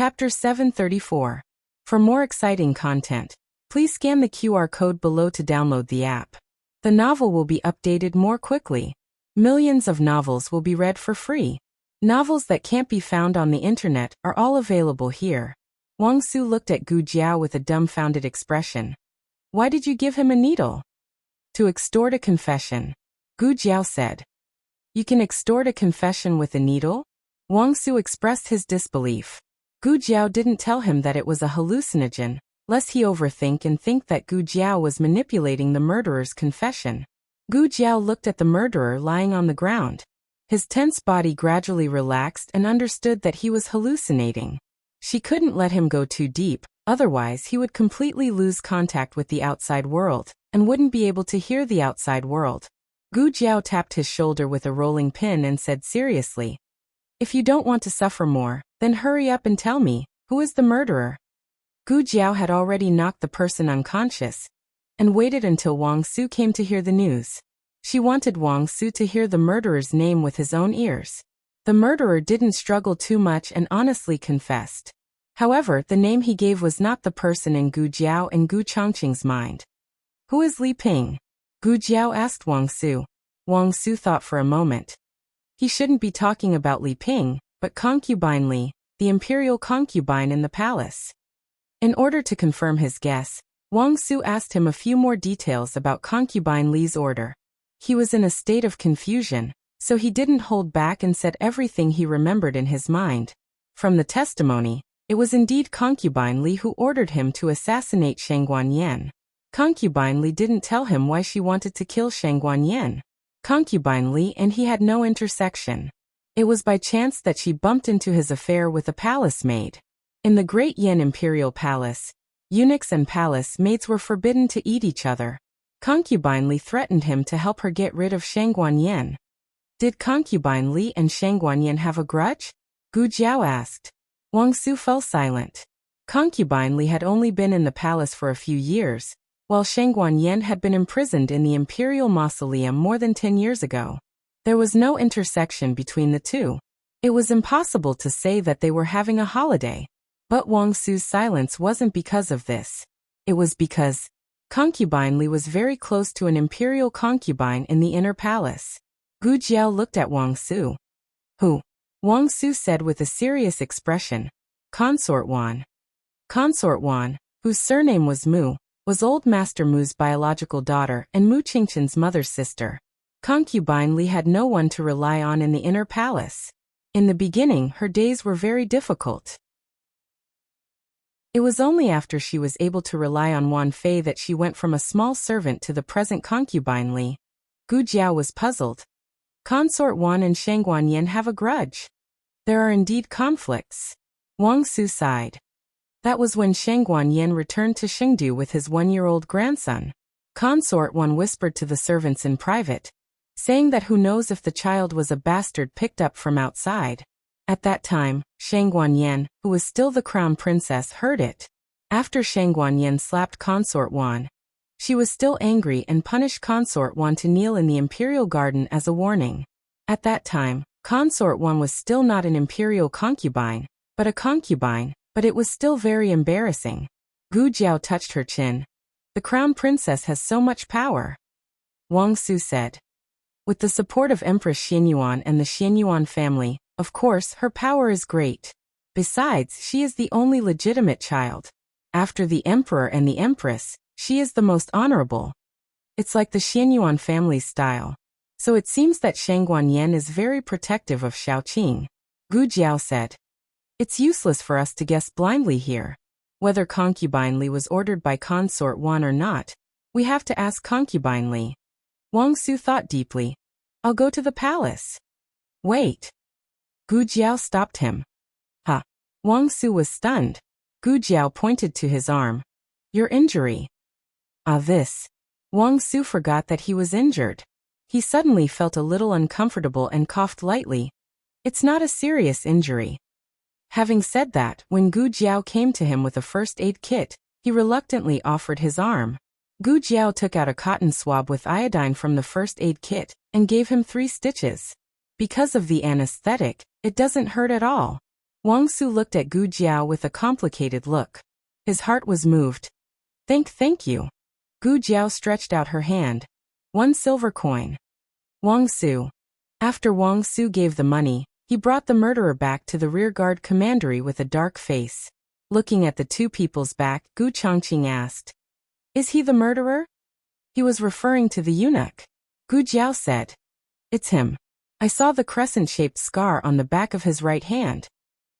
Chapter 734. For more exciting content, please scan the QR code below to download the app. The novel will be updated more quickly. Millions of novels will be read for free. Novels that can't be found on the internet are all available here. Wang Su looked at Gu Jiao with a dumbfounded expression. Why did you give him a needle? To extort a confession. Gu Jiao said. You can extort a confession with a needle? Wang Su expressed his disbelief. Gu Jiao didn't tell him that it was a hallucinogen, lest he overthink and think that Gu Jiao was manipulating the murderer's confession. Gu Jiao looked at the murderer lying on the ground. His tense body gradually relaxed and understood that he was hallucinating. She couldn't let him go too deep, otherwise he would completely lose contact with the outside world, and wouldn't be able to hear the outside world. Gu Jiao tapped his shoulder with a rolling pin and said seriously, if you don't want to suffer more, then hurry up and tell me, who is the murderer? Gu Jiao had already knocked the person unconscious, and waited until Wang Su came to hear the news. She wanted Wang Su to hear the murderer's name with his own ears. The murderer didn't struggle too much and honestly confessed. However, the name he gave was not the person in Gu Jiao and Gu Chongqing's mind. Who is Li Ping? Gu Jiao asked Wang Su. Wang Su thought for a moment. He shouldn't be talking about Li Ping, but concubine Li, the imperial concubine in the palace. In order to confirm his guess, Wang Su asked him a few more details about concubine Li's order. He was in a state of confusion, so he didn't hold back and said everything he remembered in his mind. From the testimony, it was indeed concubine Li who ordered him to assassinate Shang Guanyan. Concubine Li didn't tell him why she wanted to kill Shang Guanyan. Concubine Li and he had no intersection. It was by chance that she bumped into his affair with a palace maid. In the Great Yan Imperial Palace, eunuchs and palace maids were forbidden to eat each other. Concubine Li threatened him to help her get rid of Shang Guanyan. Did Concubine Li and Shang Guanyan have a grudge? Gu Jiao asked. Wang Su fell silent. Concubine Li had only been in the palace for a few years, while Shang Guanyan had been imprisoned in the imperial mausoleum more than 10 years ago. There was no intersection between the two. It was impossible to say that they were having a holiday. But Wang Su's silence wasn't because of this. It was because Concubine Li was very close to an imperial concubine in the inner palace. Gu Jiao looked at Wang Su. Who? Wang Su said with a serious expression. Consort Wan. Consort Wan, whose surname was Mu, was old Master Mu's biological daughter and Mu Qingchen's mother's sister. Concubine Li had no one to rely on in the inner palace. In the beginning, her days were very difficult. It was only after she was able to rely on Wan Fei that she went from a small servant to the present concubine Li. Gu Jiao was puzzled. Consort Wan and Shang Guanyan have a grudge. There are indeed conflicts. Wang Su sighed. That was when Shang Guanyan returned to Chengdu with his 1-year-old grandson. Consort Wan whispered to the servants in private, saying that who knows if the child was a bastard picked up from outside. At that time, Shang Guanyan, who was still the crown princess, heard it. After Shang Guanyan slapped Consort Wan, she was still angry and punished Consort Wan to kneel in the imperial garden as a warning. At that time, Consort Wan was still not an imperial concubine, but a concubine, but it was still very embarrassing. Gu Jiao touched her chin. The crown princess has so much power. Wang Su said. With the support of Empress Xianyuan and the Xianyuan family, of course, her power is great. Besides, she is the only legitimate child. After the emperor and the empress, she is the most honorable. It's like the Xianyuan family's style. So it seems that Shang Guanyan is very protective of Shaoqing. Gu Jiao said. It's useless for us to guess blindly here. Whether Concubine Li was ordered by Consort Wan or not, we have to ask Concubine Li. Wang Su thought deeply. I'll go to the palace. Wait. Gu Jiao stopped him. Huh. Wang Su was stunned. Gu Jiao pointed to his arm. Your injury. This. Wang Su forgot that he was injured. He suddenly felt a little uncomfortable and coughed lightly. It's not a serious injury. Having said that, when Gu Jiao came to him with a first aid kit, he reluctantly offered his arm. Gu Jiao took out a cotton swab with iodine from the first aid kit and gave him 3 stitches. Because of the anesthetic, it doesn't hurt at all. Wang Su looked at Gu Jiao with a complicated look. His heart was moved. Thank you. Gu Jiao stretched out her hand. 1 silver coin. Wang Su. After Wang Su gave the money, he brought the murderer back to the rearguard commandery with a dark face. Looking at the two people's back, Gu Chongqing asked, "Is he the murderer?" He was referring to the eunuch. Gu Jiao said, "It's him. I saw the crescent-shaped scar on the back of his right hand."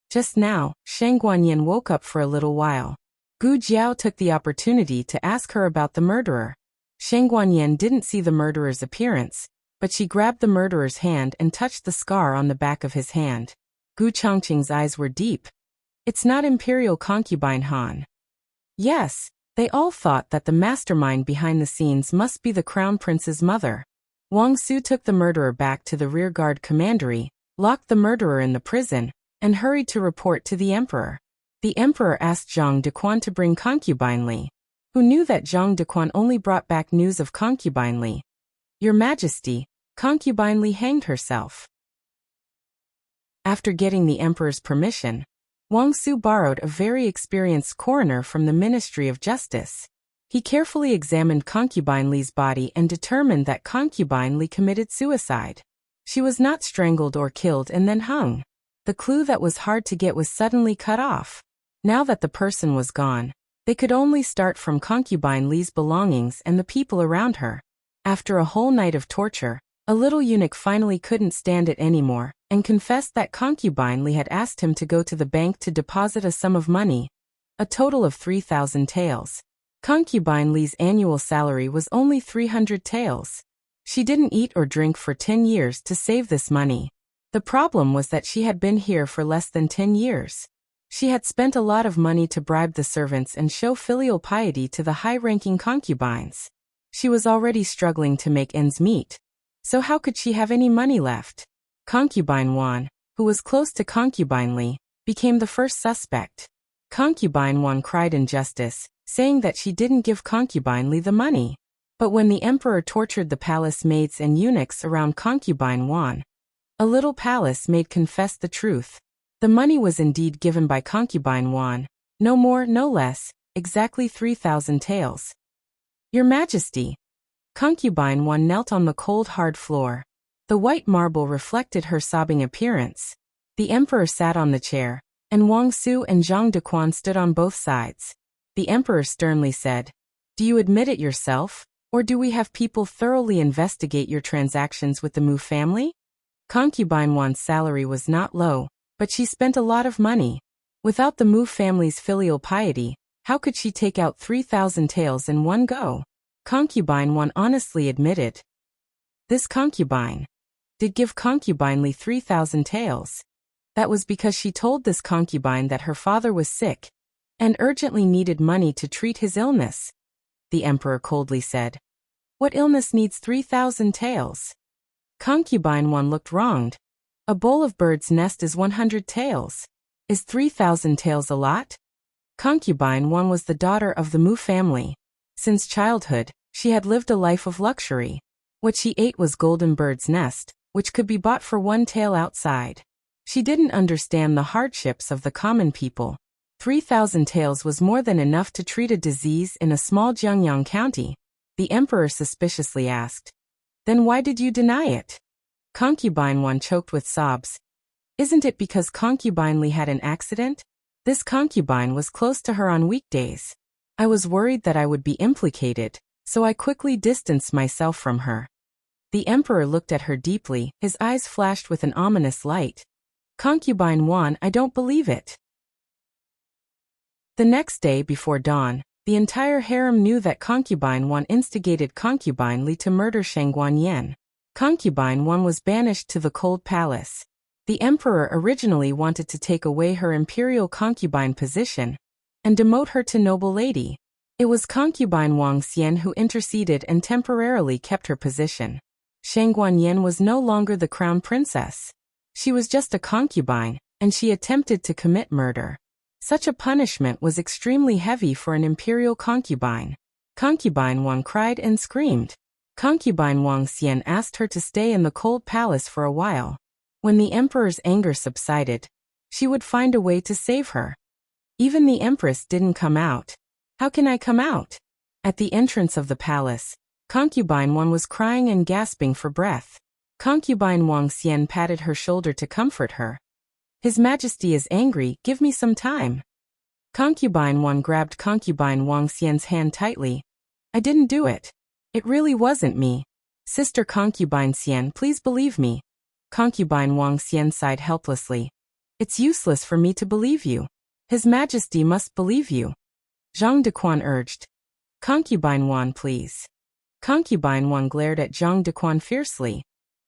Just now, Shang Guanyin woke up for a little while. Gu Jiao took the opportunity to ask her about the murderer. Shang Guanyin didn't see the murderer's appearance, but she grabbed the murderer's hand and touched the scar on the back of his hand. Gu Chongqing's eyes were deep. "It's not Imperial concubine Han." Yes, they all thought that the mastermind behind the scenes must be the Crown Prince's mother. Wang Su took the murderer back to the rearguard commandery, locked the murderer in the prison, and hurried to report to the emperor. The emperor asked Zhang Dequan to bring concubine Li, who knew that Zhang Dequan only brought back news of concubine Li. "Your Majesty, concubine Li hanged herself." After getting the emperor's permission, Wang Su borrowed a very experienced coroner from the Ministry of Justice. He carefully examined concubine Li's body and determined that concubine Li committed suicide. She was not strangled or killed and then hung. The clue that was hard to get was suddenly cut off. Now that the person was gone, they could only start from concubine Li's belongings and the people around her. After a whole night of torture, a little eunuch finally couldn't stand it anymore, and confessed that concubine Li had asked him to go to the bank to deposit a sum of money, a total of 3,000 taels. Concubine Li's annual salary was only 300 taels. She didn't eat or drink for 10 years to save this money. The problem was that she had been here for less than 10 years. She had spent a lot of money to bribe the servants and show filial piety to the high-ranking concubines. She was already struggling to make ends meet. So how could she have any money left? Concubine Wan, who was close to concubine Li, became the first suspect. Concubine Wan cried injustice, saying that she didn't give concubine Li the money. But when the emperor tortured the palace maids and eunuchs around concubine Wan, a little palace maid confessed the truth. The money was indeed given by concubine Wan, no more, no less, exactly 3,000 taels. "Your Majesty." Concubine Wan knelt on the cold hard floor. The white marble reflected her sobbing appearance. The emperor sat on the chair, and Wang Su and Zhang Dequan stood on both sides. The emperor sternly said, "Do you admit it yourself, or do we have people thoroughly investigate your transactions with the Mu family?" Concubine Wan's salary was not low, but she spent a lot of money. Without the Mu family's filial piety, how could she take out 3,000 taels in one go? Concubine Wan honestly admitted. This concubine did give concubine Li 3,000 taels. That was because she told this concubine that her father was sick and urgently needed money to treat his illness. The emperor coldly said, "What illness needs 3,000 taels?" Concubine Wan looked wronged. "A bowl of bird's nest is 100 taels. Is 3,000 taels a lot?" Concubine Wan was the daughter of the Mu family. Since childhood, she had lived a life of luxury. What she ate was golden bird's nest, which could be bought for 1 tael outside. She didn't understand the hardships of the common people. 3,000 taels was more than enough to treat a disease in a small Jiangyang county. The emperor suspiciously asked, "Then why did you deny it?" Concubine Wan choked with sobs. "Isn't it because concubine Li had an accident? This concubine was close to her on weekdays. I was worried that I would be implicated, so I quickly distanced myself from her." The emperor looked at her deeply, his eyes flashed with an ominous light. "Concubine Wan, I don't believe it." The next day before dawn, the entire harem knew that concubine Wan instigated concubine Li to murder Shang Guanyin. Concubine Wan was banished to the cold palace. The emperor originally wanted to take away her imperial concubine position and demote her to noble lady. It was concubine Wang Xian who interceded and temporarily kept her position. Shang Guanyin was no longer the crown princess. She was just a concubine, and she attempted to commit murder. Such a punishment was extremely heavy for an imperial concubine. Concubine Wang cried and screamed. Concubine Wang Xian asked her to stay in the cold palace for a while. When the emperor's anger subsided, She would find a way to save her. Even the empress didn't come out. How can I come out? At the entrance of the palace, Concubine Wan was crying and gasping for breath. Concubine Wang Xian patted her shoulder to comfort her. His Majesty is angry, give me some time. Concubine Wan grabbed Concubine Wang Xian's hand tightly. I didn't do it. It really wasn't me. Sister Concubine Xian, please believe me. Concubine Wang Xian sighed helplessly. It's useless for me to believe you. His Majesty must believe you. Zhang Dequan urged. Concubine Wan, please. Concubine Wan glared at Zhang Dequan fiercely.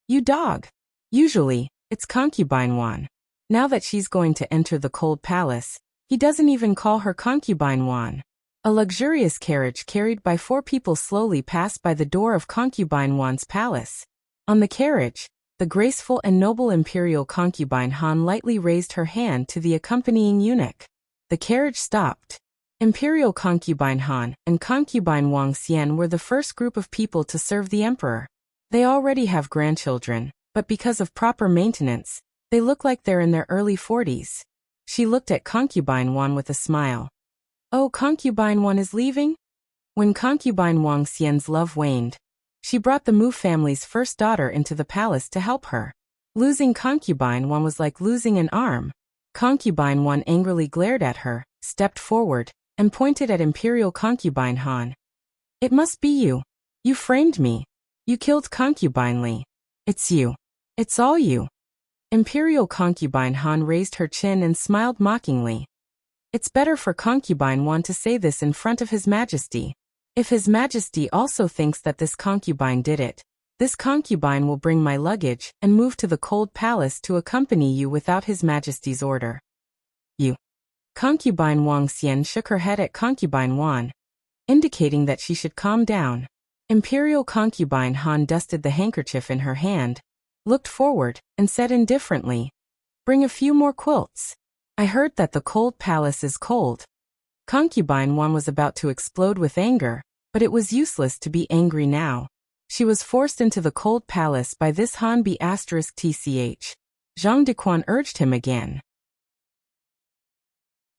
You dog. Usually, it's Concubine Wan. Now that she's going to enter the cold palace, he doesn't even call her Concubine Wan. A luxurious carriage carried by 4 people slowly passed by the door of Concubine Wan's palace. On the carriage, the graceful and noble imperial concubine Han lightly raised her hand to the accompanying eunuch. The carriage stopped. Imperial concubine Han and concubine Wang Xian were the first group of people to serve the emperor. They already have grandchildren, but because of proper maintenance, they look like they're in their early 40s. She looked at concubine Wan with a smile. Oh, concubine Wan is leaving? When concubine Wang Xian's love waned, she brought the Mu family's first daughter into the palace to help her. Losing concubine Wan was like losing an arm. Concubine Wan angrily glared at her, stepped forward, and pointed at imperial concubine Han. It must be you. You framed me. You killed concubine Li. It's you. It's all you. Imperial concubine Han raised her chin and smiled mockingly. It's better for concubine Wan to say this in front of His Majesty. If His Majesty also thinks that this concubine did it, this concubine will bring my luggage and move to the cold palace to accompany you without His Majesty's order. You. Concubine Wang Xian shook her head at concubine Wan, indicating that she should calm down. Imperial concubine Han dusted the handkerchief in her hand, looked forward, and said indifferently, Bring a few more quilts. I heard that the cold palace is cold. Concubine Wan was about to explode with anger, but it was useless to be angry now. She was forced into the cold palace by this Han B***tch. Zhang Dequan urged him again.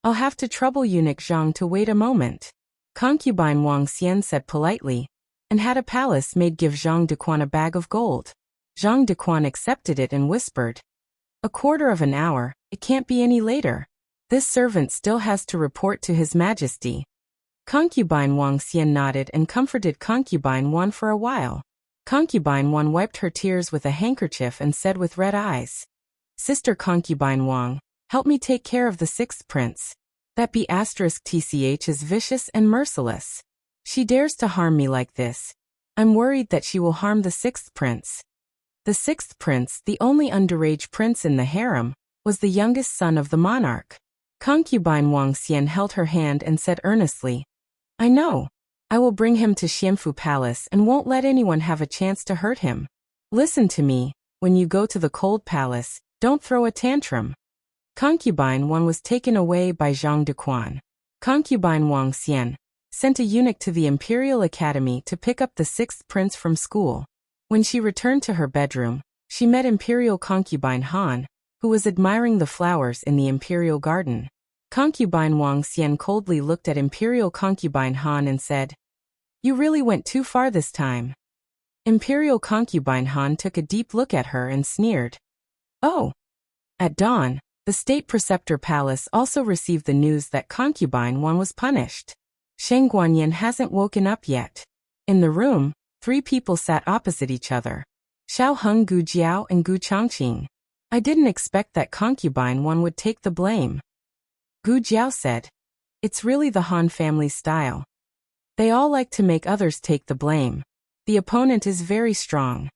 I'll have to trouble eunuch Zhang to wait a moment. Concubine Wang Xian said politely, and had a palace maid give Zhang Dequan a bag of gold. Zhang Dequan accepted it and whispered, A quarter of an hour, it can't be any later. This servant still has to report to His Majesty. Concubine Wang Xian nodded and comforted Concubine Wan for a while. Concubine Wan wiped her tears with a handkerchief and said with red eyes, Sister Concubine Wang, help me take care of the 6th prince. That B***tch is vicious and merciless. She dares to harm me like this. I'm worried that she will harm the 6th prince. The 6th prince, the only underage prince in the harem, was the youngest son of the monarch. Concubine Wang Xian held her hand and said earnestly, I know. I will bring him to Xianfu Palace and won't let anyone have a chance to hurt him. Listen to me, when you go to the cold palace, don't throw a tantrum. Concubine Wan was taken away by Zhang Dequan. Concubine Wang Xian sent a eunuch to the Imperial Academy to pick up the 6th prince from school. When she returned to her bedroom, she met Imperial Concubine Han, who was admiring the flowers in the Imperial Garden. Concubine Wang Xian coldly looked at Imperial Concubine Han and said, You really went too far this time. Imperial Concubine Han took a deep look at her and sneered. Oh. At dawn, the State Preceptor Palace also received the news that Concubine Wan was punished. Sheng Guanyin hasn't woken up yet. In the room, 3 people sat opposite each other. Xiao Heng, Gu Jiao, and Gu Changqing. I didn't expect that Concubine Wan would take the blame. Gu Jiao said, It's really the Han family style. They all like to make others take the blame. The opponent is very strong.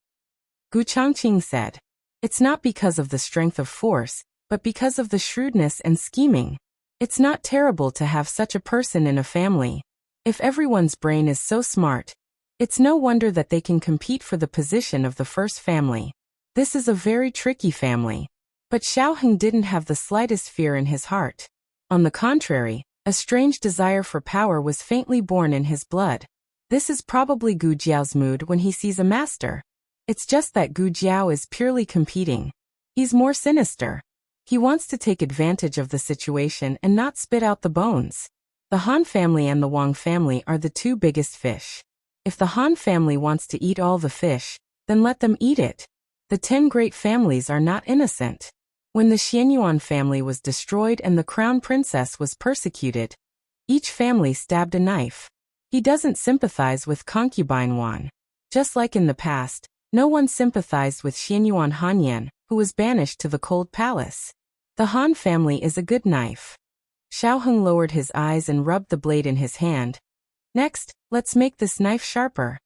Gu Changqing said, It's not because of the strength of force, but because of the shrewdness and scheming. It's not terrible to have such a person in a family. If everyone's brain is so smart, it's no wonder that they can compete for the position of the first family. This is a very tricky family. But Xiao Heng didn't have the slightest fear in his heart. On the contrary, a strange desire for power was faintly born in his blood. This is probably Gu Jiao's mood when he sees a master. It's just that Gu Jiao is purely competing. He's more sinister. He wants to take advantage of the situation and not spit out the bones. The Han family and the Wang family are the two biggest fish. If the Han family wants to eat all the fish, then let them eat it. The 10 great families are not innocent. When the Xianyuan family was destroyed and the crown princess was persecuted, each family stabbed a knife. He doesn't sympathize with concubine Wan. Just like in the past, no one sympathized with Xianyuan Hanyan, who was banished to the cold palace. The Han family is a good knife. Xiaoheng lowered his eyes and rubbed the blade in his hand. Next, let's make this knife sharper.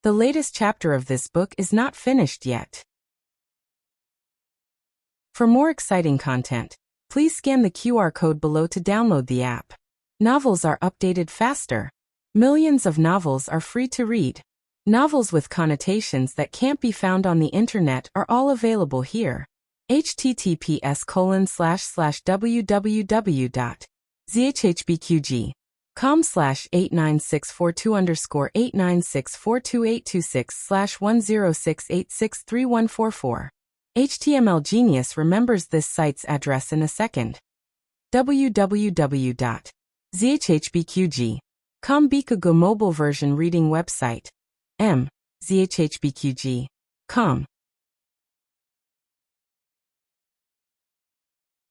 The latest chapter of this book is not finished yet. For more exciting content, please scan the QR code below to download the app. Novels are updated faster. Millions of novels are free to read. Novels with connotations that can't be found on the internet are all available here. https://www.zhbqg.com/89642_8964286/10686344. HTML Genius remembers this site's address in a second. www.zhbqg.com Bikago mobile version reading website. zhbqg.com.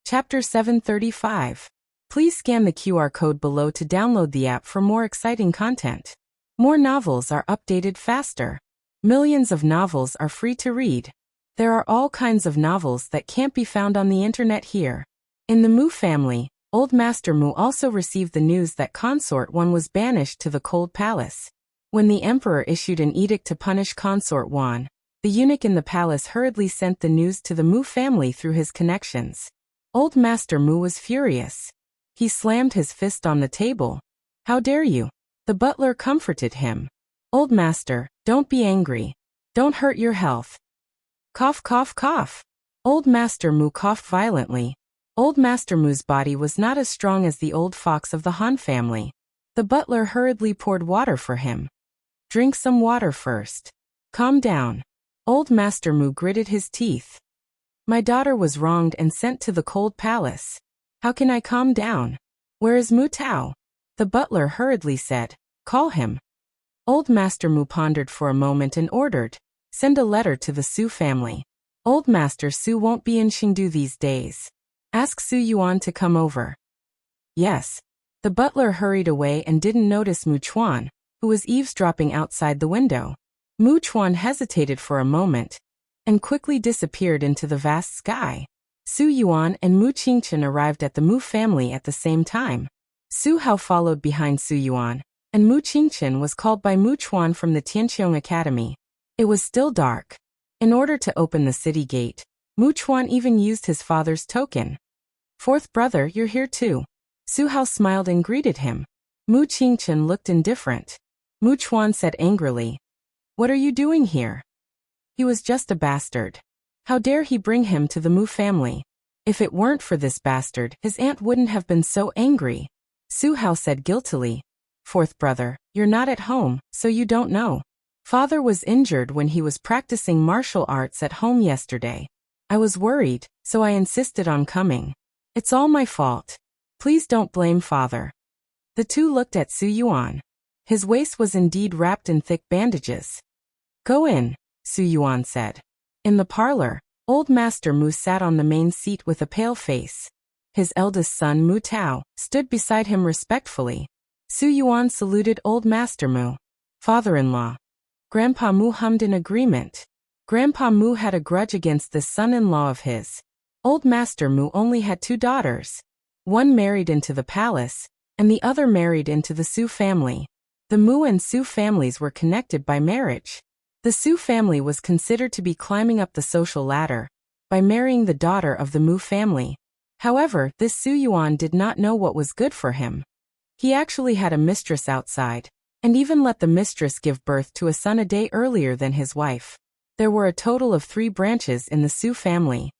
Chapter 735. Please scan the QR code below to download the app for more exciting content. More novels are updated faster. Millions of novels are free to read. There are all kinds of novels that can't be found on the internet here. In the Mu family, Old Master Mu also received the news that Consort Wan was banished to the Cold Palace. When the emperor issued an edict to punish Consort Wan, the eunuch in the palace hurriedly sent the news to the Mu family through his connections. Old Master Mu was furious. He slammed his fist on the table. "How dare you?" The butler comforted him. "Old Master, don't be angry. Don't hurt your health." Cough, cough, cough. Old Master Mu coughed violently. Old Master Mu's body was not as strong as the old fox of the Han family. The butler hurriedly poured water for him. "Drink some water first. Calm down." Old Master Mu gritted his teeth. "My daughter was wronged and sent to the cold palace. How can I calm down? Where is Mu Tao?" The butler hurriedly said, "Call him." Old Master Mu pondered for a moment and ordered, "Send a letter to the Su family. Old Master Su won't be in Chengdu these days. Ask Su Yuan to come over." "Yes." The butler hurried away and didn't notice Mu Chuan, who was eavesdropping outside the window. Mu Chuan hesitated for a moment and quickly disappeared into the vast sky. Su Yuan and Mu Qingchen arrived at the Mu family at the same time. Su Hao followed behind Su Yuan, and Mu Qingchen was called by Mu Chuan from the Tianqiong Academy. It was still dark. In order to open the city gate, Mu Chuan even used his father's token. "Fourth brother, you're here too." Su Hao smiled and greeted him. Mu Qingchen looked indifferent. Mu Chuan said angrily, "What are you doing here? He was just a bastard. How dare he bring him to the Mu family? If it weren't for this bastard, his aunt wouldn't have been so angry." Su Hao said guiltily, "Fourth brother, you're not at home, so you don't know. Father was injured when he was practicing martial arts at home yesterday. I was worried, so I insisted on coming. It's all my fault. Please don't blame father." The two looked at Su Yuan. His waist was indeed wrapped in thick bandages. "Go in," Su Yuan said. In the parlor, Old Master Mu sat on the main seat with a pale face. His eldest son Mu Tao stood beside him respectfully. Su Yuan saluted Old Master Mu. "Father-in-law." Grandpa Mu hummed in agreement. Grandpa Mu had a grudge against this son-in-law of his. Old Master Mu only had 2 daughters. One married into the palace, and the other married into the Su family. The Mu and Su families were connected by marriage. The Su family was considered to be climbing up the social ladder by marrying the daughter of the Mu family. However, this Su Yuan did not know what was good for him. He actually had a mistress outside, and even let the mistress give birth to a son a day earlier than his wife. There were a total of 3 branches in the Su family.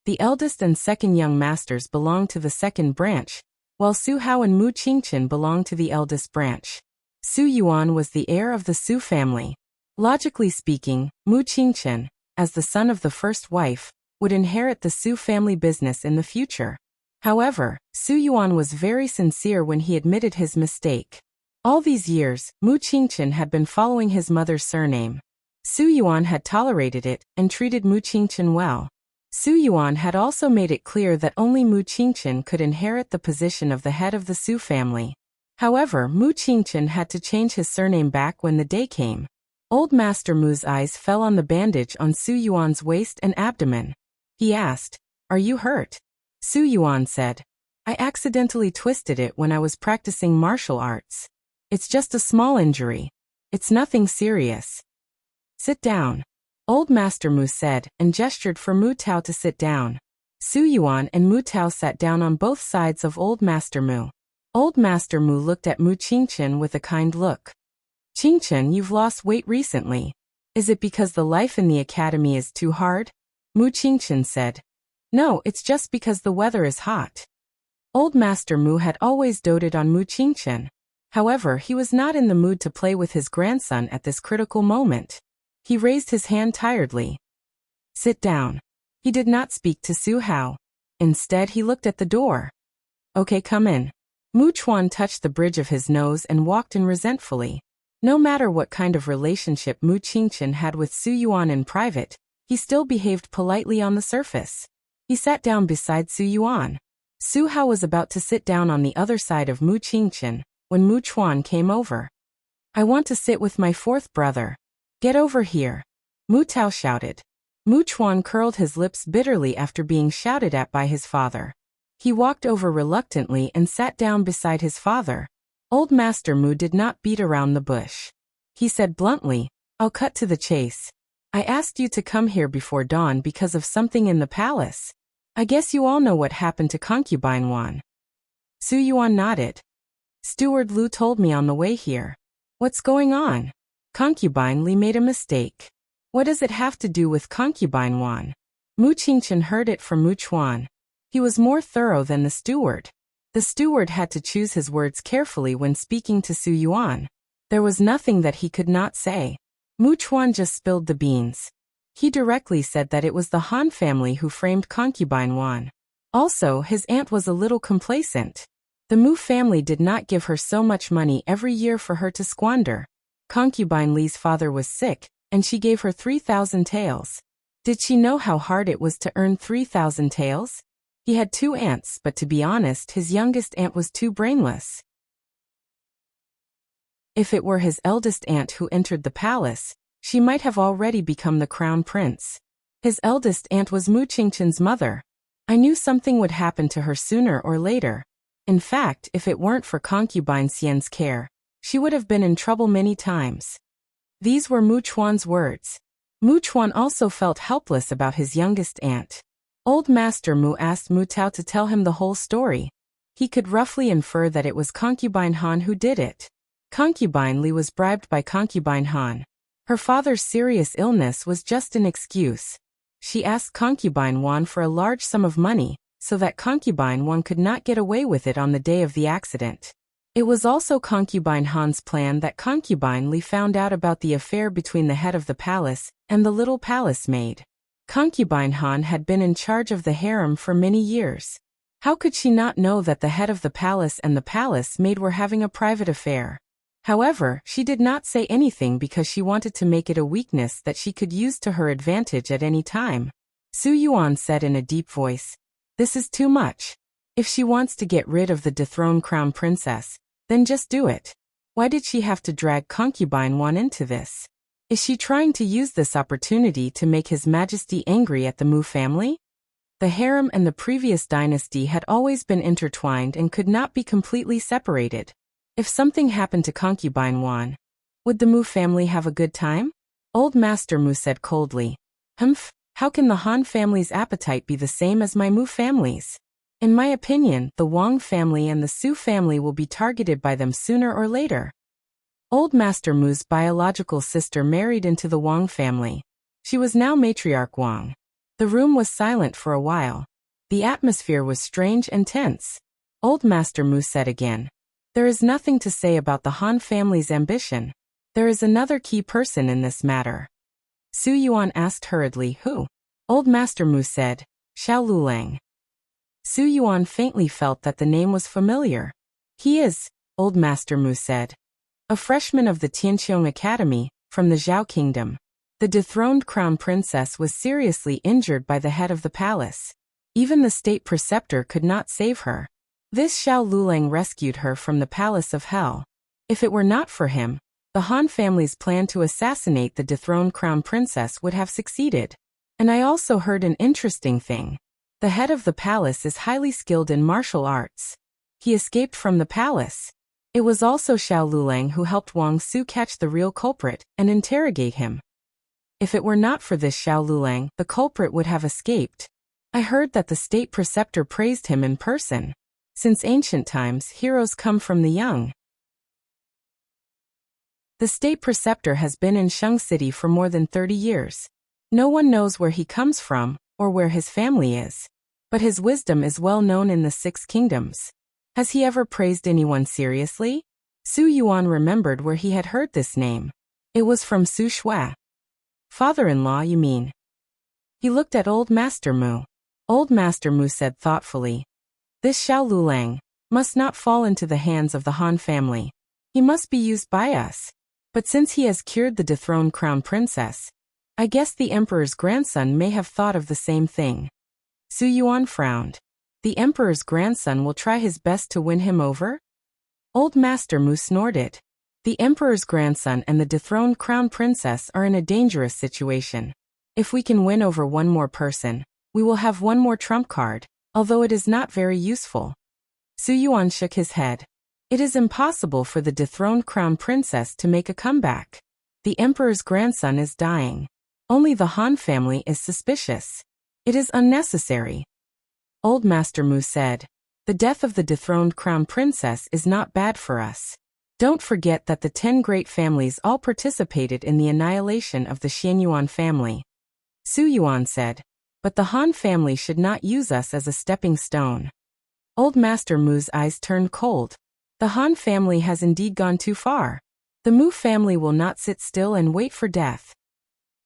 The eldest and second young masters belonged to the second branch, while Su Hao and Mu Qingchen belonged to the eldest branch. Su Yuan was the heir of the Su family. Logically speaking, Mu Qingchen, as the son of the first wife, would inherit the Su family business in the future. However, Su Yuan was very sincere when he admitted his mistake. All these years, Mu Qingchen had been following his mother's surname. Su Yuan had tolerated it and treated Mu Qingchen well. Su Yuan had also made it clear that only Mu Qingchen could inherit the position of the head of the Su family. However, Mu Qingchen had to change his surname back when the day came. Old Master Mu's eyes fell on the bandage on Su Yuan's waist and abdomen. He asked, "Are you hurt?" Su Yuan said, "I accidentally twisted it when I was practicing martial arts. It's just a small injury. It's nothing serious." "Sit down," Old Master Mu said, and gestured for Mu Tao to sit down. Su Yuan and Mu Tao sat down on both sides of Old Master Mu. Old Master Mu looked at Mu Qingchen with a kind look. "Qingchen, you've lost weight recently. Is it because the life in the academy is too hard?" Mu Qingchen said. "No, it's just because the weather is hot." Old Master Mu had always doted on Mu Qingchen. However, he was not in the mood to play with his grandson at this critical moment. He raised his hand tiredly. "Sit down." He did not speak to Su Hao. Instead, he looked at the door. "Okay, come in." Mu Chuan touched the bridge of his nose and walked in resentfully. No matter what kind of relationship Mu Qingchen had with Su Yuan in private, he still behaved politely on the surface. He sat down beside Su Yuan. Su Hao was about to sit down on the other side of Mu Qingchen when Mu Chuan came over. "I want to sit with my fourth brother. Get over here," Mu Tao shouted. Mu Chuan curled his lips bitterly after being shouted at by his father. He walked over reluctantly and sat down beside his father. Old Master Mu did not beat around the bush. He said bluntly, "I'll cut to the chase. I asked you to come here before dawn because of something in the palace. I guess you all know what happened to Concubine Wan." Su Yuan nodded. "Steward Lu told me on the way here." "What's going on?" "Concubine Li made a mistake." "What does it have to do with Concubine Wan?" Mu Qingchen heard it from Mu Chuan. He was more thorough than the steward. The steward had to choose his words carefully when speaking to Su Yuan. There was nothing that he could not say. Mu Chuan just spilled the beans. He directly said that it was the Han family who framed Concubine Wan. Also, his aunt was a little complacent. The Mu family did not give her so much money every year for her to squander. Concubine Li's father was sick, and she gave her 3,000 taels. Did she know how hard it was to earn 3,000 taels? He had 2 aunts, but to be honest, his youngest aunt was too brainless. If it were his eldest aunt who entered the palace, she might have already become the crown prince. His eldest aunt was Mu Qingchen's mother. I knew something would happen to her sooner or later. In fact, if it weren't for Concubine Xian's care, she would have been in trouble many times. These were Mu Chuan's words. Mu Chuan also felt helpless about his youngest aunt. Old Master Mu asked Mu Tao to tell him the whole story. He could roughly infer that it was Concubine Han who did it. Concubine Li was bribed by Concubine Han. Her father's serious illness was just an excuse. She asked Concubine Wan for a large sum of money, so that Concubine Wan could not get away with it on the day of the accident. It was also Concubine Han's plan that Concubine Li found out about the affair between the head of the palace and the little palace maid. Concubine Han had been in charge of the harem for many years. How could she not know that the head of the palace and the palace maid were having a private affair? However, she did not say anything because she wanted to make it a weakness that she could use to her advantage at any time. Su Yuan said in a deep voice, "This is too much. If she wants to get rid of the dethroned crown princess, then just do it. Why did she have to drag Concubine Wan into this? Is she trying to use this opportunity to make His Majesty angry at the Mu family?" The harem and the previous dynasty had always been intertwined and could not be completely separated. If something happened to Concubine Wan, would the Mu family have a good time? Old Master Mu said coldly, "Humph, how can the Han family's appetite be the same as my Mu family's? In my opinion, the Wang family and the Su family will be targeted by them sooner or later." Old Master Mu's biological sister married into the Wang family. She was now matriarch Wang. The room was silent for a while. The atmosphere was strange and tense. Old Master Mu said again, "There is nothing to say about the Han family's ambition. There is another key person in this matter." Su Yuan asked hurriedly, "Who?" Old Master Mu said, Xiao Lulang. Su Yuan faintly felt that the name was familiar. He is, Old Master Mu said, a freshman of the Tianqiong Academy, from the Zhao Kingdom. The dethroned crown princess was seriously injured by the head of the palace. Even the state preceptor could not save her. This Xiao Lulang rescued her from the palace of hell. If it were not for him, the Han family's plan to assassinate the dethroned crown princess would have succeeded. And I also heard an interesting thing. The head of the palace is highly skilled in martial arts. He escaped from the palace. It was also Xiao Lulang who helped Wang Su catch the real culprit and interrogate him. If it were not for this Xiao Lulang, the culprit would have escaped. I heard that the state preceptor praised him in person. Since ancient times, heroes come from the young. The state preceptor has been in Sheng City for more than 30 years. No one knows where he comes from, or where his family is. But his wisdom is well known in the 6 kingdoms. Has he ever praised anyone seriously? Su Yuan remembered where he had heard this name. It was from Su Shui. Father-in-law, you mean? He looked at Old Master Mu. Old Master Mu said thoughtfully, this Xiao Lulang must not fall into the hands of the Han family. He must be used by us. But since he has cured the dethroned crown princess, I guess the emperor's grandson may have thought of the same thing. Su Yuan frowned. The emperor's grandson will try his best to win him over? Old Master Mu snorted. The emperor's grandson and the dethroned crown princess are in a dangerous situation. If we can win over one more person, we will have one more trump card, although it is not very useful. Su Yuan shook his head. It is impossible for the dethroned crown princess to make a comeback. The emperor's grandson is dying. Only the Han family is suspicious. It is unnecessary. Old Master Mu said, the death of the dethroned crown princess is not bad for us. Don't forget that the 10 great families all participated in the annihilation of the Xianyuan family. Su Yuan said, but the Han family should not use us as a stepping stone. Old Master Mu's eyes turned cold. The Han family has indeed gone too far. The Mu family will not sit still and wait for death.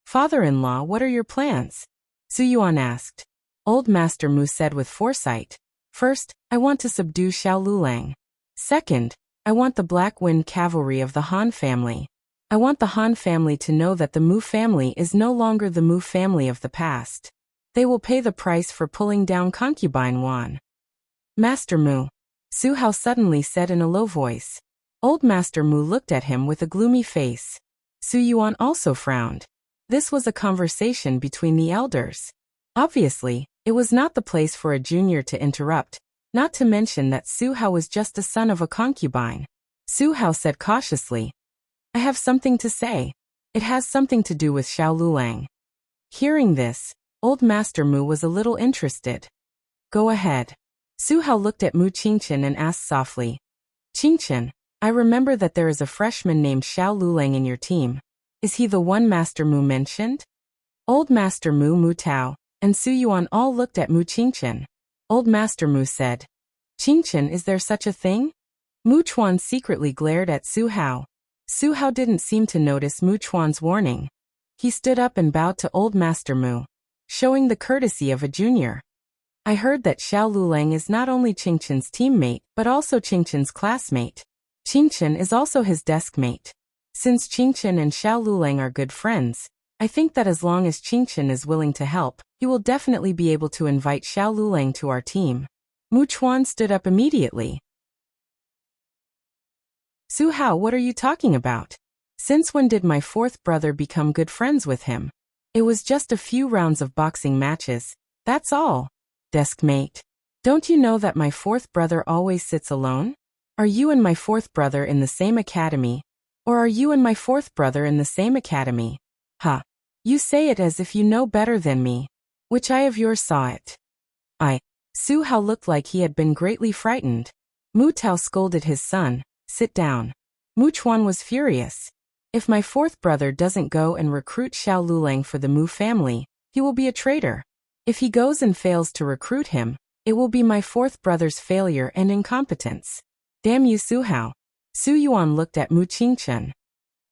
Father-in-law, what are your plans? Su Yuan asked. Old Master Mu said with foresight. First, I want to subdue Xiao Lulang. Second, I want the Black Wind cavalry of the Han family. I want the Han family to know that the Mu family is no longer the Mu family of the past. They will pay the price for pulling down concubine Wan. Master Mu. Su Hao suddenly said in a low voice. Old Master Mu looked at him with a gloomy face. Su Yuan also frowned. This was a conversation between the elders. Obviously, it was not the place for a junior to interrupt, not to mention that Su Hao was just a son of a concubine. Su Hao said cautiously, I have something to say. It has something to do with Xiao Lulang. Hearing this, Old Master Mu was a little interested. Go ahead. Su Hao looked at Mu Qingqian and asked softly, Qingqian, I remember that there is a freshman named Xiao Lulang in your team. Is he the one Master Mu mentioned? Old Master Mu, Mu Tao, and Su Yuan all looked at Mu Qingqian. Old Master Mu said, Qingqian, is there such a thing? Mu Chuan secretly glared at Su Hao. Su Hao didn't seem to notice Mu Chuan's warning. He stood up and bowed to Old Master Mu, showing the courtesy of a junior. I heard that Xiao Lulang is not only Qingqian's teammate, but also Qingqian's classmate. Qingqian is also his deskmate. Since Qingqian and Xiao Lulang are good friends, I think that as long as Qingqian is willing to help, he will definitely be able to invite Xiao Lulang to our team. Mu Chuan stood up immediately. Su Hao, what are you talking about? Since when did my fourth brother become good friends with him? It was just a few rounds of boxing matches, that's all. Deskmate. Don't you know that my fourth brother always sits alone? Are you and my fourth brother in the same academy? Or are you and my fourth brother in the same academy? Huh. You say it as if you know better than me. Which eye of yours saw it? Su Hao looked like he had been greatly frightened. Mu Tao scolded his son, sit down. Mu Chuan was furious. If my fourth brother doesn't go and recruit Xiao Lulang for the Mu family, he will be a traitor. If he goes and fails to recruit him, it will be my fourth brother's failure and incompetence. Damn you, Su Hao. Su Yuan looked at Mu Qingqian.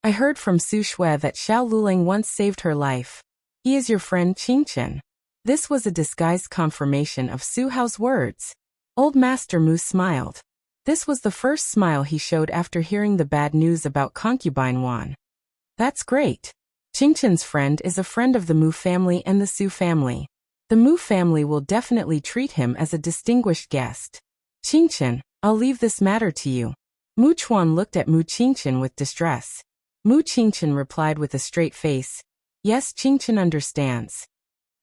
I heard from Su Shui that Xiao Lulang once saved her life. He is your friend Qingqian. This was a disguised confirmation of Su Hao's words. Old Master Mu smiled. This was the first smile he showed after hearing the bad news about concubine Wan. That's great. Qingchen's friend is a friend of the Mu family and the Su family. The Mu family will definitely treat him as a distinguished guest. Qingchen, I'll leave this matter to you. Mu Chuan looked at Mu Qingchen with distress. Mu Qingchen replied with a straight face, yes, Qingchen understands.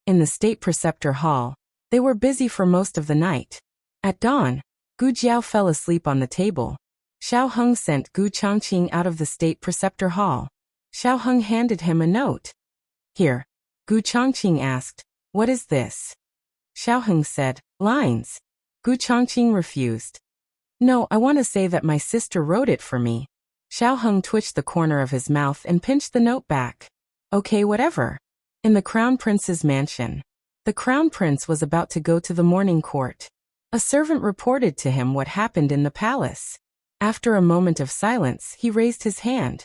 In the state preceptor hall, they were busy for most of the night. At dawn, Gu Jiao fell asleep on the table. Xiao Heng sent Gu Changqing out of the state preceptor hall. Xiao Heng handed him a note. Here. Gu Changqing asked, what is this? Xiao Heng said, lines. Gu Changqing refused. No, I want to say that my sister wrote it for me. Xiao Heng twitched the corner of his mouth and pinched the note back. Okay, whatever. In the Crown Prince's mansion. The Crown Prince was about to go to the morning court. A servant reported to him what happened in the palace. After a moment of silence, he raised his hand.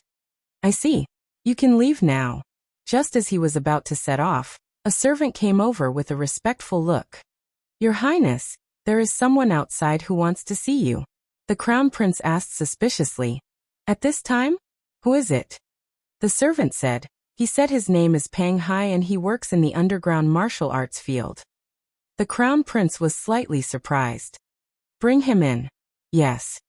I see. You can leave now. Just as he was about to set off, a servant came over with a respectful look. Your Highness, there is someone outside who wants to see you. The Crown Prince asked suspiciously. At this time? Who is it? The servant said. He said his name is Pang Hai and he works in the underground martial arts field. The Crown Prince was slightly surprised. Bring him in. Yes.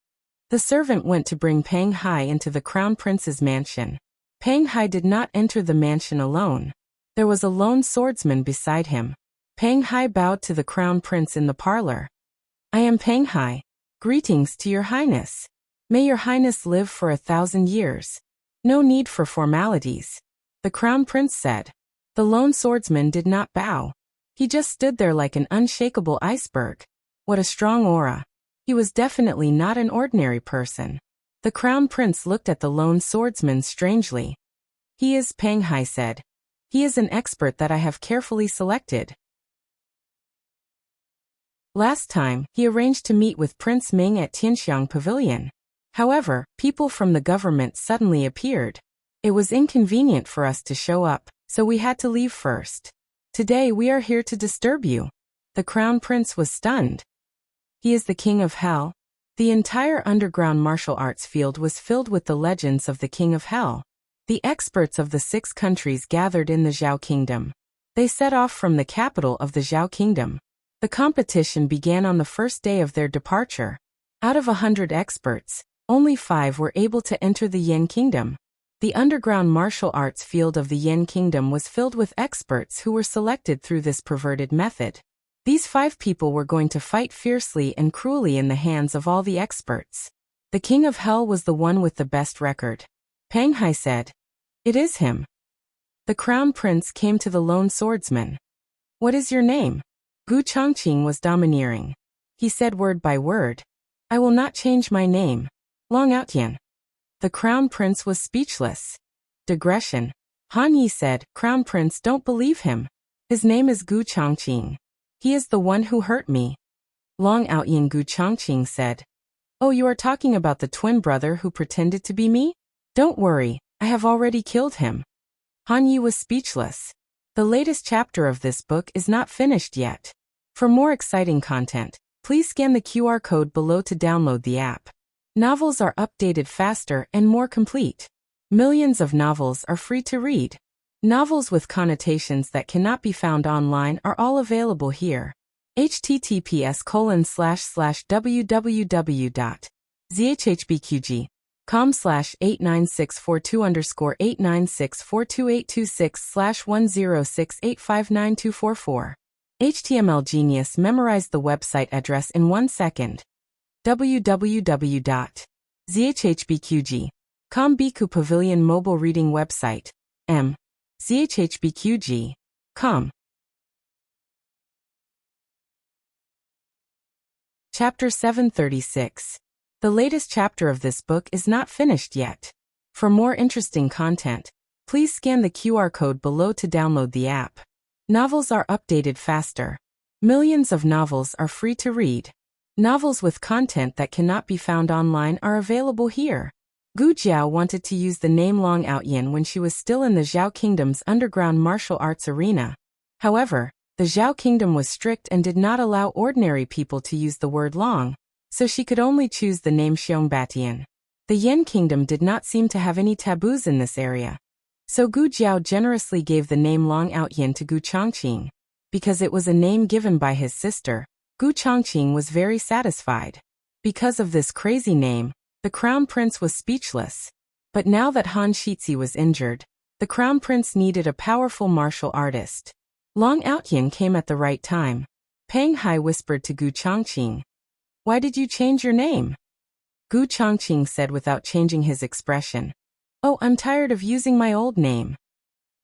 The servant went to bring Pang Hai into the Crown Prince's mansion. Pang Hai did not enter the mansion alone. There was a lone swordsman beside him. Pang Hai bowed to the Crown Prince in the parlor. I am Pang Hai. Greetings to your Highness. May your Highness live for 1,000 years. No need for formalities. The Crown Prince said. The lone swordsman did not bow. He just stood there like an unshakable iceberg. What a strong aura. He was definitely not an ordinary person. The Crown Prince looked at the lone swordsman strangely. He is, Pang Hai said. He is an expert that I have carefully selected. Last time, he arranged to meet with Prince Ming at Tianxiang Pavilion. However, people from the government suddenly appeared. It was inconvenient for us to show up, so we had to leave first. Today we are here to disturb you. The Crown Prince was stunned. He is the King of Hell. The entire underground martial arts field was filled with the legends of the King of Hell. The experts of the 6 countries gathered in the Zhao Kingdom. They set off from the capital of the Zhao Kingdom. The competition began on the first day of their departure. Out of 100 experts, only 5 were able to enter the Yen Kingdom. The underground martial arts field of the Yen Kingdom was filled with experts who were selected through this perverted method. These 5 people were going to fight fiercely and cruelly in the hands of all the experts. The King of Hell was the one with the best record. Pang Hai said. It is him. The Crown Prince came to the lone swordsman. What is your name? Gu Changqing was domineering. He said word by word. I will not change my name. Long Outyan. The Crown Prince was speechless. Digression. Han Yi said, Crown Prince, don't believe him. His name is Gu Changqing. He is the one who hurt me. Long Outyan. Gu Changqing said. Oh, you are talking about the twin brother who pretended to be me? Don't worry, I have already killed him. Han Yi was speechless. The latest chapter of this book is not finished yet. For more exciting content, please scan the QR code below to download the app. Novels are updated faster and more complete. Millions of novels are free to read. Novels with connotations that cannot be found online are all available here. https://www.zhbqg.com/89642_8964286/1068592244. HTML Genius memorized the website address in 1 second. www.zhbqg.com Biku Pavilion Mobile Reading Website. zhbqg.com. Chapter 736. The latest chapter of this book is not finished yet. For more interesting content, please scan the QR code below to download the app. Novels are updated faster. Millions of novels are free to read. Novels with content that cannot be found online are available here. Gu Jiao wanted to use the name Long Outyan when she was still in the Zhao Kingdom's underground martial arts arena. However, The Zhao kingdom was strict and did not allow ordinary people to use the word long, so she could only choose the name Xiong. The Yan kingdom did not seem to have any taboos in this area. So Gu Jiao generously gave the name Long Outyin to Gu Chongqing. Because it was a name given by his sister, Gu Chongqing was very satisfied. Because of this crazy name, the crown prince was speechless. But now that Han Shizhi was injured, the crown prince needed a powerful martial artist. Long Outyin came at the right time. Peng Hai whispered to Gu Chongqing, "Why did you change your name?" Gu Chongqing said without changing his expression, "Oh, I'm tired of using my old name."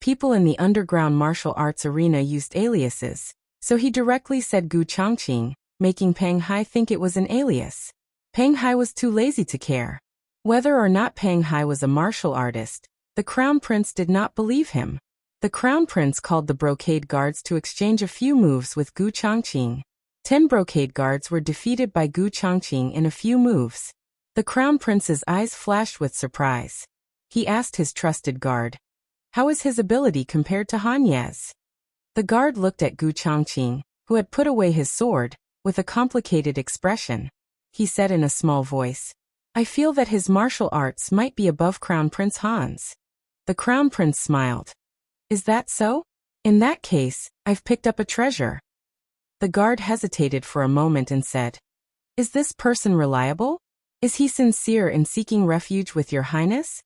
People in the underground martial arts arena used aliases, so he directly said Gu Chongqing, making Peng Hai think it was an alias. Peng Hai was too lazy to care. Whether or not Peng Hai was a martial artist, the crown prince did not believe him. The crown prince called the brocade guards to exchange a few moves with Gu Chongqing. 10 brocade guards were defeated by Gu Chongqing in a few moves. The crown prince's eyes flashed with surprise. He asked his trusted guard, "How is his ability compared to Han Ye's?" The guard looked at Gu Chongqing, who had put away his sword, with a complicated expression. He said in a small voice, "I feel that his martial arts might be above Crown Prince Han's." The crown prince smiled. "Is that so? In that case, I've picked up a treasure." The guard hesitated for a moment and said, "Is this person reliable? Is he sincere in seeking refuge with your highness?"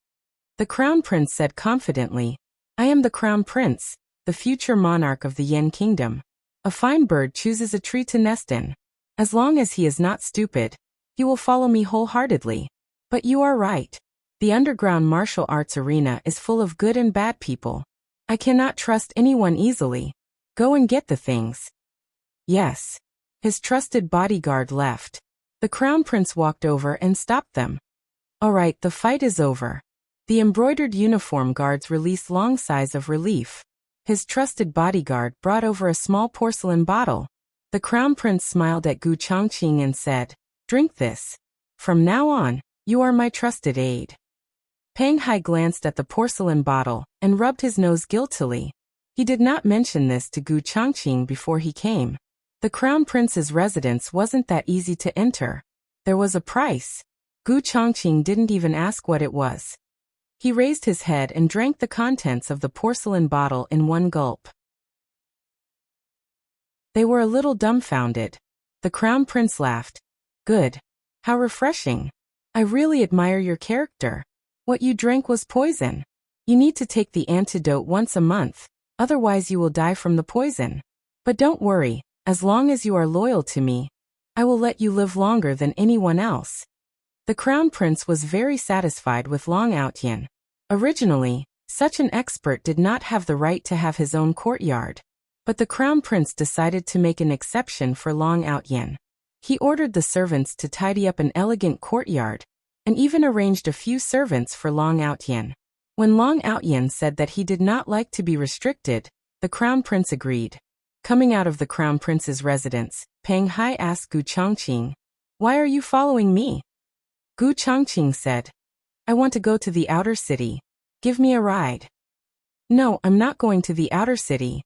The crown prince said confidently, "I am the crown prince, the future monarch of the Yan kingdom. A fine bird chooses a tree to nest in. As long as he is not stupid, he will follow me wholeheartedly. But you are right. The underground martial arts arena is full of good and bad people. I cannot trust anyone easily. Go and get the things." "Yes." His trusted bodyguard left. The crown prince walked over and stopped them. "All right, the fight is over." The embroidered uniform guards released long sighs of relief. His trusted bodyguard brought over a small porcelain bottle. The crown prince smiled at Gu Chongqing and said, "Drink this. From now on, you are my trusted aide." Peng Hai glanced at the porcelain bottle and rubbed his nose guiltily. He did not mention this to Gu Chongqing before he came. The crown prince's residence wasn't that easy to enter. There was a price. Gu Chongqing didn't even ask what it was. He raised his head and drank the contents of the porcelain bottle in one gulp. They were a little dumbfounded. The crown prince laughed. "Good. How refreshing. I really admire your character. What you drank was poison. You need to take the antidote once a month, otherwise you will die from the poison. But don't worry, as long as you are loyal to me, I will let you live longer than anyone else." The crown prince was very satisfied with Long Outyin. Originally, such an expert did not have the right to have his own courtyard. But the crown prince decided to make an exception for Long Outyin. He ordered the servants to tidy up an elegant courtyard, and even arranged a few servants for Long Outyin. When Long Outyin said that he did not like to be restricted, the crown prince agreed. Coming out of the crown prince's residence, Peng Hai asked Gu Chongqing, "Why are you following me?" Gu Chongqing said, "I want to go to the outer city. Give me a ride." "No, I'm not going to the outer city."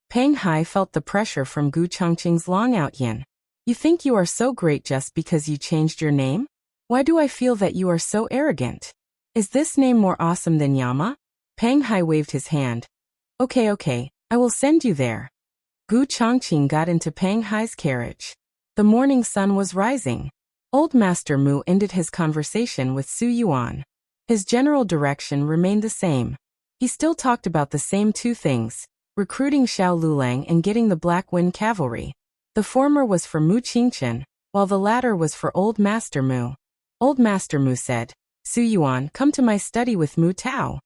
Peng Hai felt the pressure from Gu Chongqing's Long Outyin. "You think you are so great just because you changed your name? Why do I feel that you are so arrogant? Is this name more awesome than Yama?" Peng Hai waved his hand. Okay, I will send you there." Gu Chongqing got into Peng Hai's carriage. The morning sun was rising. Old Master Mu ended his conversation with Su Yuan. His general direction remained the same. He still talked about the same two things, recruiting Xiao Lulang and getting the Black Wind Cavalry. The former was for Mu Qingchen, while the latter was for Old Master Mu. Old Master Mu said, "Su Yuan, come to my study with Mu Tao."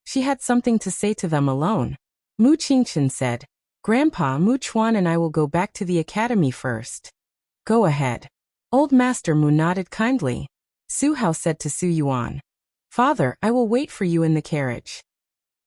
She had something to say to them alone. Mu Qingchen said, "Grandpa, Mu Chuan and I will go back to the academy first." "Go ahead." Old Master Mu nodded kindly. Su Hao said to Su Yuan, "Father, I will wait for you in the carriage."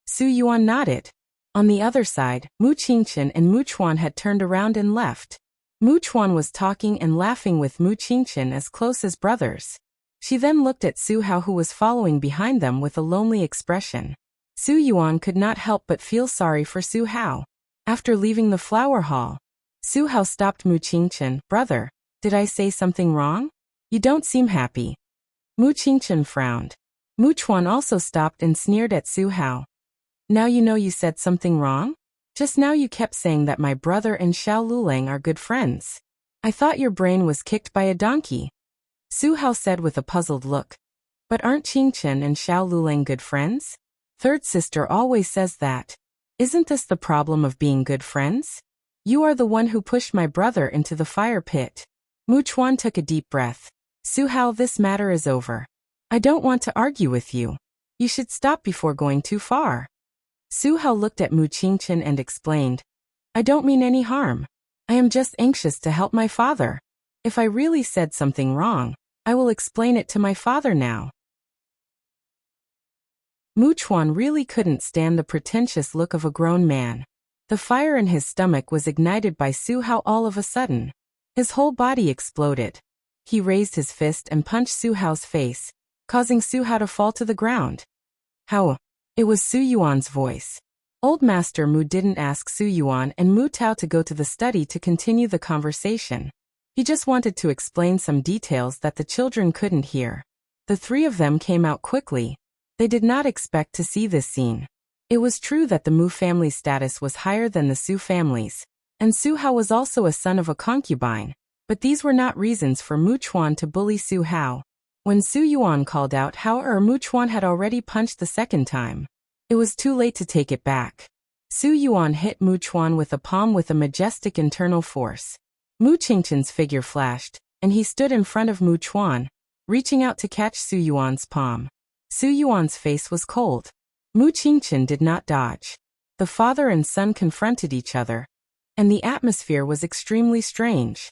Su Yuan nodded. On the other side, Mu Qingchen and Mu Chuan had turned around and left. Mu Chuan was talking and laughing with Mu Qingchen as close as brothers. She then looked at Su Hao, who was following behind them with a lonely expression. Su Yuan could not help but feel sorry for Su Hao. After leaving the flower hall, Su Hao stopped Mu Qingchen. Brother, did I say something wrong? You don't seem happy. Mu Qingchen frowned. Mu Chuan also stopped and sneered at Su Hao. Now you know you said something wrong? Just now you kept saying that my brother and Xiao Lulang are good friends. I thought your brain was kicked by a donkey. Su Hao said with a puzzled look. But aren't Qingchen and Xiao Lulang good friends? Third sister always says that. Isn't this the problem of being good friends? You are the one who pushed my brother into the fire pit. Mu Chuan took a deep breath. Su Hao, this matter is over. I don't want to argue with you. You should stop before going too far. Su Hao looked at Mu Qingchen and explained. I don't mean any harm. I am just anxious to help my father. If I really said something wrong, I will explain it to my father now. Mu Chuan really couldn't stand the pretentious look of a grown man. The fire in his stomach was ignited by Su Hao all of a sudden. His whole body exploded. He raised his fist and punched Su Hao's face, causing Su Hao to fall to the ground. How? It was Su Yuan's voice. Old Master Mu didn't ask Su Yuan and Mu Tao to go to the study to continue the conversation. He just wanted to explain some details that the children couldn't hear. The three of them came out quickly. They did not expect to see this scene. It was true that the Mu family's status was higher than the Su family's, and Su Hao was also a son of a concubine, but these were not reasons for Mu Chuan to bully Su Hao. When Su Yuan called out how Mu Chuan had already punched the second time. It was too late to take it back. Su Yuan hit Mu Chuan with a palm with a majestic internal force. Mu Qingchen's figure flashed, and he stood in front of Mu Chuan, reaching out to catch Su Yuan's palm. Su Yuan's face was cold. Mu Qingchen did not dodge. The father and son confronted each other, and the atmosphere was extremely strange.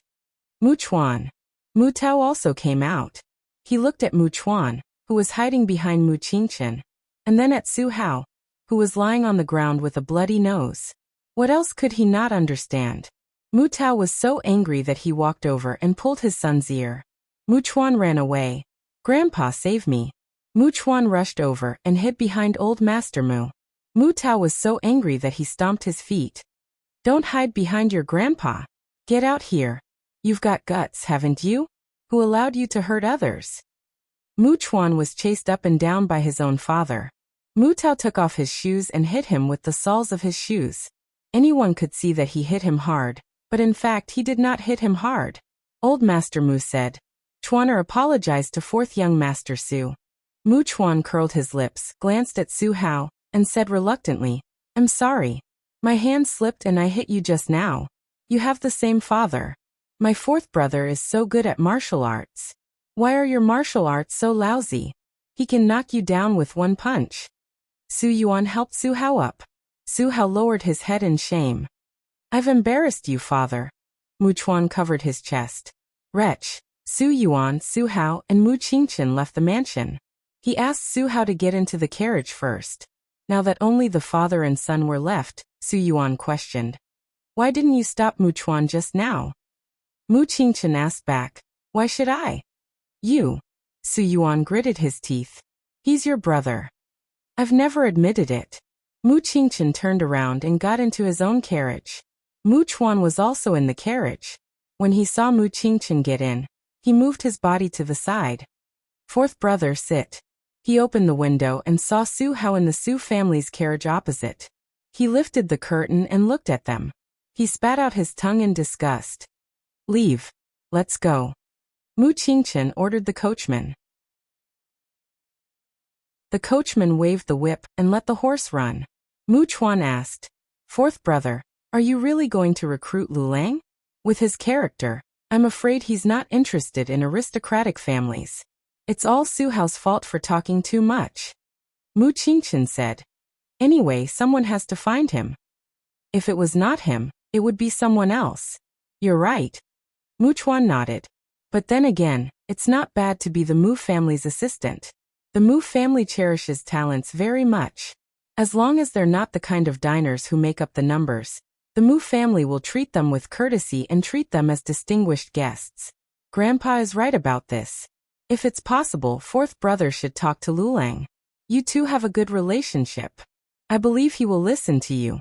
Mu Chuan. Mu Tao also came out. He looked at Mu Chuan, who was hiding behind Mu Qingchen, and then at Su Hao, who was lying on the ground with a bloody nose. What else could he not understand? Mu Tao was so angry that he walked over and pulled his son's ear. Mu Chuan ran away. Grandpa, save me. Mu Chuan rushed over and hid behind old Master Mu. Mu Tao was so angry that he stomped his feet. Don't hide behind your grandpa. Get out here. You've got guts, haven't you? Who allowed you to hurt others? Mu Chuan was chased up and down by his own father. Mu Tao took off his shoes and hit him with the soles of his shoes. Anyone could see that he hit him hard, but in fact he did not hit him hard. Old Master Mu said. Chuaner apologized to fourth young Master Su. Mu Chuan curled his lips, glanced at Su Hao, and said reluctantly, I'm sorry. My hand slipped and I hit you just now. You have the same father. My fourth brother is so good at martial arts. Why are your martial arts so lousy? He can knock you down with one punch. Su Yuan helped Su Hao up. Su Hao lowered his head in shame. I've embarrassed you, father. Mu Chuan covered his chest. Wretch. Su Yuan, Su Hao, and Mu Qingchen left the mansion. He asked Su Hao to get into the carriage first. Now that only the father and son were left, Su Yuan questioned. Why didn't you stop Mu Chuan just now? Mu Qingchen asked back. Why should I? You. Su Yuan gritted his teeth. He's your brother. I've never admitted it. Mu Qingchen turned around and got into his own carriage. Mu Chuan was also in the carriage. When he saw Mu Qingchen get in, he moved his body to the side. Fourth brother, sit. He opened the window and saw Su Hao in the Su family's carriage opposite. He lifted the curtain and looked at them. He spat out his tongue in disgust. Leave. Let's go. Mu Qingchen ordered the coachman. The coachman waved the whip and let the horse run. Mu Chuan asked, Fourth brother, are you really going to recruit Lulang? With his character, I'm afraid he's not interested in aristocratic families. It's all Su Hao's fault for talking too much. Mu Qingchen said. Anyway, someone has to find him. If it was not him, it would be someone else. You're right. Mu Chuan nodded. But then again, it's not bad to be the Mu family's assistant. The Mu family cherishes talents very much. As long as they're not the kind of diners who make up the numbers, the Mu family will treat them with courtesy and treat them as distinguished guests. Grandpa is right about this. If it's possible, fourth brother should talk to Lulang. You two have a good relationship. I believe he will listen to you.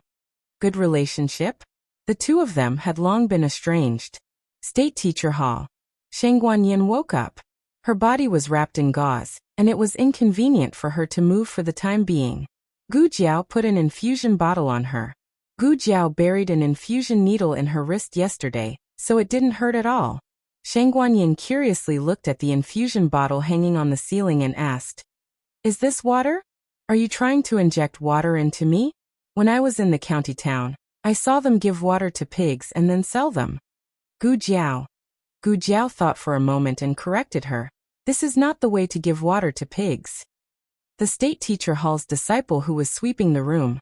Good relationship? The two of them had long been estranged. State Teacher Hall. Shang Guanyin woke up. Her body was wrapped in gauze, and it was inconvenient for her to move for the time being. Gu Jiao put an infusion bottle on her. Gu Jiao buried an infusion needle in her wrist yesterday, so it didn't hurt at all. Shang Guanyin curiously looked at the infusion bottle hanging on the ceiling and asked, "Is this water? Are you trying to inject water into me? When I was in the county town, I saw them give water to pigs and then sell them." Gu Jiao. Gu Jiao thought for a moment and corrected her. "This is not the way to give water to pigs." The State Teacher Hall's disciple who was sweeping the room.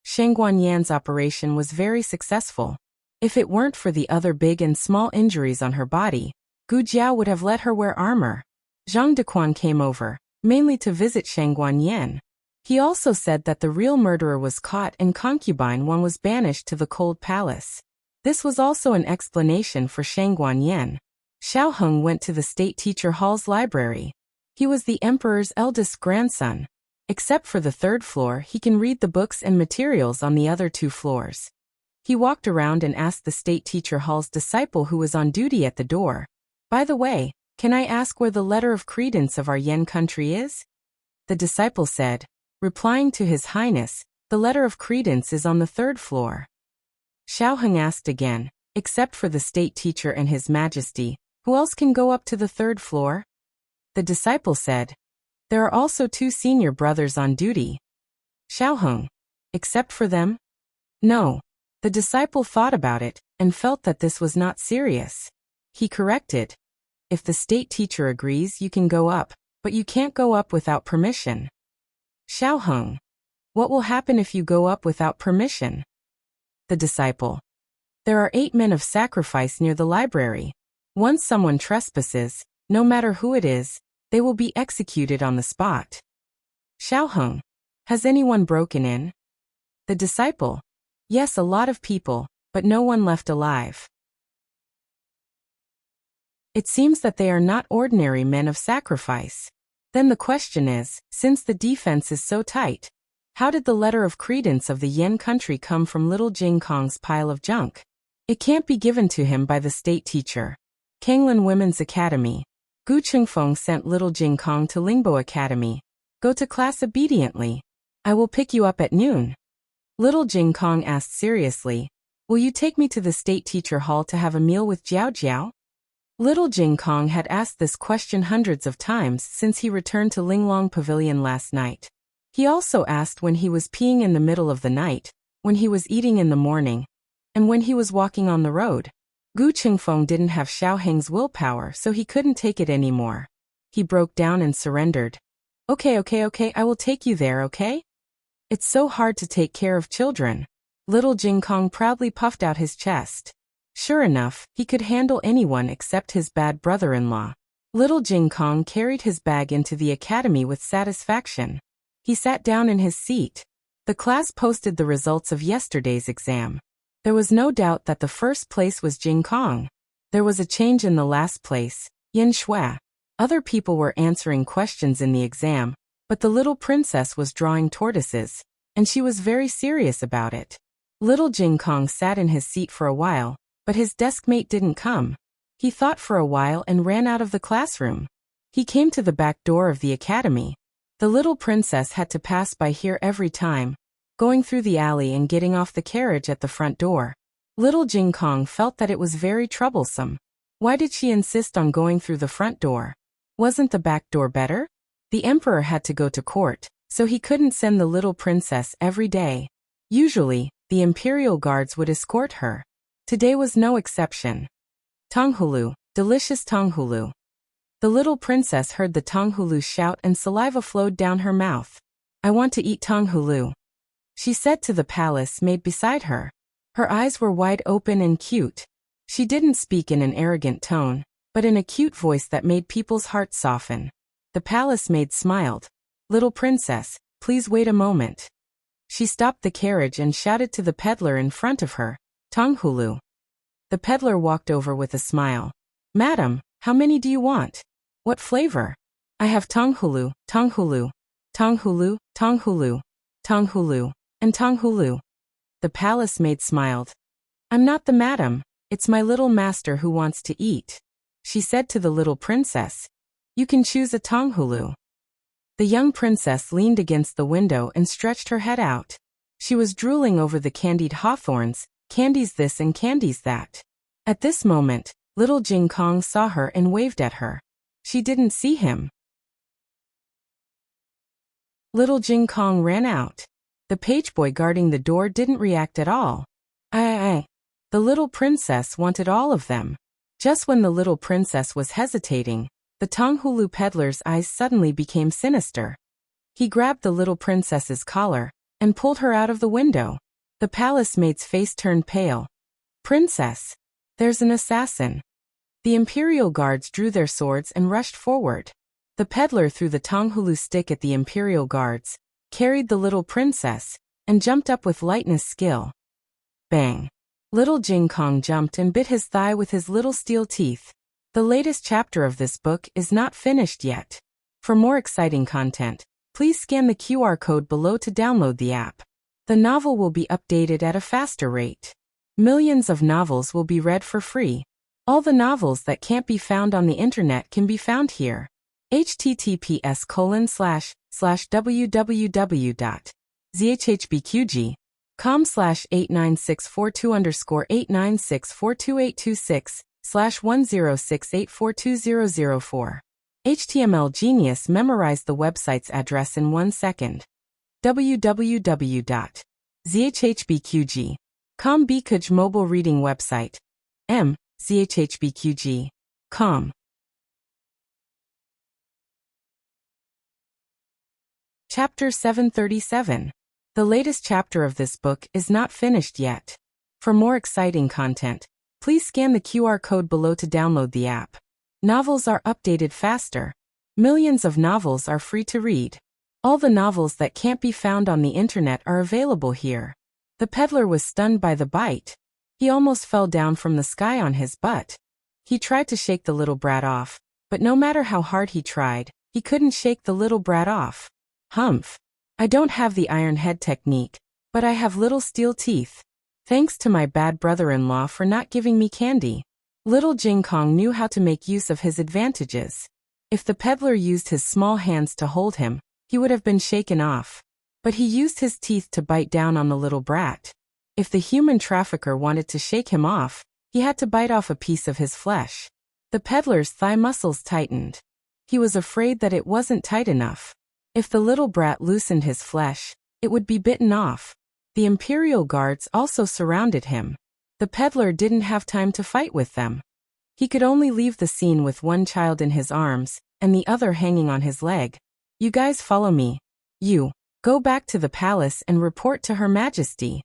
Shang Guanyan's operation was very successful. If it weren't for the other big and small injuries on her body, Gu Jiao would have let her wear armor. Zhang Dequan came over, mainly to visit Shang Guanyan. He also said that the real murderer was caught and concubine one was banished to the cold palace. This was also an explanation for Shang Guanyan. Xiao Heng went to the State Teacher Hall's library. He was the emperor's eldest grandson. Except for the third floor, he can read the books and materials on the other two floors. He walked around and asked the State Teacher Hall's disciple who was on duty at the door, "By the way, can I ask where the letter of credence of our Yen country is?" The disciple said, replying to His Highness, "The letter of credence is on the third floor." Xiao Heng asked again, "Except for the state teacher and His Majesty, who else can go up to the third floor?" The disciple said, "There are also two senior brothers on duty." Xiao Heng, "Except for them?" "No." The disciple thought about it and felt that this was not serious. He corrected, "If the state teacher agrees, you can go up, but you can't go up without permission." Xiao Heng, "What will happen if you go up without permission?" The disciple, "There are 8 men of sacrifice near the library. Once someone trespasses, no matter who it is, they will be executed on the spot." Xiao Heng, "Has anyone broken in?" The disciple, "Yes, a lot of people, but no one left alive." It seems that they are not ordinary men of sacrifice. Then the question is, since the defense is so tight, how did the letter of credence of the Yen country come from little Jing Kong's pile of junk? It can't be given to him by the state teacher. Kanglin Women's Academy. Gu Chengfeng sent little Jing Kong to Lingbo Academy. "Go to class obediently. I will pick you up at noon." Little Jing Kong asked seriously, "Will you take me to the State Teacher Hall to have a meal with Jiao Jiao?" Little Jing Kong had asked this question hundreds of times since he returned to Linglong Pavilion last night. He also asked when he was peeing in the middle of the night, when he was eating in the morning, and when he was walking on the road. Gu Chengfeng didn't have Xiao Heng's willpower, so he couldn't take it anymore. He broke down and surrendered. Okay, I will take you there, okay? It's so hard to take care of children." Little Jing Kong proudly puffed out his chest. Sure enough, he could handle anyone except his bad brother-in-law. Little Jing Kong carried his bag into the academy with satisfaction. He sat down in his seat. The class posted the results of yesterday's exam. There was no doubt that the first place was Jing Kong. There was a change in the last place, Yin Shui. Other people were answering questions in the exam, but the little princess was drawing tortoises, and she was very serious about it. Little Jing Kong sat in his seat for a while, but his deskmate didn't come. He thought for a while and ran out of the classroom. He came to the back door of the academy. The little princess had to pass by here every time, going through the alley and getting off the carriage at the front door. Little Jing Kong felt that it was very troublesome. Why did she insist on going through the front door? Wasn't the back door better? The emperor had to go to court, so he couldn't send the little princess every day. Usually, the imperial guards would escort her. Today was no exception. Tonghulu, delicious tonghulu. The little princess heard the tonghulu shout and saliva flowed down her mouth. "I want to eat tonghulu," she said to the palace maid beside her. Her eyes were wide open and cute. She didn't speak in an arrogant tone, but in a cute voice that made people's hearts soften. The palace maid smiled. "Little princess, please wait a moment." She stopped the carriage and shouted to the peddler in front of her, "Tonghulu." The peddler walked over with a smile. "Madam, how many do you want? What flavor?" "I have tonghulu, tonghulu, tonghulu, tonghulu, tonghulu, and tonghulu." The palace maid smiled. I'm not the madam, it's my little master who wants to eat. She said to the little princess. You can choose a tonghulu. The young princess leaned against the window and stretched her head out. She was drooling over the candied hawthorns, candies this and candies that. At this moment, little Jing Kong saw her and waved at her. She didn't see him. Little Jing Kong ran out. The page boy guarding the door didn't react at all. The little princess wanted all of them. Just when the little princess was hesitating, the tonghulu peddler's eyes suddenly became sinister. He grabbed the little princess's collar and pulled her out of the window. The palace maid's face turned pale. Princess, there's an assassin. The imperial guards drew their swords and rushed forward. The peddler threw the tonghulu stick at the imperial guards, carried the little princess, and jumped up with lightness skill. Bang! Little Jing Kong jumped and bit his thigh with his little steel teeth. The latest chapter of this book is not finished yet. For more exciting content, please scan the QR code below to download the app. The novel will be updated at a faster rate. Millions of novels will be read for free. All the novels that can't be found on the internet can be found here. https://www.zhbqg.com/89642_8964286/1068420004. HTML Genius memorized the website's address in 1 second. www.zhbqg.com Bkuj mobile reading website. zhbqg.com. Chapter 737. The latest chapter of this book is not finished yet. For more exciting content, please scan the QR code below to download the app. Novels are updated faster. Millions of novels are free to read. All the novels that can't be found on the internet are available here. The peddler was stunned by the bite. He almost fell down from the sky on his butt. He tried to shake the little brat off, but no matter how hard he tried, he couldn't shake the little brat off. Humph. I don't have the iron head technique, but I have little steel teeth. Thanks to my bad brother-in-law for not giving me candy. Little Jing Kong knew how to make use of his advantages. If the peddler used his small hands to hold him, he would have been shaken off. But he used his teeth to bite down on the little brat. If the human trafficker wanted to shake him off, he had to bite off a piece of his flesh. The peddler's thigh muscles tightened. He was afraid that it wasn't tight enough. If the little brat loosened his flesh, it would be bitten off. The imperial guards also surrounded him. The peddler didn't have time to fight with them. He could only leave the scene with one child in his arms, and the other hanging on his leg. You guys follow me. You, go back to the palace and report to Her Majesty.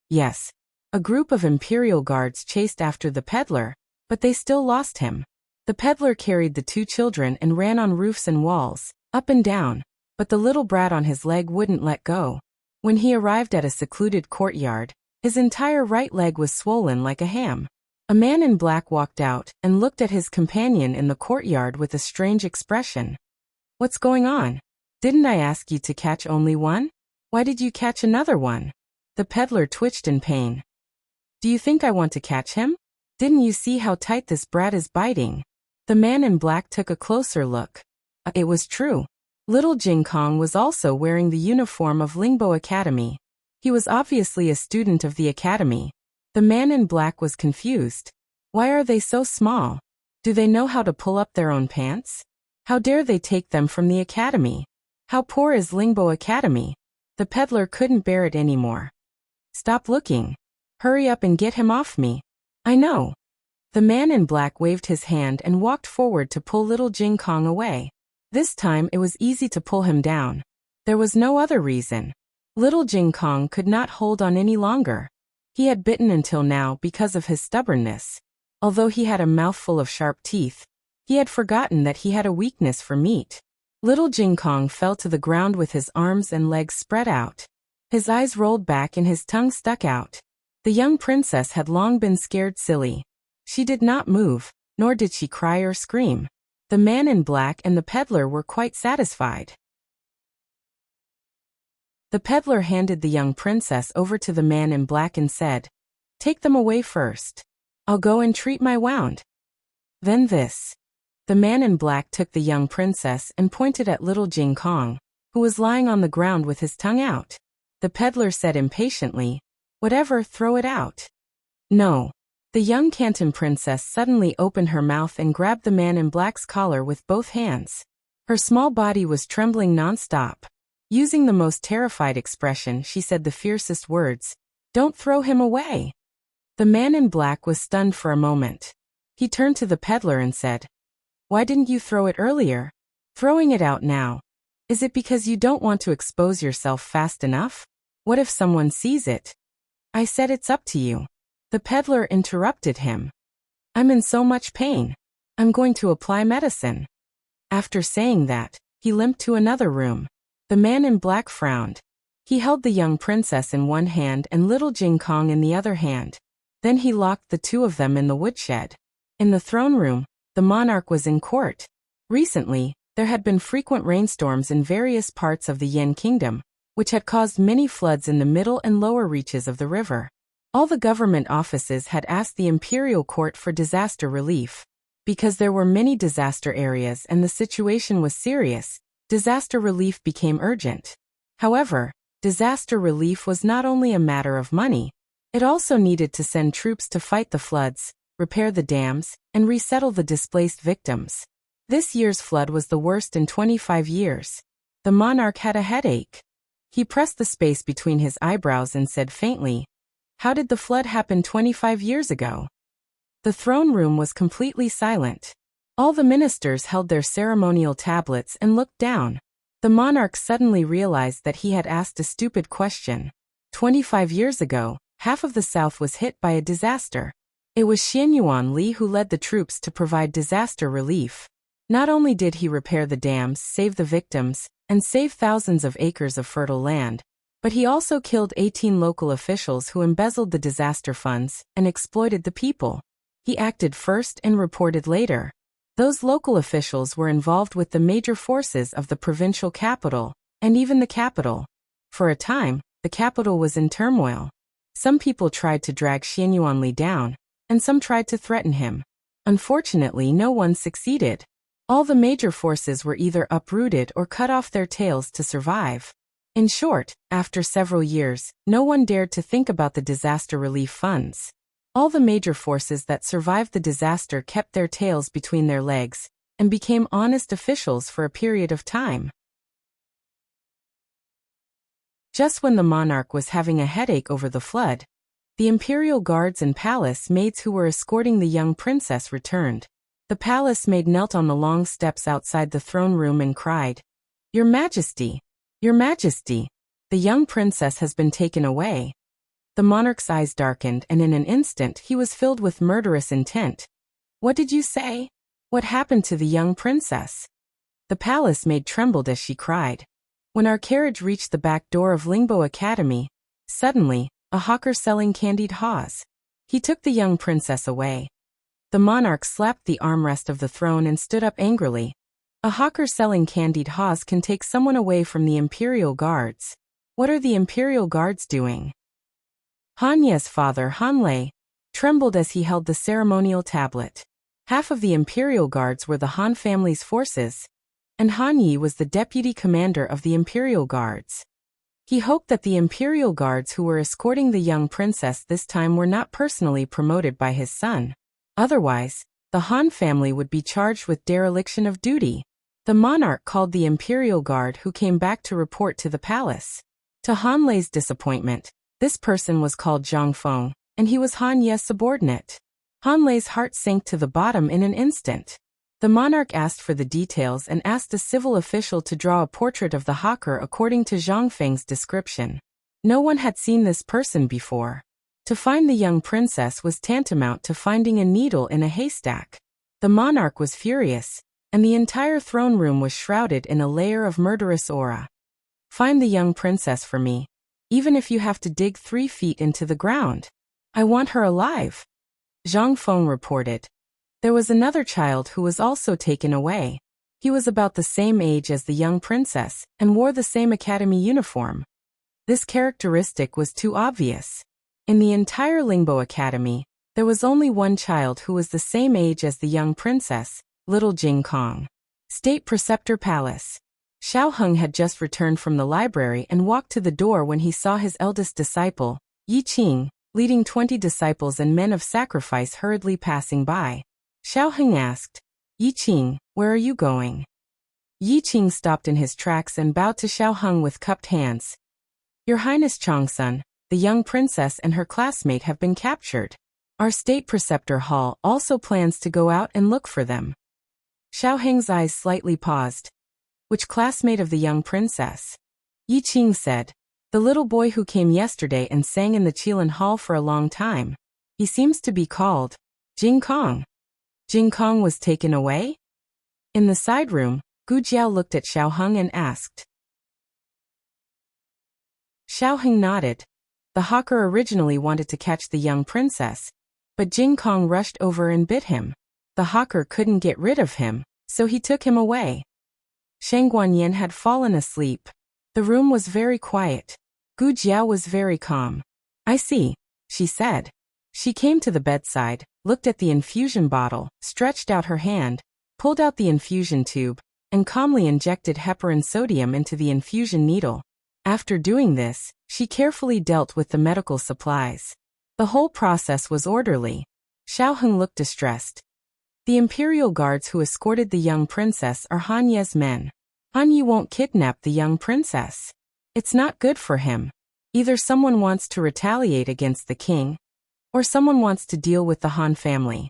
Yes. A group of imperial guards chased after the peddler, but they still lost him. The peddler carried the 2 children and ran on roofs and walls, up and down, but the little brat on his leg wouldn't let go. When he arrived at a secluded courtyard, his entire right leg was swollen like a ham. A man in black walked out and looked at his companion in the courtyard with a strange expression. What's going on? Didn't I ask you to catch only one? Why did you catch another one? The peddler twitched in pain. Do you think I want to catch him? Didn't you see how tight this brat is biting? The man in black took a closer look. It was true. Little Jing Kong was also wearing the uniform of Lingbo Academy. He was obviously a student of the academy. The man in black was confused. Why are they so small? Do they know how to pull up their own pants? How dare they take them from the academy? How poor is Lingbo Academy? The peddler couldn't bear it anymore. Stop looking. Hurry up and get him off me. I know. The man in black waved his hand and walked forward to pull little Jing Kong away. This time it was easy to pull him down. There was no other reason. Little Jing Kong could not hold on any longer. He had bitten until now because of his stubbornness. Although he had a mouthful of sharp teeth, he had forgotten that he had a weakness for meat. Little Jing Kong fell to the ground with his arms and legs spread out. His eyes rolled back and his tongue stuck out. The young princess had long been scared silly. She did not move, nor did she cry or scream. The man in black and the peddler were quite satisfied. The peddler handed the young princess over to the man in black and said, "Take them away first. I'll go and treat my wound. Then this." The man in black took the young princess and pointed at little Jing Kong, who was lying on the ground with his tongue out. The peddler said impatiently, "Whatever, throw it out." "No." The young Canton princess suddenly opened her mouth and grabbed the man in black's collar with both hands. Her small body was trembling non-stop. Using the most terrified expression, she said the fiercest words, "Don't throw him away." The man in black was stunned for a moment. He turned to the peddler and said, "Why didn't you throw it earlier? Throwing it out now. Is it because you don't want to expose yourself fast enough? What if someone sees it?" "I said it's up to you." The peddler interrupted him. "I'm in so much pain. I'm going to apply medicine." After saying that, he limped to another room. The man in black frowned. He held the young princess in one hand and little Jing Kong in the other hand. Then he locked the two of them in the woodshed. In the throne room, the monarch was in court. Recently, there had been frequent rainstorms in various parts of the Yin kingdom, which had caused many floods in the middle and lower reaches of the river. All the government offices had asked the imperial court for disaster relief. Because there were many disaster areas and the situation was serious, disaster relief became urgent. However, disaster relief was not only a matter of money, it also needed to send troops to fight the floods, repair the dams, and resettle the displaced victims. This year's flood was the worst in 25 years. The monarch had a headache. He pressed the space between his eyebrows and said faintly, "How did the flood happen 25 years ago?" The throne room was completely silent. All the ministers held their ceremonial tablets and looked down. The monarch suddenly realized that he had asked a stupid question. 25 years ago, half of the south was hit by a disaster. It was Xianyuan Li who led the troops to provide disaster relief. Not only did he repair the dams, save the victims, and save thousands of acres of fertile land, but he also killed 18 local officials who embezzled the disaster funds and exploited the people. He acted first and reported later. Those local officials were involved with the major forces of the provincial capital, and even the capital. For a time, the capital was in turmoil. Some people tried to drag Xianyuan Li down, and some tried to threaten him. Unfortunately, no one succeeded. All the major forces were either uprooted or cut off their tails to survive. In short, after several years, no one dared to think about the disaster relief funds. All the major forces that survived the disaster kept their tails between their legs and became honest officials for a period of time. Just when the monarch was having a headache over the flood, the imperial guards and palace maids who were escorting the young princess returned. The palace maid knelt on the long steps outside the throne room and cried, "Your Majesty! Your Majesty! The young princess has been taken away." The monarch's eyes darkened and in an instant he was filled with murderous intent. "What did you say? What happened to the young princess?" The palace maid trembled as she cried. "When our carriage reached the back door of Lingbo Academy, suddenly, a hawker selling candied haws. He took the young princess away." The monarch slapped the armrest of the throne and stood up angrily. "A hawker selling candied haws can take someone away from the imperial guards. What are the imperial guards doing?" Han Ye's father, Han Lei, trembled as he held the ceremonial tablet. Half of the imperial guards were the Han family's forces, and Han Yi was the deputy commander of the imperial guards. He hoped that the imperial guards who were escorting the young princess this time were not personally promoted by his son. Otherwise, the Han family would be charged with dereliction of duty. The monarch called the imperial guard who came back to report to the palace. To Han Lei's disappointment, this person was called Zhang Feng, and he was Han Ye's subordinate. Han Lei's heart sank to the bottom in an instant. The monarch asked for the details and asked a civil official to draw a portrait of the hawker according to Zhang Feng's description. No one had seen this person before. To find the young princess was tantamount to finding a needle in a haystack. The monarch was furious, and the entire throne room was shrouded in a layer of murderous aura. "Find the young princess for me, even if you have to dig 3 feet into the ground. I want her alive," Zhang Feng reported. There was another child who was also taken away. He was about the same age as the young princess and wore the same academy uniform. This characteristic was too obvious. In the entire Lingbo Academy, there was only one child who was the same age as the young princess, little Jing Kong. State Preceptor Palace. Xiao Heng had just returned from the library and walked to the door when he saw his eldest disciple, Yi Qing, leading 20 disciples and men of sacrifice hurriedly passing by. Xiao Heng asked, Yi Qing, where are you going? Yi Qing stopped in his tracks and bowed to Xiao Heng with cupped hands. Your Highness Changsun, the young princess and her classmate have been captured. Our State Preceptor Hall also plans to go out and look for them. Xiao Heng's eyes slightly paused. Which classmate of the young princess? Yi Qing said. The little boy who came yesterday and sang in the Qilin Hall for a long time. He seems to be called Jing Kong. Jing Kong was taken away? In the side room, Gu Jiao looked at Xiao Heng and asked. Xiao Heng nodded. The hawker originally wanted to catch the young princess, but Jing Kong rushed over and bit him. The hawker couldn't get rid of him, so he took him away. Shang Guanyin had fallen asleep. The room was very quiet. Gu Jiao was very calm. I see, she said. She came to the bedside, looked at the infusion bottle, stretched out her hand, pulled out the infusion tube, and calmly injected heparin sodium into the infusion needle. After doing this, she carefully dealt with the medical supplies. The whole process was orderly. Xiao Heng looked distressed. The imperial guards who escorted the young princess are Han Ye's men. Han Ye won't kidnap the young princess. It's not good for him. Either someone wants to retaliate against the king, or someone wants to deal with the Han family.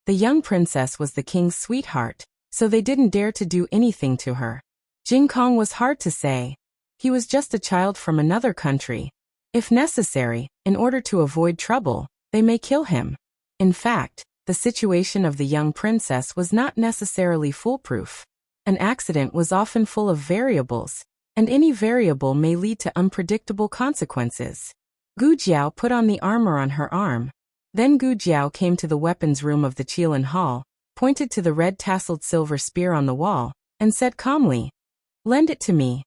The young princess was the king's sweetheart, so they didn't dare to do anything to her. Jing Kong was hard to say. He was just a child from another country. If necessary, in order to avoid trouble, they may kill him. In fact, the situation of the young princess was not necessarily foolproof. An accident was often full of variables, and any variable may lead to unpredictable consequences. Gu Jiao put on the armor on her arm. Then Gu Jiao came to the weapons room of the Qilin Hall, pointed to the red-tasseled silver spear on the wall, and said calmly, "Lend it to me."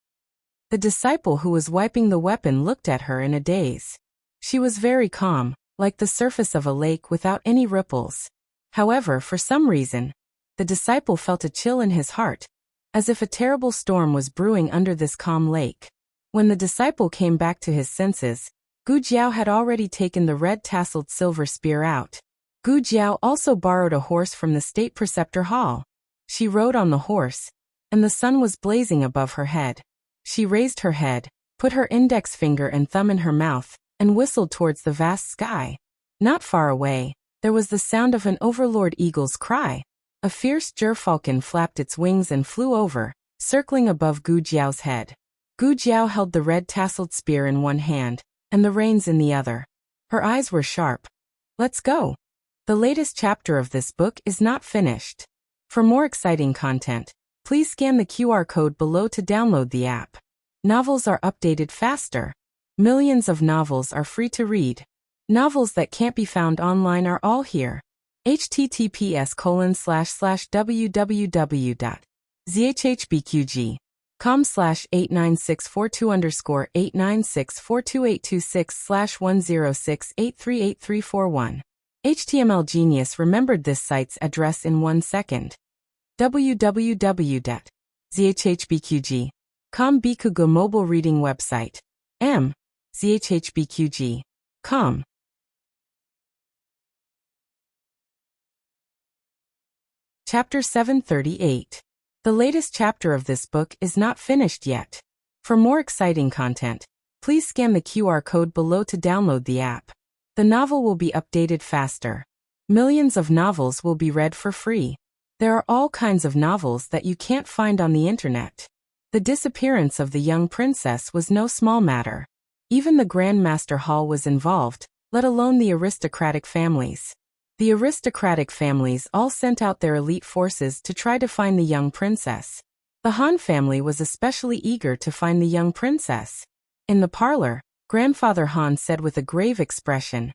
The disciple who was wiping the weapon looked at her in a daze. She was very calm, like the surface of a lake without any ripples. However, for some reason, the disciple felt a chill in his heart, as if a terrible storm was brewing under this calm lake. When the disciple came back to his senses, Gu Jiao had already taken the red-tasseled silver spear out. Gu Jiao also borrowed a horse from the State Preceptor Hall. She rode on the horse, and the sun was blazing above her head. She raised her head, put her index finger and thumb in her mouth, and whistled towards the vast sky. Not far away, there was the sound of an overlord eagle's cry. A fierce gerfalcon flapped its wings and flew over, circling above Gu Jiao's head. Gu Jiao held the red-tasseled spear in one hand, and the reins in the other. Her eyes were sharp. Let's go. The latest chapter of this book is not finished. For more exciting content, please scan the QR code below to download the app. Novels are updated faster. Millions of novels are free to read. Novels that can't be found online are all here. https://www.zhhbqg.com/89642_8964286/10683841. HTML Genius remembered this site's address in 1 second. www.zhhbqg.com Bikugo mobile reading website. zhhbqg.com. Chapter 738. The latest chapter of this book is not finished yet. For more exciting content, please scan the QR code below to download the app. The novel will be updated faster. Millions of novels will be read for free. There are all kinds of novels that you can't find on the internet. The disappearance of the young princess was no small matter. Even the Grand Master Hall was involved, let alone the aristocratic families. The aristocratic families all sent out their elite forces to try to find the young princess. The Han family was especially eager to find the young princess. In the parlor, Grandfather Han said with a grave expression,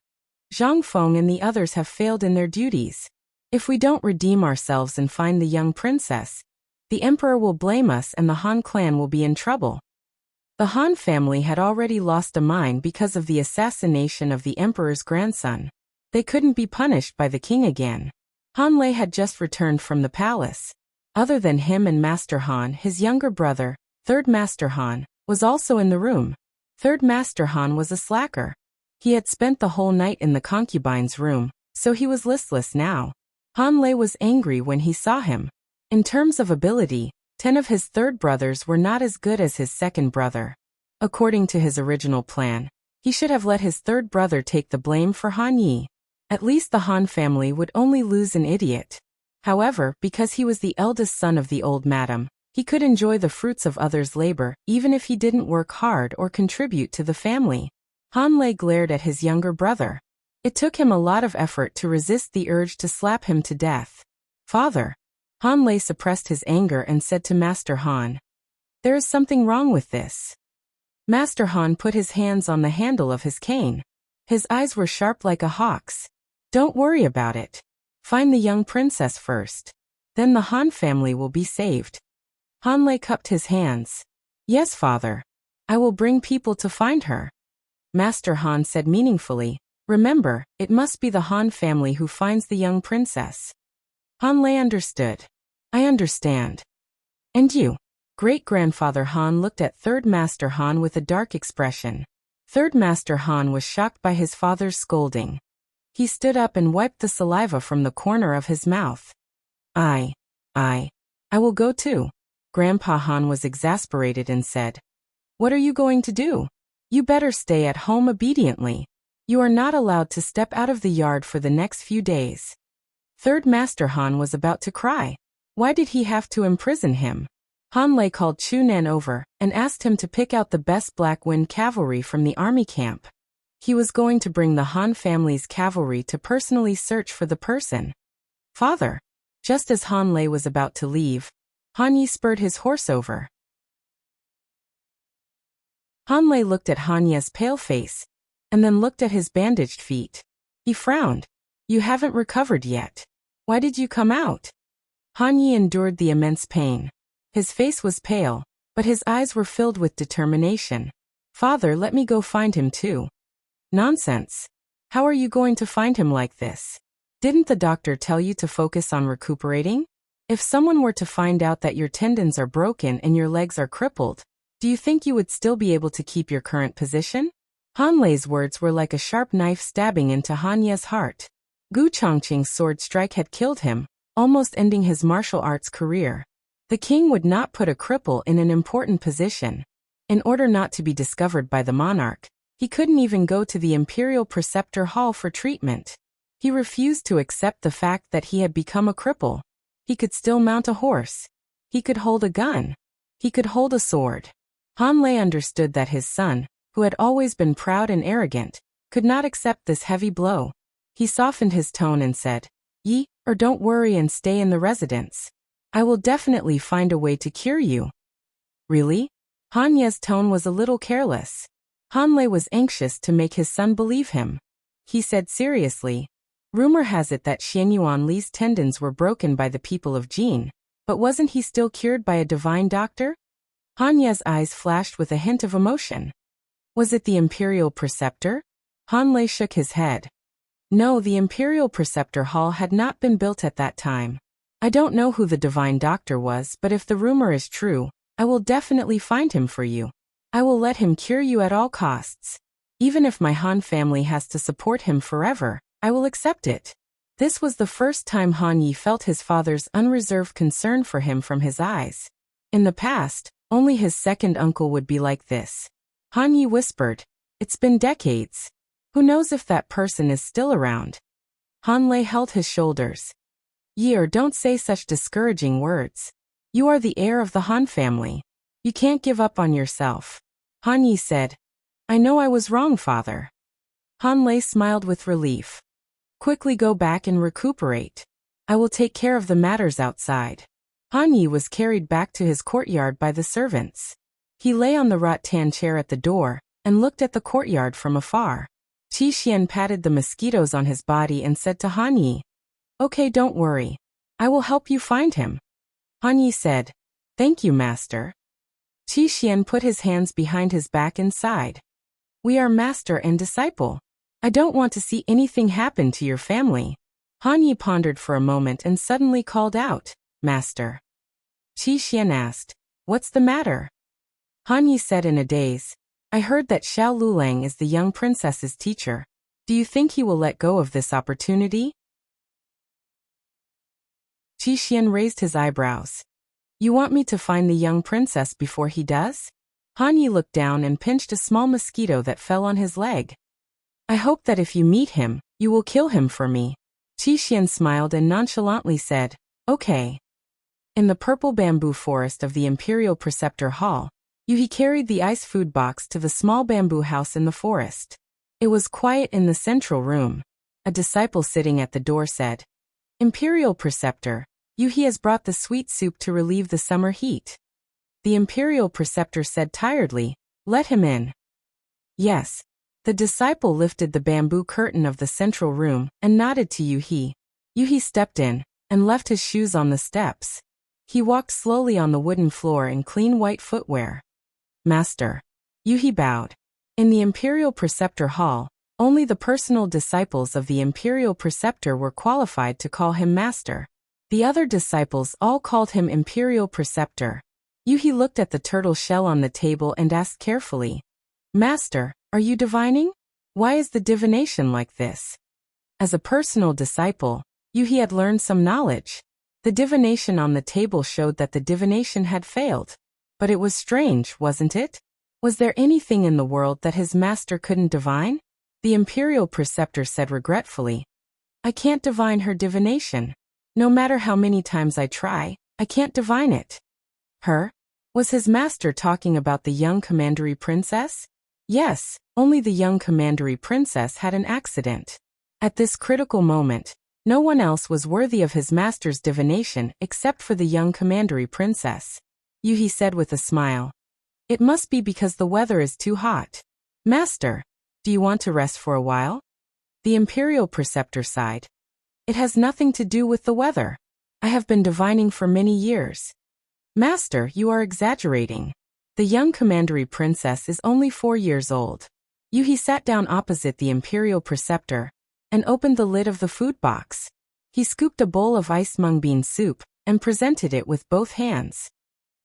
"Zhang Feng and the others have failed in their duties. If we don't redeem ourselves and find the young princess, the emperor will blame us and the Han clan will be in trouble." The Han family had already lost a mind because of the assassination of the emperor's grandson. They couldn't be punished by the king again. Han Lei had just returned from the palace. Other than him and Master Han, his younger brother, Third Master Han, was also in the room. Third Master Han was a slacker. He had spent the whole night in the concubine's room, so he was listless now. Han Lei was angry when he saw him. In terms of ability, 10 of his third brothers were not as good as his second brother. According to his original plan, he should have let his third brother take the blame for Han Yi. At least the Han family would only lose an idiot. However, because he was the eldest son of the old madam, he could enjoy the fruits of others' labor even if he didn't work hard or contribute to the family. Han Lei glared at his younger brother. It took him a lot of effort to resist the urge to slap him to death. "Father." Han Lei suppressed his anger and said to Master Han, "There is something wrong with this." Master Han put his hands on the handle of his cane. His eyes were sharp like a hawk's. "Don't worry about it. Find the young princess first. Then the Han family will be saved." Han Lei cupped his hands. "Yes, father. I will bring people to find her." Master Han said meaningfully, "Remember, it must be the Han family who finds the young princess." Han Lei understood. "I understand." "And you?" Great-grandfather Han looked at Third Master Han with a dark expression. Third Master Han was shocked by his father's scolding. He stood up and wiped the saliva from the corner of his mouth. I will go too." Grandpa Han was exasperated and said, "What are you going to do? You better stay at home obediently. You are not allowed to step out of the yard for the next few days." Third Master Han was about to cry. Why did he have to imprison him? Han Lei called Chu Nan over and asked him to pick out the best Black Wind cavalry from the army camp. He was going to bring the Han family's cavalry to personally search for the person. "Father." Just as Han Lei was about to leave, Han Yi spurred his horse over. Han Lei looked at Han Ye's pale face, and then looked at his bandaged feet. He frowned. "You haven't recovered yet. Why did you come out?" Han Yi endured the immense pain. His face was pale, but his eyes were filled with determination. "Father, let me go find him too." "Nonsense. How are you going to find him like this? Didn't the doctor tell you to focus on recuperating? If someone were to find out that your tendons are broken and your legs are crippled, do you think you would still be able to keep your current position?" Han Lei's words were like a sharp knife stabbing into Han Ye's heart. Gu Chongqing's sword strike had killed him, almost ending his martial arts career. The king would not put a cripple in an important position. In order not to be discovered by the monarch, he couldn't even go to the Imperial Preceptor Hall for treatment. He refused to accept the fact that he had become a cripple. He could still mount a horse. He could hold a gun. He could hold a sword. Han Lei understood that his son, who had always been proud and arrogant, could not accept this heavy blow. He softened his tone and said, "Yi, or don't worry and stay in the residence. I will definitely find a way to cure you." "Really?" Han Ye's tone was a little careless. Han Lei was anxious to make his son believe him. He said seriously, "Rumor has it that Xian Yuan Li's tendons were broken by the people of Jin, but wasn't he still cured by a divine doctor?" Han Ye's eyes flashed with a hint of emotion. "Was it the Imperial Preceptor?" Han Lei shook his head. "No, the Imperial Preceptor Hall had not been built at that time. I don't know who the divine doctor was, but if the rumor is true, I will definitely find him for you. I will let him cure you at all costs. Even if my Han family has to support him forever, I will accept it." This was the first time Han Yi felt his father's unreserved concern for him from his eyes. In the past, only his second uncle would be like this. Han Yi whispered, "It's been decades. Who knows if that person is still around?" Han Lei held his shoulders. "Yi, don't say such discouraging words. You are the heir of the Han family. You can't give up on yourself." Han Yi said, "I know I was wrong, father." Han Lei smiled with relief. "Quickly go back and recuperate. I will take care of the matters outside." Han Yi was carried back to his courtyard by the servants. He lay on the rattan chair at the door and looked at the courtyard from afar. Qi Xian patted the mosquitoes on his body and said to Han Yi, "Okay, don't worry. I will help you find him." Han Yi said, "Thank you, master." Qi Xian put his hands behind his back and sighed. We are master and disciple. I don't want to see anything happen to your family. Han Yi pondered for a moment and suddenly called out, Master. Qi Xian asked, What's the matter? Han Yi said in a daze, I heard that Xiao Lulang is the young princess's teacher. Do you think he will let go of this opportunity? Qi Xian raised his eyebrows. You want me to find the young princess before he does? Han Yi looked down and pinched a small mosquito that fell on his leg. I hope that if you meet him, you will kill him for me. Qi Xian smiled and nonchalantly said, Okay. In the purple bamboo forest of the Imperial Preceptor Hall, Yuhi carried the ice food box to the small bamboo house in the forest. It was quiet in the central room. A disciple sitting at the door said, Imperial Preceptor, Yuhi has brought the sweet soup to relieve the summer heat. The Imperial Preceptor said tiredly, Let him in. Yes. The disciple lifted the bamboo curtain of the central room and nodded to Yuhi. Yuhi stepped in and left his shoes on the steps. He walked slowly on the wooden floor in clean white footwear. Master. Yuhi bowed. In the Imperial Preceptor Hall, only the personal disciples of the Imperial Preceptor were qualified to call him Master. The other disciples all called him Imperial Preceptor. Yuhi looked at the turtle shell on the table and asked carefully, Master, are you divining? Why is the divination like this? As a personal disciple, Yuhi had learned some knowledge. The divination on the table showed that the divination had failed. But it was strange, wasn't it? Was there anything in the world that his master couldn't divine? The Imperial Preceptor said regretfully, I can't divine her divination. No matter how many times I try, I can't divine it. Her? Was his master talking about the young commandery princess? Yes, only the young commandery princess had an accident. At this critical moment, no one else was worthy of his master's divination except for the young commandery princess. Yuhi said with a smile. It must be because the weather is too hot. Master, do you want to rest for a while? The Imperial Preceptor sighed. It has nothing to do with the weather. I have been divining for many years. Master, you are exaggerating. The young commandery princess is only 4 years old. Yuhi sat down opposite the Imperial Preceptor and opened the lid of the food box. He scooped a bowl of iced mung bean soup and presented it with both hands.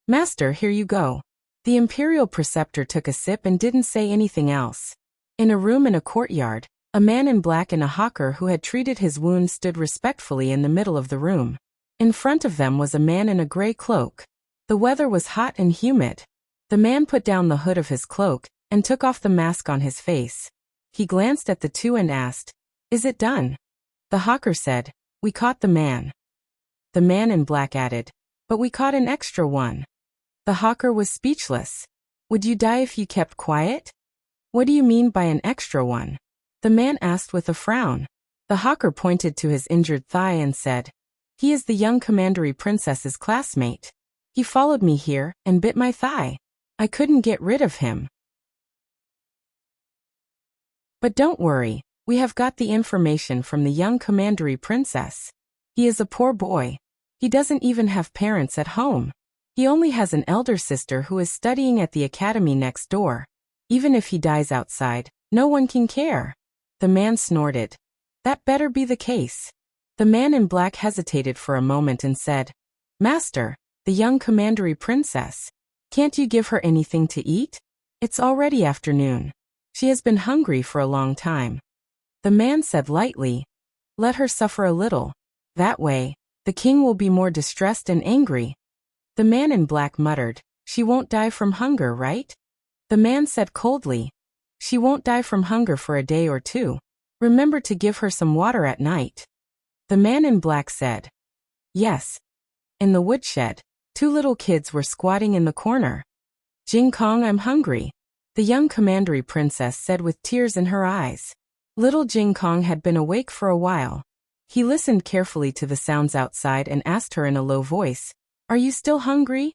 Master, here you go. The Imperial Preceptor took a sip and didn't say anything else. In a room in a courtyard, a man in black and a hawker who had treated his wound stood respectfully in the middle of the room. In front of them was a man in a gray cloak. The weather was hot and humid. The man put down the hood of his cloak and took off the mask on his face. He glanced at the two and asked, Is it done? The hawker said, We caught the man. The man in black added, But we caught an extra one. The hawker was speechless. Would you die if you kept quiet? What do you mean by an extra one? The man asked with a frown. The hawker pointed to his injured thigh and said, He is the young commandery princess's classmate. He followed me here and bit my thigh. I couldn't get rid of him. But don't worry, we have got the information from the young commandery princess. He is a poor boy. He doesn't even have parents at home. He only has an elder sister who is studying at the academy next door. Even if he dies outside, no one can care. The man snorted. That better be the case. The man in black hesitated for a moment and said, Master, the young commandery princess. Can't you give her anything to eat? It's already afternoon. She has been hungry for a long time. The man said lightly, Let her suffer a little. That way, the king will be more distressed and angry. The man in black muttered, She won't die from hunger, right? The man said coldly, She won't die from hunger for a day or two. Remember to give her some water at night. The man in black said, Yes. In the woodshed, 2 little kids were squatting in the corner. Jing Kong, I'm hungry, the young commandery princess said with tears in her eyes. Little Jing Kong had been awake for a while. He listened carefully to the sounds outside and asked her in a low voice, Are you still hungry?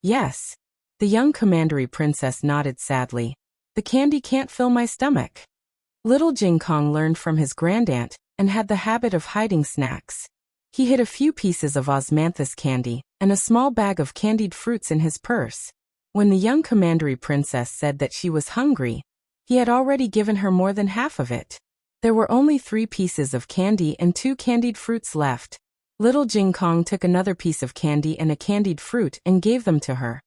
Yes. The young commandery princess nodded sadly. The candy can't fill my stomach. Little Jing Kong learned from his grandaunt and had the habit of hiding snacks. He hid a few pieces of osmanthus candy and a small bag of candied fruits in his purse. When the young commandery princess said that she was hungry, he had already given her more than half of it. There were only 3 pieces of candy and 2 candied fruits left. Little Jing Kong took another piece of candy and a candied fruit and gave them to her.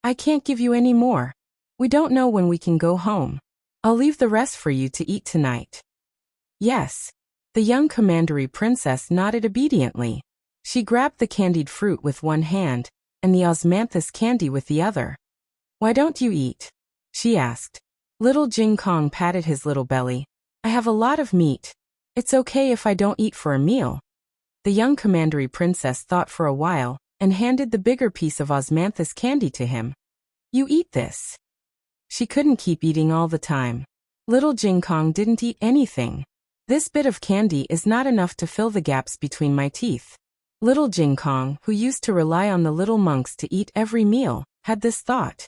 I can't give you any more. We don't know when we can go home. I'll leave the rest for you to eat tonight. Yes. The young commandery princess nodded obediently. She grabbed the candied fruit with one hand, and the osmanthus candy with the other. Why don't you eat? She asked. Little Jing Kong patted his little belly. I have a lot of meat. It's okay if I don't eat for a meal. The young commandery princess thought for a while, and handed the bigger piece of osmanthus candy to him. You eat this. She couldn't keep eating all the time. Little Jing Kong didn't eat anything. This bit of candy is not enough to fill the gaps between my teeth. Little Jing Kong, who used to rely on the little monks to eat every meal, had this thought.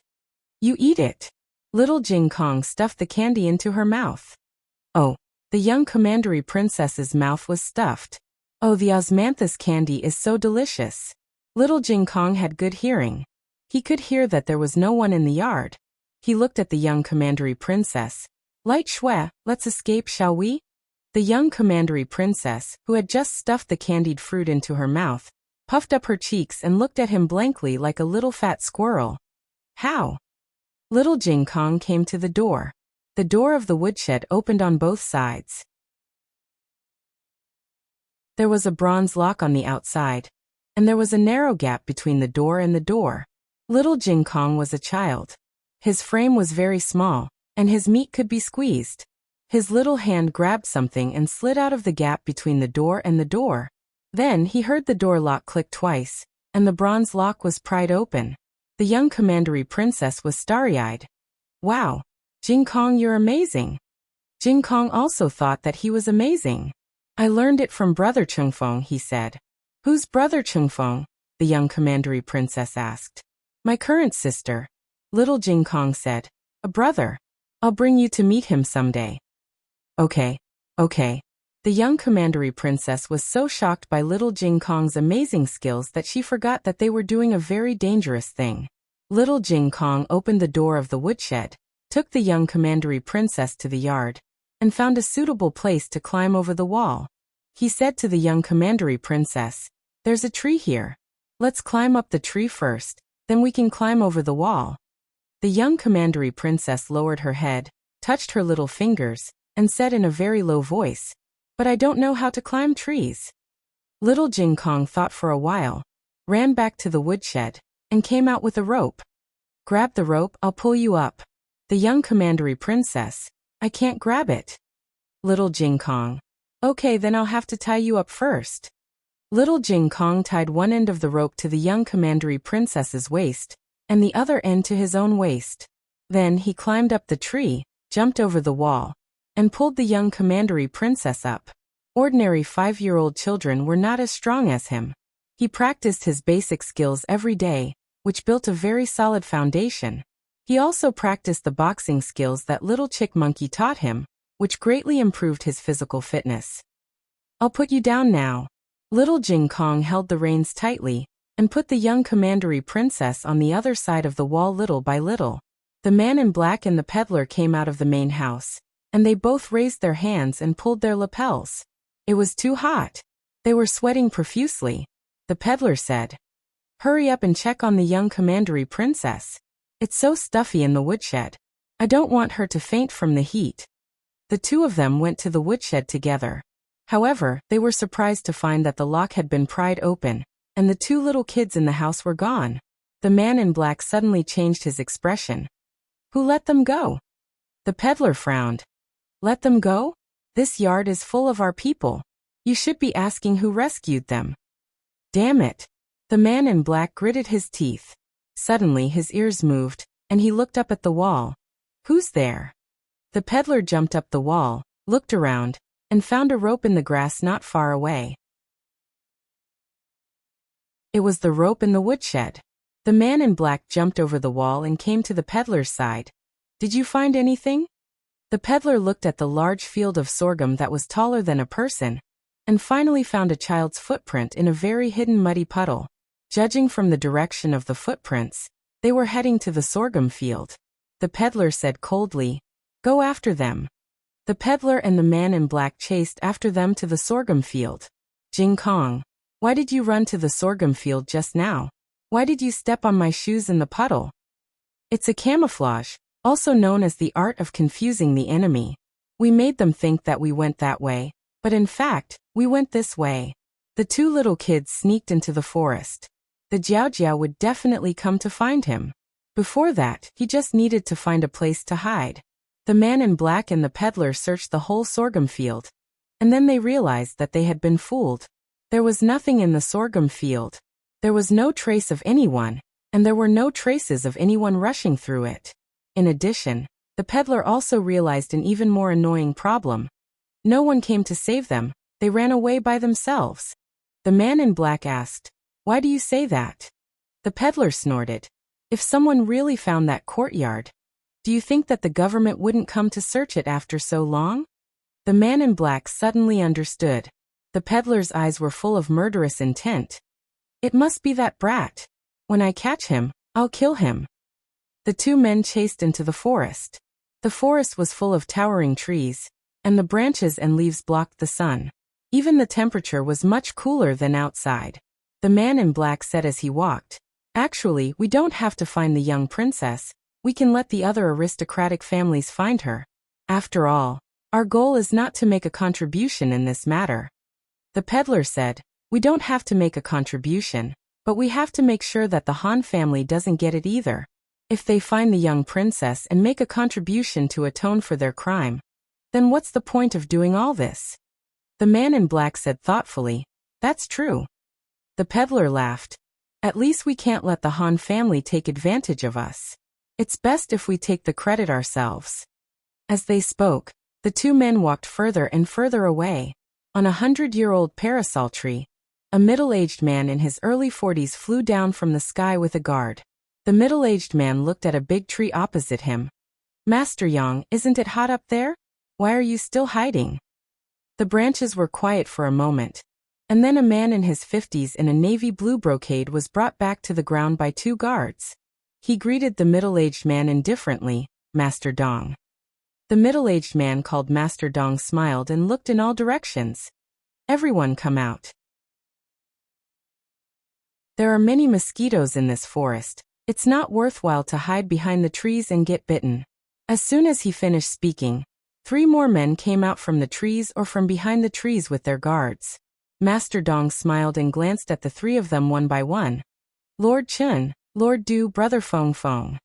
You eat it. Little Jing Kong stuffed the candy into her mouth. Oh, the young commandery princess's mouth was stuffed. Oh, the osmanthus candy is so delicious. Little Jing Kong had good hearing. He could hear that there was no one in the yard. He looked at the young commandery princess. Light Shui, let's escape, shall we? The young commandery princess, who had just stuffed the candied fruit into her mouth, puffed up her cheeks and looked at him blankly like a little fat squirrel. How? Little Jing Kong came to the door. The door of the woodshed opened on both sides. There was a bronze lock on the outside, and there was a narrow gap between the door and the door. Little Jing Kong was a child. His frame was very small, and his meat could be squeezed. His little hand grabbed something and slid out of the gap between the door and the door. Then he heard the door lock click twice, and the bronze lock was pried open. The young commandery princess was starry-eyed. Wow, Jing Kong, you're amazing. Jing Kong also thought that he was amazing. I learned it from Brother Chungfeng, he said. Who's Brother Chungfeng? The young commandery princess asked. My current sister. Little Jing Kong said. A brother. I'll bring you to meet him someday. Okay. The young commandery princess was so shocked by little Jing Kong's amazing skills that she forgot that they were doing a very dangerous thing. Little Jing Kong opened the door of the woodshed, took the young commandery princess to the yard, and found a suitable place to climb over the wall. He said to the young commandery princess, There's a tree here. Let's climb up the tree first, then we can climb over the wall. The young commandery princess lowered her head, touched her little fingers, and said in a very low voice, But I don't know how to climb trees. Little Jing Kong thought for a while, ran back to the woodshed, and came out with a rope. Grab the rope, I'll pull you up. The young commandery princess, I can't grab it. Little Jing Kong, okay, then I'll have to tie you up first. Little Jing Kong tied one end of the rope to the young commandery princess's waist, and the other end to his own waist. Then he climbed up the tree, jumped over the wall, and pulled the young commandery princess up. Ordinary 5-year-old children were not as strong as him. He practiced his basic skills every day, which built a very solid foundation. He also practiced the boxing skills that Little Chick Monkey taught him, which greatly improved his physical fitness. I'll put you down now. Little Jing Kong held the reins tightly, and put the young commandery princess on the other side of the wall little by little. The man in black and the peddler came out of the main house, and they both raised their hands and pulled their lapels. It was too hot. They were sweating profusely. The peddler said, Hurry up and check on the young commandery princess. It's so stuffy in the woodshed. I don't want her to faint from the heat. The two of them went to the woodshed together. However, they were surprised to find that the lock had been pried open, and the 2 little kids in the house were gone. The man in black suddenly changed his expression. Who let them go? The peddler frowned. Let them go? This yard is full of our people. You should be asking who rescued them. Damn it. The man in black gritted his teeth. Suddenly his ears moved, and he looked up at the wall. Who's there? The peddler jumped up the wall, looked around, and found a rope in the grass not far away. It was the rope in the woodshed. The man in black jumped over the wall and came to the peddler's side. Did you find anything? The peddler looked at the large field of sorghum that was taller than a person, and finally found a child's footprint in a very hidden muddy puddle. Judging from the direction of the footprints, They were heading to the sorghum field. The peddler said coldly, "Go after them." The peddler and the man in black chased after them to the sorghum field. "Jing Kong, why did you run to the sorghum field just now? Why did you step on my shoes in the puddle?" It's a camouflage, also known as the art of confusing the enemy. We made them think that we went that way, but in fact, we went this way. The two little kids sneaked into the forest. The Jiao would definitely come to find him. Before that, he just needed to find a place to hide. The man in black and the peddler searched the whole sorghum field. And then they realized that they had been fooled. There was nothing in the sorghum field. There was no trace of anyone, and there were no traces of anyone rushing through it. In addition, the peddler also realized an even more annoying problem. No one came to save them, they ran away by themselves. The man in black asked, "Why do you say that?" The peddler snorted, "If someone really found that courtyard, do you think that the government wouldn't come to search it after so long?" The man in black suddenly understood. The peddler's eyes were full of murderous intent. "It must be that brat. When I catch him, I'll kill him." The two men chased into the forest. The forest was full of towering trees, and the branches and leaves blocked the sun. Even the temperature was much cooler than outside. The man in black said as he walked, "Actually, we don't have to find the young princess. We can let the other aristocratic families find her. After all, our goal is not to make a contribution in this matter." The peddler said, "We don't have to make a contribution, but we have to make sure that the Han family doesn't get it either. If they find the young princess and make a contribution to atone for their crime, then what's the point of doing all this?" The man in black said thoughtfully, "That's true." The peddler laughed. "At least we can't let the Han family take advantage of us. It's best if we take the credit ourselves." As they spoke, the two men walked further and further away. On a 100-year-old parasol tree, a middle-aged man in his early 40s flew down from the sky with a guard. The middle-aged man looked at a big tree opposite him. "Master Yang, isn't it hot up there? Why are you still hiding?" The branches were quiet for a moment, and then a man in his 50s in a navy blue brocade was brought back to the ground by two guards. He greeted the middle-aged man indifferently, "Master Dong." The middle-aged man called Master Dong smiled and looked in all directions. "Everyone come out. There are many mosquitoes in this forest. It's not worthwhile to hide behind the trees and get bitten." As soon as he finished speaking, 3 more men came out from the trees or from behind the trees with their guards. Master Dong smiled and glanced at the 3 of them one by one. Lord Chun, Lord Du, Brother Fong Fong.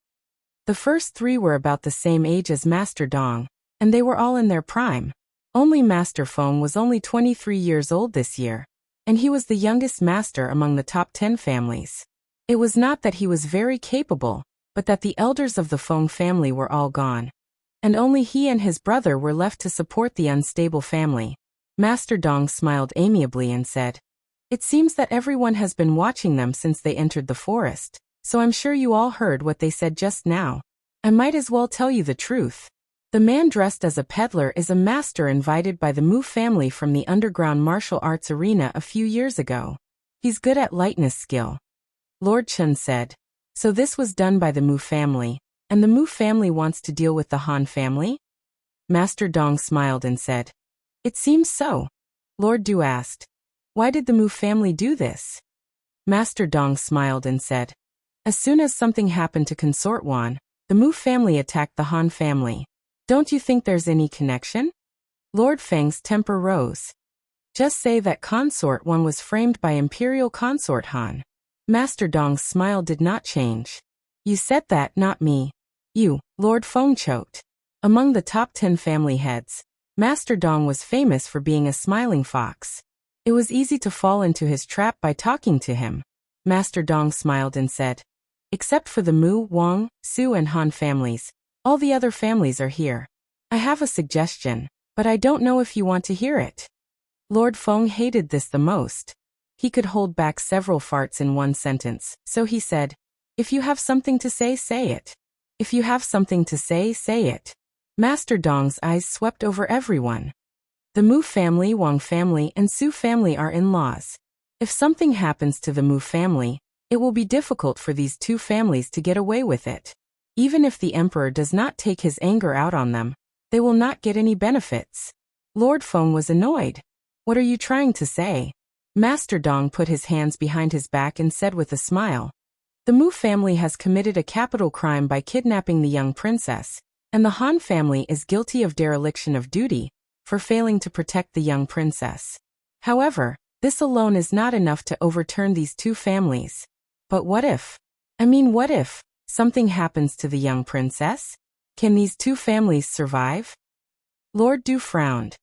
The first 3 were about the same age as Master Dong, and they were all in their prime. Only Master Fong was only 23 years old this year, and he was the youngest master among the top 10 families. It was not that he was very capable, but that the elders of the Fong family were all gone, and only he and his brother were left to support the unstable family. Master Dong smiled amiably and said, "It seems that everyone has been watching them since they entered the forest, so I'm sure you all heard what they said just now. I might as well tell you the truth. The man dressed as a peddler is a master invited by the Mu family from the underground martial arts arena a few years ago. He's good at lightness skill." Lord Chun said, "So this was done by the Mu family, and the Mu family wants to deal with the Han family?" Master Dong smiled and said, "It seems so." Lord Du asked, "Why did the Mu family do this?" Master Dong smiled and said, "As soon as something happened to Consort Wan, the Mu family attacked the Han family. Don't you think there's any connection?" Lord Feng's temper rose. "Just say that Consort Wan was framed by Imperial Consort Han." Master Dong's smile did not change. "You said that, not me." "You," Lord Feng choked. Among the top 10 family heads, Master Dong was famous for being a smiling fox. It was easy to fall into his trap by talking to him. Master Dong smiled and said, "Except for the Mu, Wang, Su and Han families, all the other families are here. I have a suggestion, but I don't know if you want to hear it." Lord Feng hated this the most. He could hold back several farts in one sentence, so he said, "If you have something to say, say it. If you have something to say, say it." Master Dong's eyes swept over everyone. The Mu family, Wang family, and Su family are in-laws. If something happens to the Mu family, It will be difficult for these two families to get away with it. Even if the emperor does not take his anger out on them, they will not get any benefits. Lord Feng was annoyed. What are you trying to say? Master Dong put his hands behind his back and said with a smile. The Mu family has committed a capital crime by kidnapping the young princess, and the Han family is guilty of dereliction of duty for failing to protect the young princess. However, this alone is not enough to overturn these two families. But what if something happens to the young princess? Can these two families survive? Lord Du frowned.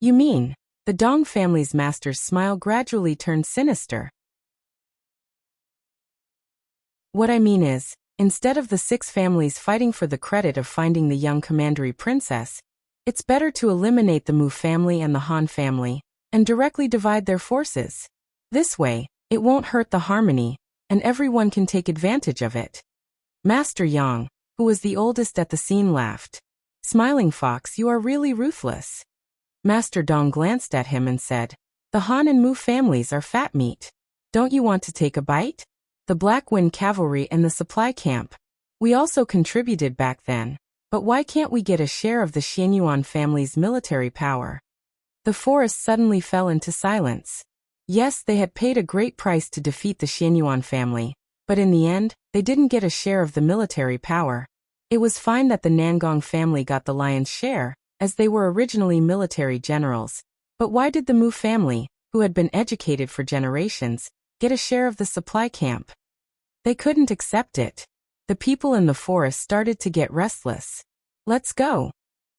You mean, the Dong family's master's smile gradually turned sinister. What I mean is, instead of the 6 families fighting for the credit of finding the young commandery princess, it's better to eliminate the Mu family and the Han family, and directly divide their forces. This way, it won't hurt the harmony, and everyone can take advantage of it. Master Yang, who was the oldest at the scene, laughed. Smiling Fox, you are really ruthless. Master Dong glanced at him and said, the Han and Mu families are fat meat. Don't you want to take a bite? The Black Wind Cavalry and the supply camp. We also contributed back then, but why can't we get a share of the Xianyuan family's military power? The forest suddenly fell into silence. Yes, they had paid a great price to defeat the Xianyuan family, but in the end, they didn't get a share of the military power. It was fine that the Nangong family got the lion's share, as they were originally military generals. But why did the Mu family, who had been educated for generations, get a share of the supply camp? They couldn't accept it. The people in the forest started to get restless. Let's go.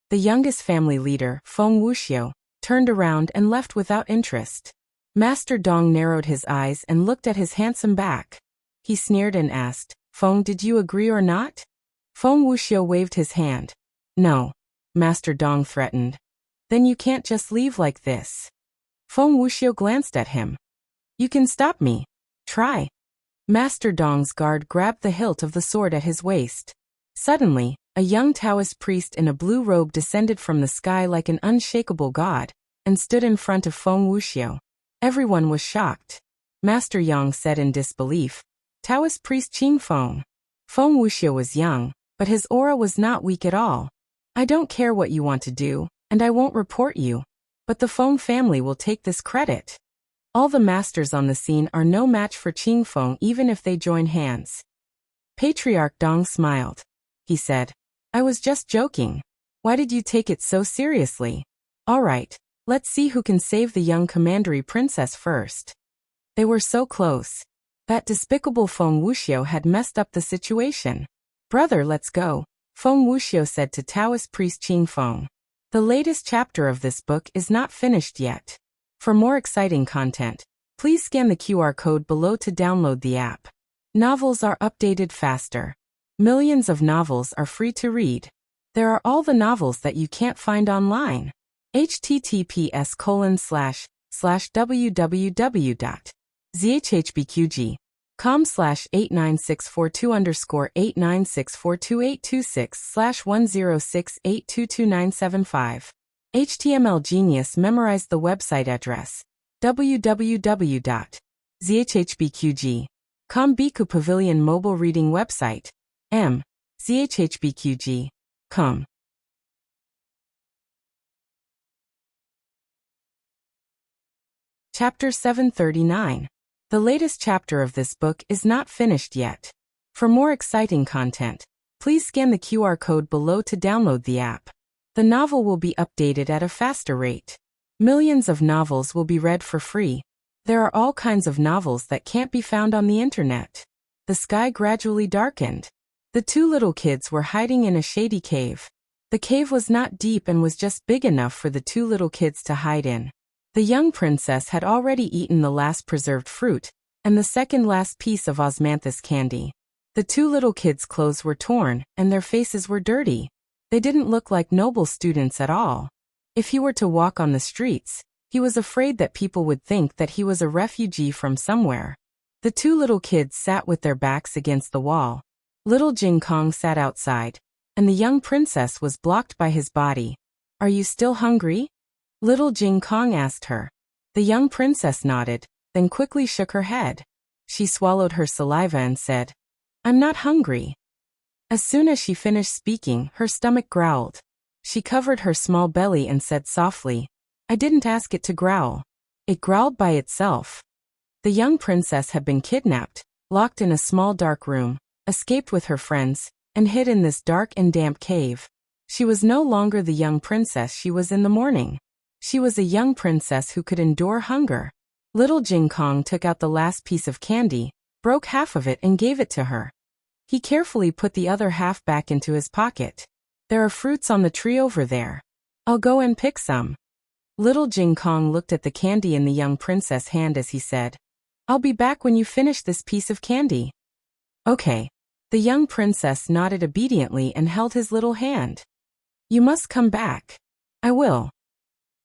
The youngest family leader, Feng Wuxiu, turned around and left without interest. Master Dong narrowed his eyes and looked at his handsome back. He sneered and asked, Feng, did you agree or not? Feng Wuxiu waved his hand. No. Master Dong threatened. Then you can't just leave like this. Feng Wuxiu glanced at him. You can stop me. Try. Master Dong's guard grabbed the hilt of the sword at his waist. Suddenly, a young Taoist priest in a blue robe descended from the sky like an unshakable god, and stood in front of Feng Wuxiu. Everyone was shocked. Master Yang said in disbelief, Taoist priest Qing Feng. Feng Wuxiu was young, but his aura was not weak at all. I don't care what you want to do, and I won't report you. But the Feng family will take this credit. All the masters on the scene are no match for Qing Feng even if they join hands. Patriarch Dong smiled. He said, I was just joking. Why did you take it so seriously? All right, let's see who can save the young commandery princess first. They were so close. That despicable Feng Wuxiu had messed up the situation. Brother, let's go, Feng Wuxiu said to Taoist priest Qing Feng. The latest chapter of this book is not finished yet. For more exciting content, please scan the QR code below to download the app. Novels are updated faster. Millions of novels are free to read. There are all the novels that you can't find online. https://www.zhhbqg.com/89642_896422826/10682295. HTML Genius memorized the website address www.zhhbqg.com. Biku Pavilion mobile reading website zhhbqg.com. Chapter 739. The latest chapter of this book is not finished yet. For more exciting content, please scan the QR code below to download the app. The novel will be updated at a faster rate. Millions of novels will be read for free. There are all kinds of novels that can't be found on the internet. The sky gradually darkened. The two little kids were hiding in a shady cave. The cave was not deep and was just big enough for the two little kids to hide in. The young princess had already eaten the last preserved fruit, and the second last piece of osmanthus candy. The two little kids' clothes were torn, and their faces were dirty. They didn't look like noble students at all. If he were to walk on the streets, he was afraid that people would think that he was a refugee from somewhere. The two little kids sat with their backs against the wall. Little Jing Kong sat outside, and the young princess was blocked by his body. Are you still hungry? Little Jing Kong asked her. The young princess nodded, then quickly shook her head. She swallowed her saliva and said, "I'm not hungry." As soon as she finished speaking, her stomach growled. She covered her small belly and said softly, "I didn't ask it to growl. It growled by itself." The young princess had been kidnapped, locked in a small dark room, escaped with her friends, and hid in this dark and damp cave. She was no longer the young princess she was in the morning. She was a young princess who could endure hunger. Little Jing Kong took out the last piece of candy, broke half of it and gave it to her. He carefully put the other half back into his pocket. "There are fruits on the tree over there. I'll go and pick some." Little Jing Kong looked at the candy in the young princess' hand as he said, "I'll be back when you finish this piece of candy." "Okay." The young princess nodded obediently and held his little hand. "You must come back." "I will."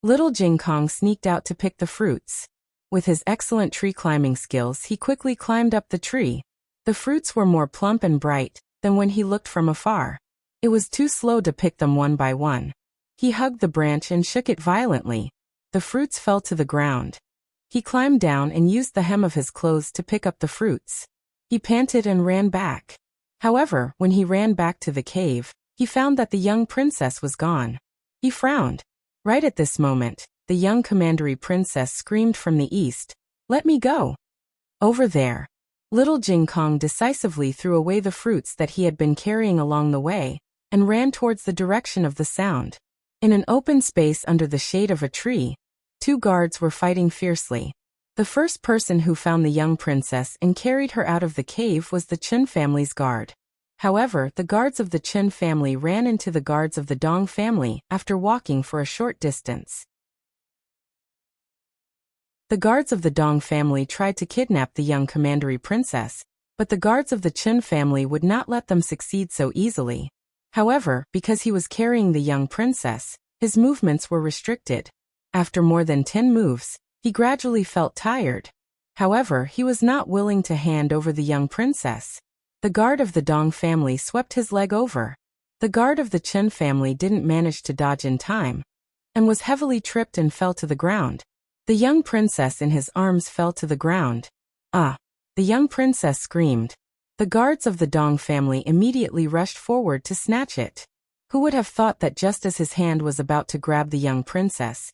Little Jing Kong sneaked out to pick the fruits. With his excellent tree climbing skills, he quickly climbed up the tree. The fruits were more plump and bright than when he looked from afar. It was too slow to pick them one by one. He hugged the branch and shook it violently. The fruits fell to the ground. He climbed down and used the hem of his clothes to pick up the fruits. He panted and ran back. However, when he ran back to the cave, he found that the young princess was gone. He frowned. Right at this moment, the young commandery princess screamed from the east, "Let me go!" Over there. Little Jing Kong decisively threw away the fruits that he had been carrying along the way, and ran towards the direction of the sound. In an open space under the shade of a tree, two guards were fighting fiercely. The first person who found the young princess and carried her out of the cave was the Chen family's guard. However, the guards of the Chen family ran into the guards of the Dong family after walking for a short distance. The guards of the Dong family tried to kidnap the young commandery princess, but the guards of the Chen family would not let them succeed so easily. However, because he was carrying the young princess, his movements were restricted. After more than 10 moves, he gradually felt tired. However, he was not willing to hand over the young princess. The guard of the Dong family swept his leg over. The guard of the Chen family didn't manage to dodge in time, and was heavily tripped and fell to the ground. The young princess in his arms fell to the ground. "Ah!" The young princess screamed. The guards of the Dong family immediately rushed forward to snatch it. Who would have thought that just as his hand was about to grab the young princess,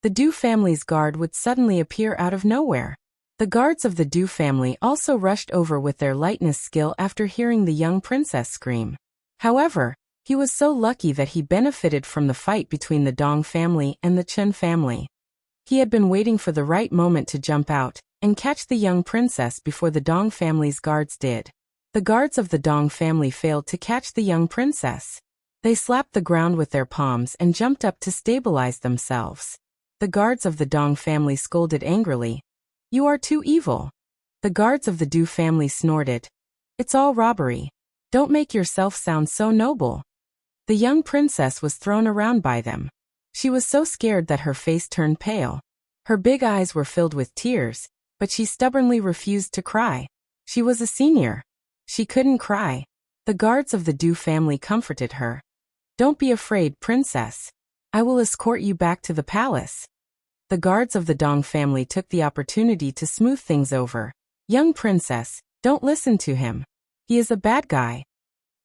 the Du family's guard would suddenly appear out of nowhere. The guards of the Du family also rushed over with their lightness skill after hearing the young princess scream. However, he was so lucky that he benefited from the fight between the Dong family and the Chen family. He had been waiting for the right moment to jump out and catch the young princess before the Dong family's guards did. The guards of the Dong family failed to catch the young princess. They slapped the ground with their palms and jumped up to stabilize themselves. The guards of the Dong family scolded angrily, "You are too evil." The guards of the Du family snorted, "It's all robbery. Don't make yourself sound so noble." The young princess was thrown around by them. She was so scared that her face turned pale. Her big eyes were filled with tears, but she stubbornly refused to cry. She was a senior. She couldn't cry. The guards of the Du family comforted her. "Don't be afraid, princess. I will escort you back to the palace." The guards of the Dong family took the opportunity to smooth things over. "Young princess, don't listen to him. He is a bad guy."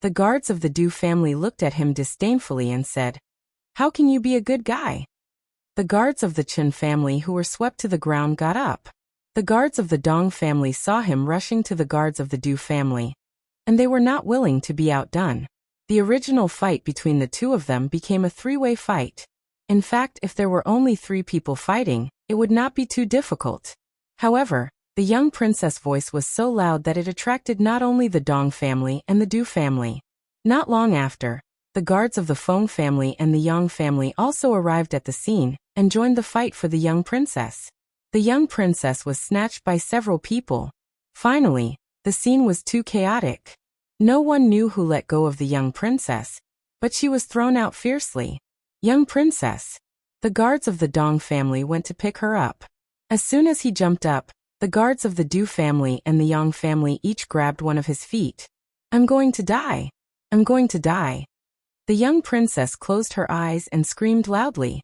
The guards of the Du family looked at him disdainfully and said, "How can you be a good guy?" The guards of the Chen family who were swept to the ground got up. The guards of the Dong family saw him rushing to the guards of the Du family, and they were not willing to be outdone. The original fight between the two of them became a three-way fight. In fact, if there were only 3 people fighting, it would not be too difficult. However, the young princess' voice was so loud that it attracted not only the Dong family and the Du family. Not long after, the guards of the Feng family and the Yang family also arrived at the scene and joined the fight for the young princess. The young princess was snatched by several people. Finally, the scene was too chaotic. No one knew who let go of the young princess, but she was thrown out fiercely. "Young princess." The guards of the Dong family went to pick her up. As soon as he jumped up, the guards of the Du family and the Yang family each grabbed one of his feet. "I'm going to die. I'm going to die." The young princess closed her eyes and screamed loudly.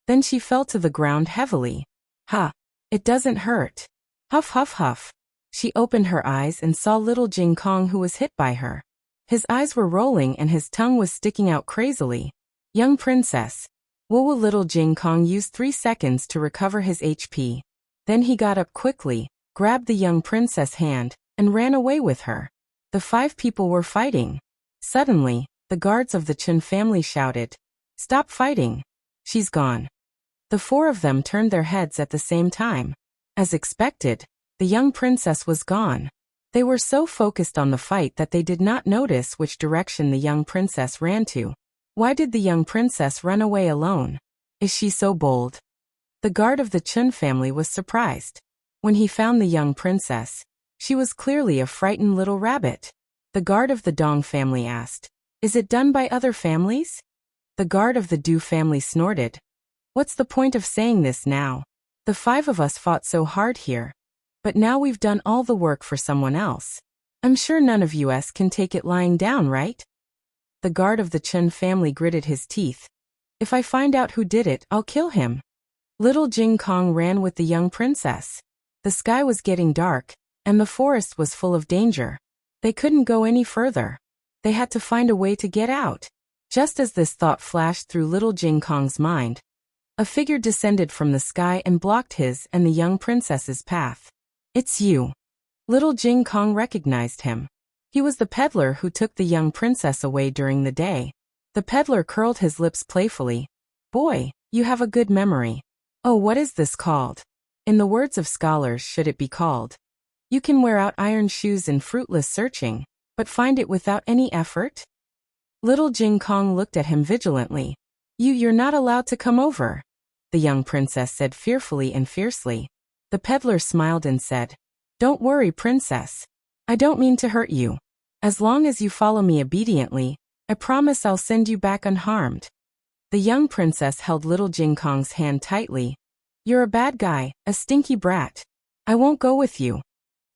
Then she fell to the ground heavily. "Ha! It doesn't hurt. Huff huff huff. She opened her eyes and saw little Jing Kong, who was hit by her. His eyes were rolling and his tongue was sticking out crazily. Young princess. Woo, little Jing Kong used 3 seconds to recover his HP. Then he got up quickly, grabbed the young princess' hand, and ran away with her. The 5 people were fighting. Suddenly, the guards of the Chun family shouted, "Stop fighting. She's gone." The 4 of them turned their heads at the same time. As expected, the young princess was gone. They were so focused on the fight that they did not notice which direction the young princess ran to. Why did the young princess run away alone? Is she so bold? The guard of the Chun family was surprised. When he found the young princess, she was clearly a frightened little rabbit. The guard of the Dong family asked, "Is it done by other families?" The guard of the Du family snorted. "What's the point of saying this now? The 5 of us fought so hard here. But now we've done all the work for someone else. I'm sure none of us can take it lying down, right?" The guard of the Chun family gritted his teeth. "If I find out who did it, I'll kill him." Little Jing Kong ran with the young princess. The sky was getting dark, and the forest was full of danger. They couldn't go any further. They had to find a way to get out. Just as this thought flashed through little Jing Kong's mind, a figure descended from the sky and blocked his and the young princess's path. "It's you." Little Jing Kong recognized him. He was the peddler who took the young princess away during the day. The peddler curled his lips playfully. "Boy, you have a good memory. Oh, what is this called? In the words of scholars, should it be called? You can wear out iron shoes in fruitless searching, but find it without any effort?" Little Jing Kong looked at him vigilantly. You're not allowed to come over," the young princess said fearfully and fiercely. The peddler smiled and said, "Don't worry, princess. I don't mean to hurt you. As long as you follow me obediently, I promise I'll send you back unharmed." The young princess held little Jing Kong's hand tightly. "You're a bad guy, a stinky brat. I won't go with you."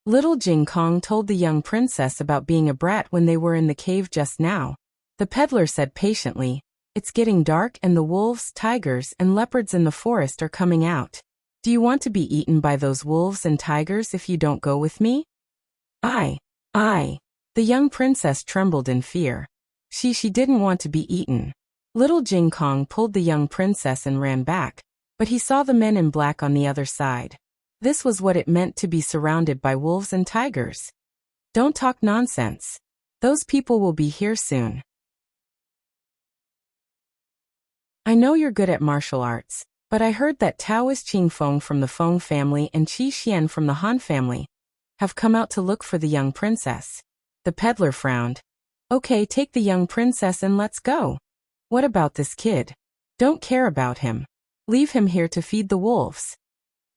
Little Jing Kong told the young princess about being a brat when they were in the cave just now. The peddler said patiently, "It's getting dark and the wolves, tigers, and leopards in the forest are coming out. Do you want to be eaten by those wolves and tigers if you don't go with me?" I. The young princess trembled in fear. She didn't want to be eaten. Little Jing Kong pulled the young princess and ran back, but he saw the men in black on the other side. This was what it meant to be surrounded by wolves and tigers. "Don't talk nonsense. Those people will be here soon. I know you're good at martial arts, but I heard that Taoist Qing Feng from the Feng family and Qi Xian from the Han family have come out to look for the young princess." The peddler frowned. "Okay, take the young princess and let's go. What about this kid? Don't care about him. Leave him here to feed the wolves."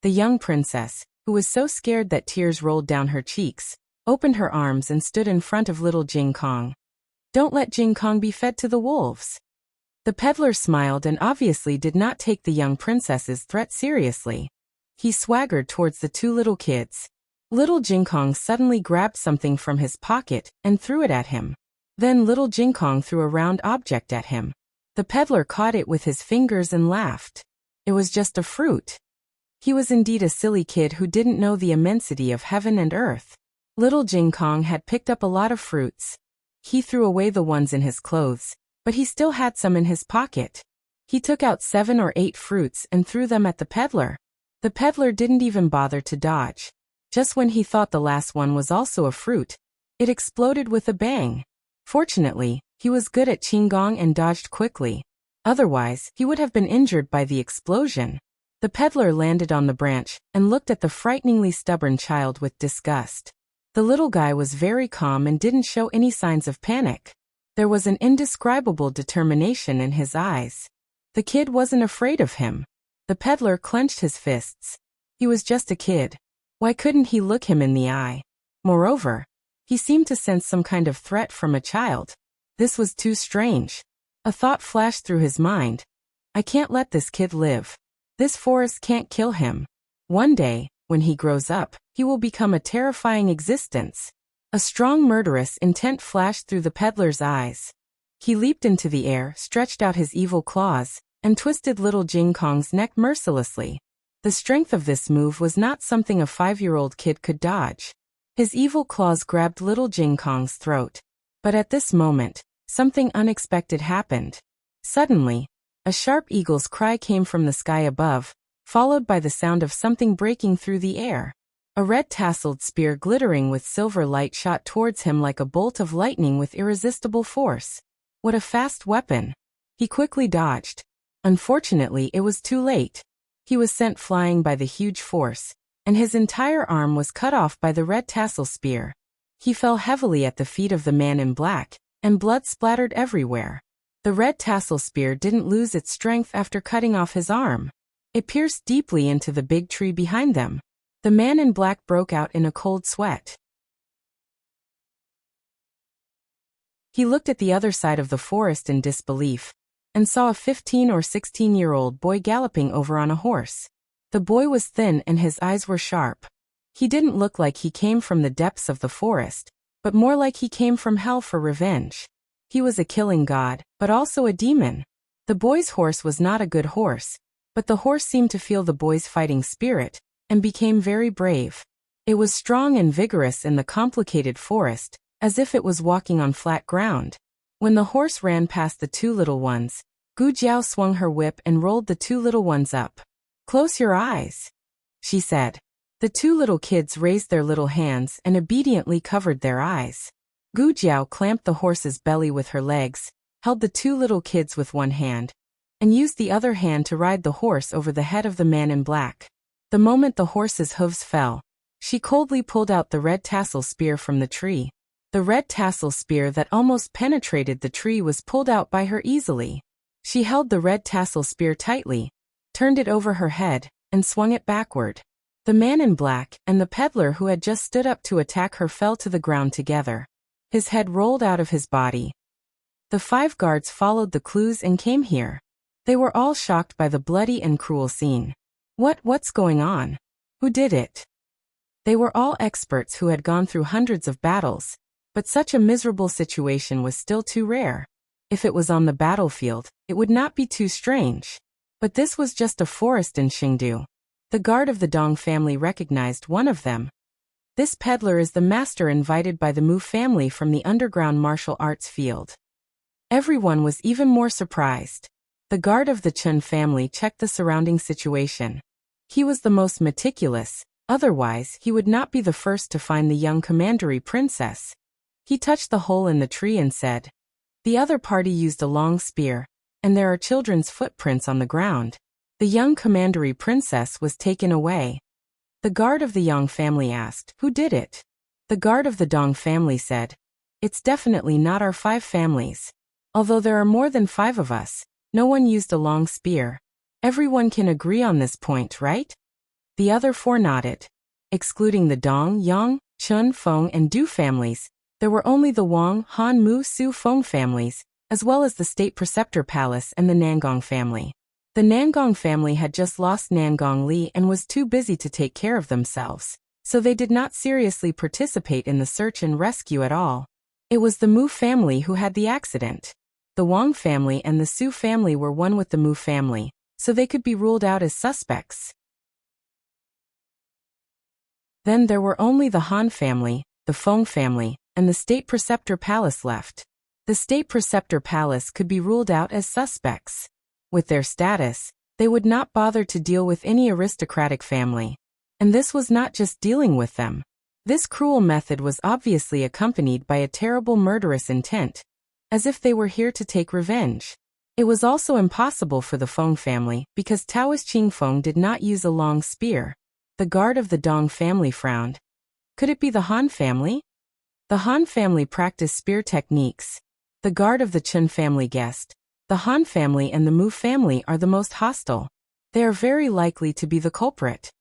The young princess, who was so scared that tears rolled down her cheeks, opened her arms and stood in front of little Jing Kong. "Don't let Jing Kong be fed to the wolves." The peddler smiled and obviously did not take the young princess's threat seriously. He swaggered towards the 2 little kids. Little Jing Kong suddenly grabbed something from his pocket and threw it at him. Then little Jing Kong threw a round object at him. The peddler caught it with his fingers and laughed. It was just a fruit. He was indeed a silly kid who didn't know the immensity of heaven and earth. Little Jing Kong had picked up a lot of fruits. He threw away the ones in his clothes, but he still had some in his pocket. He took out 7 or 8 fruits and threw them at the peddler. The peddler didn't even bother to dodge. Just when he thought the last one was also a fruit, it exploded with a bang. Fortunately, he was good at Qinggong and dodged quickly. Otherwise, he would have been injured by the explosion. The peddler landed on the branch and looked at the frighteningly stubborn child with disgust. The little guy was very calm and didn't show any signs of panic. There was an indescribable determination in his eyes. The kid wasn't afraid of him. The peddler clenched his fists. He was just a kid. Why couldn't he look him in the eye? Moreover, he seemed to sense some kind of threat from a child. This was too strange. A thought flashed through his mind. I can't let this kid live. This forest can't kill him. One day, when he grows up, he will become a terrifying existence. A strong murderous intent flashed through the peddler's eyes. He leaped into the air, stretched out his evil claws, and twisted little Jing Kong's neck mercilessly. The strength of this move was not something a 5-year-old kid could dodge. His evil claws grabbed little Jing Kong's throat. But at this moment, something unexpected happened. Suddenly, a sharp eagle's cry came from the sky above, followed by the sound of something breaking through the air. A red-tasseled spear glittering with silver light shot towards him like a bolt of lightning with irresistible force. What a fast weapon! He quickly dodged. Unfortunately, it was too late. He was sent flying by the huge force, and his entire arm was cut off by the red tassel spear. He fell heavily at the feet of the man in black, and blood splattered everywhere. The red tassel spear didn't lose its strength after cutting off his arm. It pierced deeply into the big tree behind them. The man in black broke out in a cold sweat. He looked at the other side of the forest in disbelief, and saw a 15 or 16-year-old boy galloping over on a horse. The boy was thin and his eyes were sharp. He didn't look like he came from the depths of the forest, but more like he came from hell for revenge. He was a killing god, but also a demon. The boy's horse was not a good horse, but the horse seemed to feel the boy's fighting spirit, and became very brave. It was strong and vigorous in the complicated forest, as if it was walking on flat ground. When the horse ran past the two little ones, Gu Jiao swung her whip and rolled the two little ones up. "Close your eyes," she said. The two little kids raised their little hands and obediently covered their eyes. Gu Jiao clamped the horse's belly with her legs, held the two little kids with one hand, and used the other hand to ride the horse over the head of the man in black. The moment the horse's hooves fell, she coldly pulled out the red tassel spear from the tree. The red tassel spear that almost penetrated the tree was pulled out by her easily. She held the red tassel spear tightly, turned it over her head, and swung it backward. The man in black and the peddler who had just stood up to attack her fell to the ground together. His head rolled out of his body. The 5 guards followed the clues and came here. They were all shocked by the bloody and cruel scene. What's going on? Who did it? They were all experts who had gone through hundreds of battles, but such a miserable situation was still too rare. If it was on the battlefield, it would not be too strange. But this was just a forest in Xingdu. The guard of the Dong family recognized one of them. This peddler is the master invited by the Mu family from the underground martial arts field. Everyone was even more surprised. The guard of the Chun family checked the surrounding situation. He was the most meticulous, otherwise he would not be the first to find the young commandery princess. He touched the hole in the tree and said, "The other party used a long spear, and there are children's footprints on the ground. The young commandery princess was taken away." The guard of the Yang family asked, "Who did it?" The guard of the Dong family said, "It's definitely not our 5 families. Although there are more than 5 of us, no one used a long spear. Everyone can agree on this point, right?" The other 4 nodded. Excluding the Dong, Yang, Chun, Feng, and Du families, there were only the Wang, Han, Mu, Su, Feng families, as well as the State Preceptor Palace and the Nangong family. The Nangong family had just lost Nangong Li and was too busy to take care of themselves, so they did not seriously participate in the search and rescue at all. It was the Mu family who had the accident. The Wang family and the Su family were one with the Mu family, so they could be ruled out as suspects. Then there were only the Han family, the Feng family, and the State Preceptor Palace left. The State Preceptor Palace could be ruled out as suspects. With their status, they would not bother to deal with any aristocratic family. And this was not just dealing with them. This cruel method was obviously accompanied by a terrible murderous intent, as if they were here to take revenge. It was also impossible for the Feng family because Taoist Qing Feng did not use a long spear. The guard of the Dong family frowned. Could it be the Han family? The Han family practiced spear techniques. The guard of the Chun family guessed. The Han family and the Mu family are the most hostile. They are very likely to be the culprit.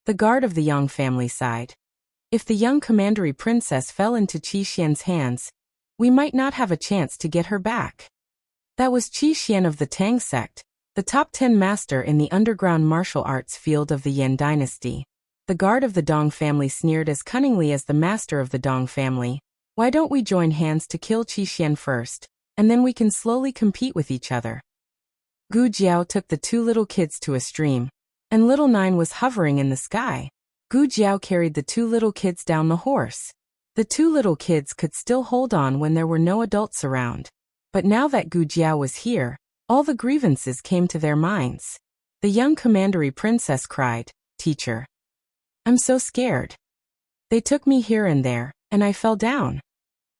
The guard of the Yang family sighed. If the young commandery princess fell into Qi Xian's hands, we might not have a chance to get her back. That was Qi Xian of the Tang sect, the top 10 master in the underground martial arts field of the Yan dynasty. The guard of the Dong family sneered as cunningly as the master of the Dong family. "Why don't we join hands to kill Qi Xian first, and then we can slowly compete with each other?" Gu Jiao took the 2 little kids to a stream. and little 9 was hovering in the sky. Gu Jiao carried the 2 little kids down the horse. The 2 little kids could still hold on when there were no adults around. But now that Gu Jiao was here, all the grievances came to their minds. The young commandery princess cried, "Teacher, I'm so scared. They took me here and there, and I fell down."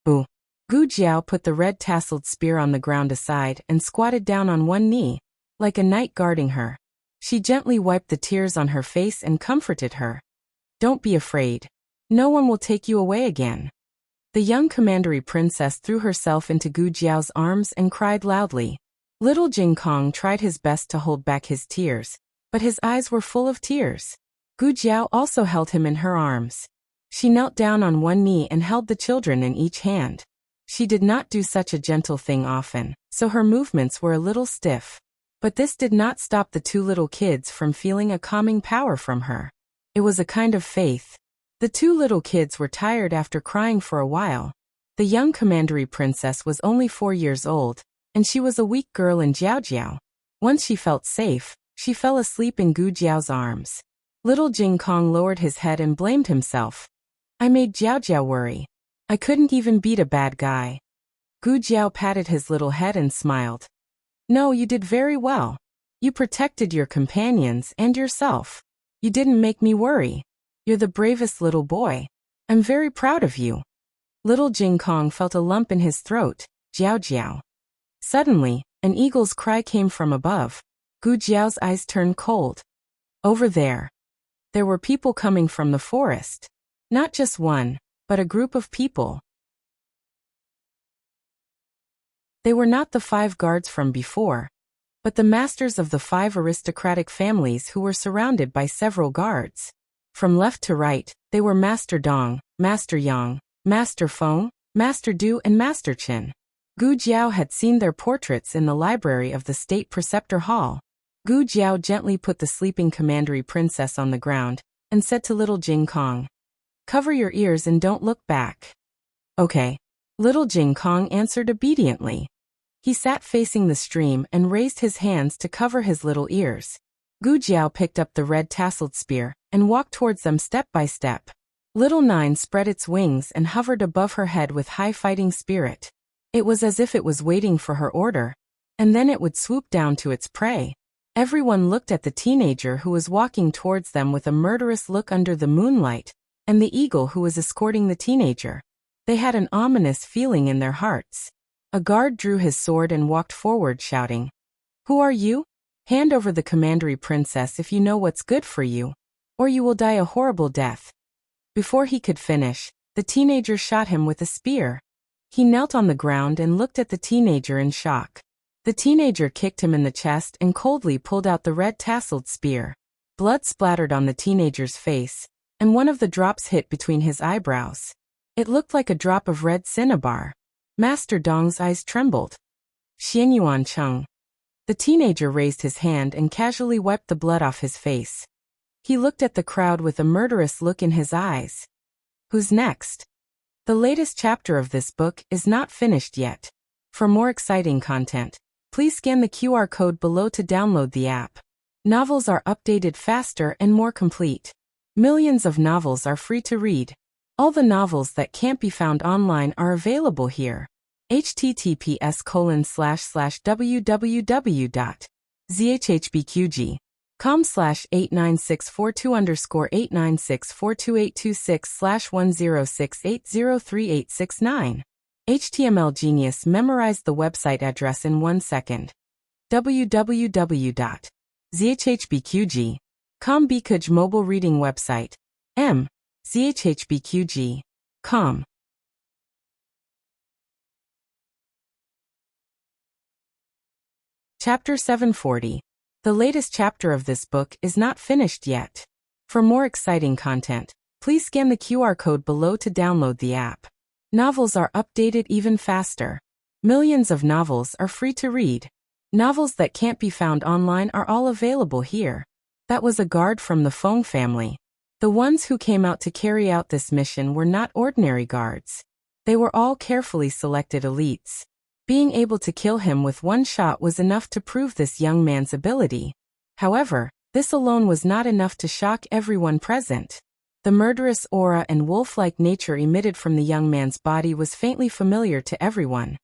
Boo. Gu Jiao put the red tasseled spear on the ground aside and squatted down on one knee, like a knight guarding her. She gently wiped the tears on her face and comforted her. "Don't be afraid. No one will take you away again." The young commandery princess threw herself into Gu Jiao's arms and cried loudly. Little Jing Kong tried his best to hold back his tears, but his eyes were full of tears. Gu Jiao also held him in her arms. She knelt down on one knee and held the children in each hand. She did not do such a gentle thing often, so her movements were a little stiff. But this did not stop the 2 little kids from feeling a calming power from her. It was a kind of faith. The 2 little kids were tired after crying for a while. The young commandery princess was only 4 years old, and she was a weak girl in Jiao. Once she felt safe, she fell asleep in Gu Jiao's arms. Little Jing Kong lowered his head and blamed himself. "I made Jiao worry. I couldn't even beat a bad guy." Gu Jiao patted his little head and smiled. "No, you did very well. You protected your companions and yourself. You didn't make me worry. You're the bravest little boy. I'm very proud of you." Little Jing Kong felt a lump in his throat. Jiao. Suddenly, an eagle's cry came from above. Gu Jiao's eyes turned cold. Over there. There were people coming from the forest. Not just one, but a group of people. They were not the 5 guards from before, but the masters of the 5 aristocratic families who were surrounded by several guards. From left to right, they were Master Dong, Master Yang, Master Feng, Master Du and Master Qin. Gu Jiao had seen their portraits in the library of the State Preceptor Hall. Gu Jiao gently put the sleeping commandery princess on the ground and said to little Jing Kong, "Cover your ears and don't look back." "Okay." Little Jing Kong answered obediently. He sat facing the stream and raised his hands to cover his little ears. Gu Jiao picked up the red tasseled spear and walked towards them step by step. Little 9 spread its wings and hovered above her head with high fighting spirit. It was as if it was waiting for her order, and then it would swoop down to its prey. Everyone looked at the teenager who was walking towards them with a murderous look under the moonlight, and the eagle who was escorting the teenager. They had an ominous feeling in their hearts. A guard drew his sword and walked forward shouting, "Who are you? Hand over the commandery princess if you know what's good for you, or you will die a horrible death." Before he could finish, the teenager shot him with a spear. He knelt on the ground and looked at the teenager in shock. The teenager kicked him in the chest and coldly pulled out the red tasseled spear. Blood splattered on the teenager's face, and one of the drops hit between his eyebrows. It looked like a drop of red cinnabar. Master Dong's eyes trembled. "Xianyuan Cheng." The teenager raised his hand and casually wiped the blood off his face. He looked at the crowd with a murderous look in his eyes. "Who's next?" The latest chapter of this book is not finished yet. For more exciting content, please scan the QR code below to download the app. Novels are updated faster and more complete. Millions of novels are free to read. All the novels that can't be found online are available here. https://www.zhhbqg.com/89642_8964286/1068033869. HTML Genius memorized the website address in 1 second. www.zhhbqg.com Bkuj mobile reading website. zhhbqg.com. Chapter 740. The latest chapter of this book is not finished yet. For more exciting content, please scan the QR code below to download the app. Novels are updated even faster. Millions of novels are free to read. Novels that can't be found online are all available here. That was a guard from the Feng family. The ones who came out to carry out this mission were not ordinary guards. They were all carefully selected elites. Being able to kill him with one shot was enough to prove this young man's ability. However, This alone was not enough to shock everyone present. The murderous aura and wolf-like nature emitted from the young man's body was faintly familiar to everyone.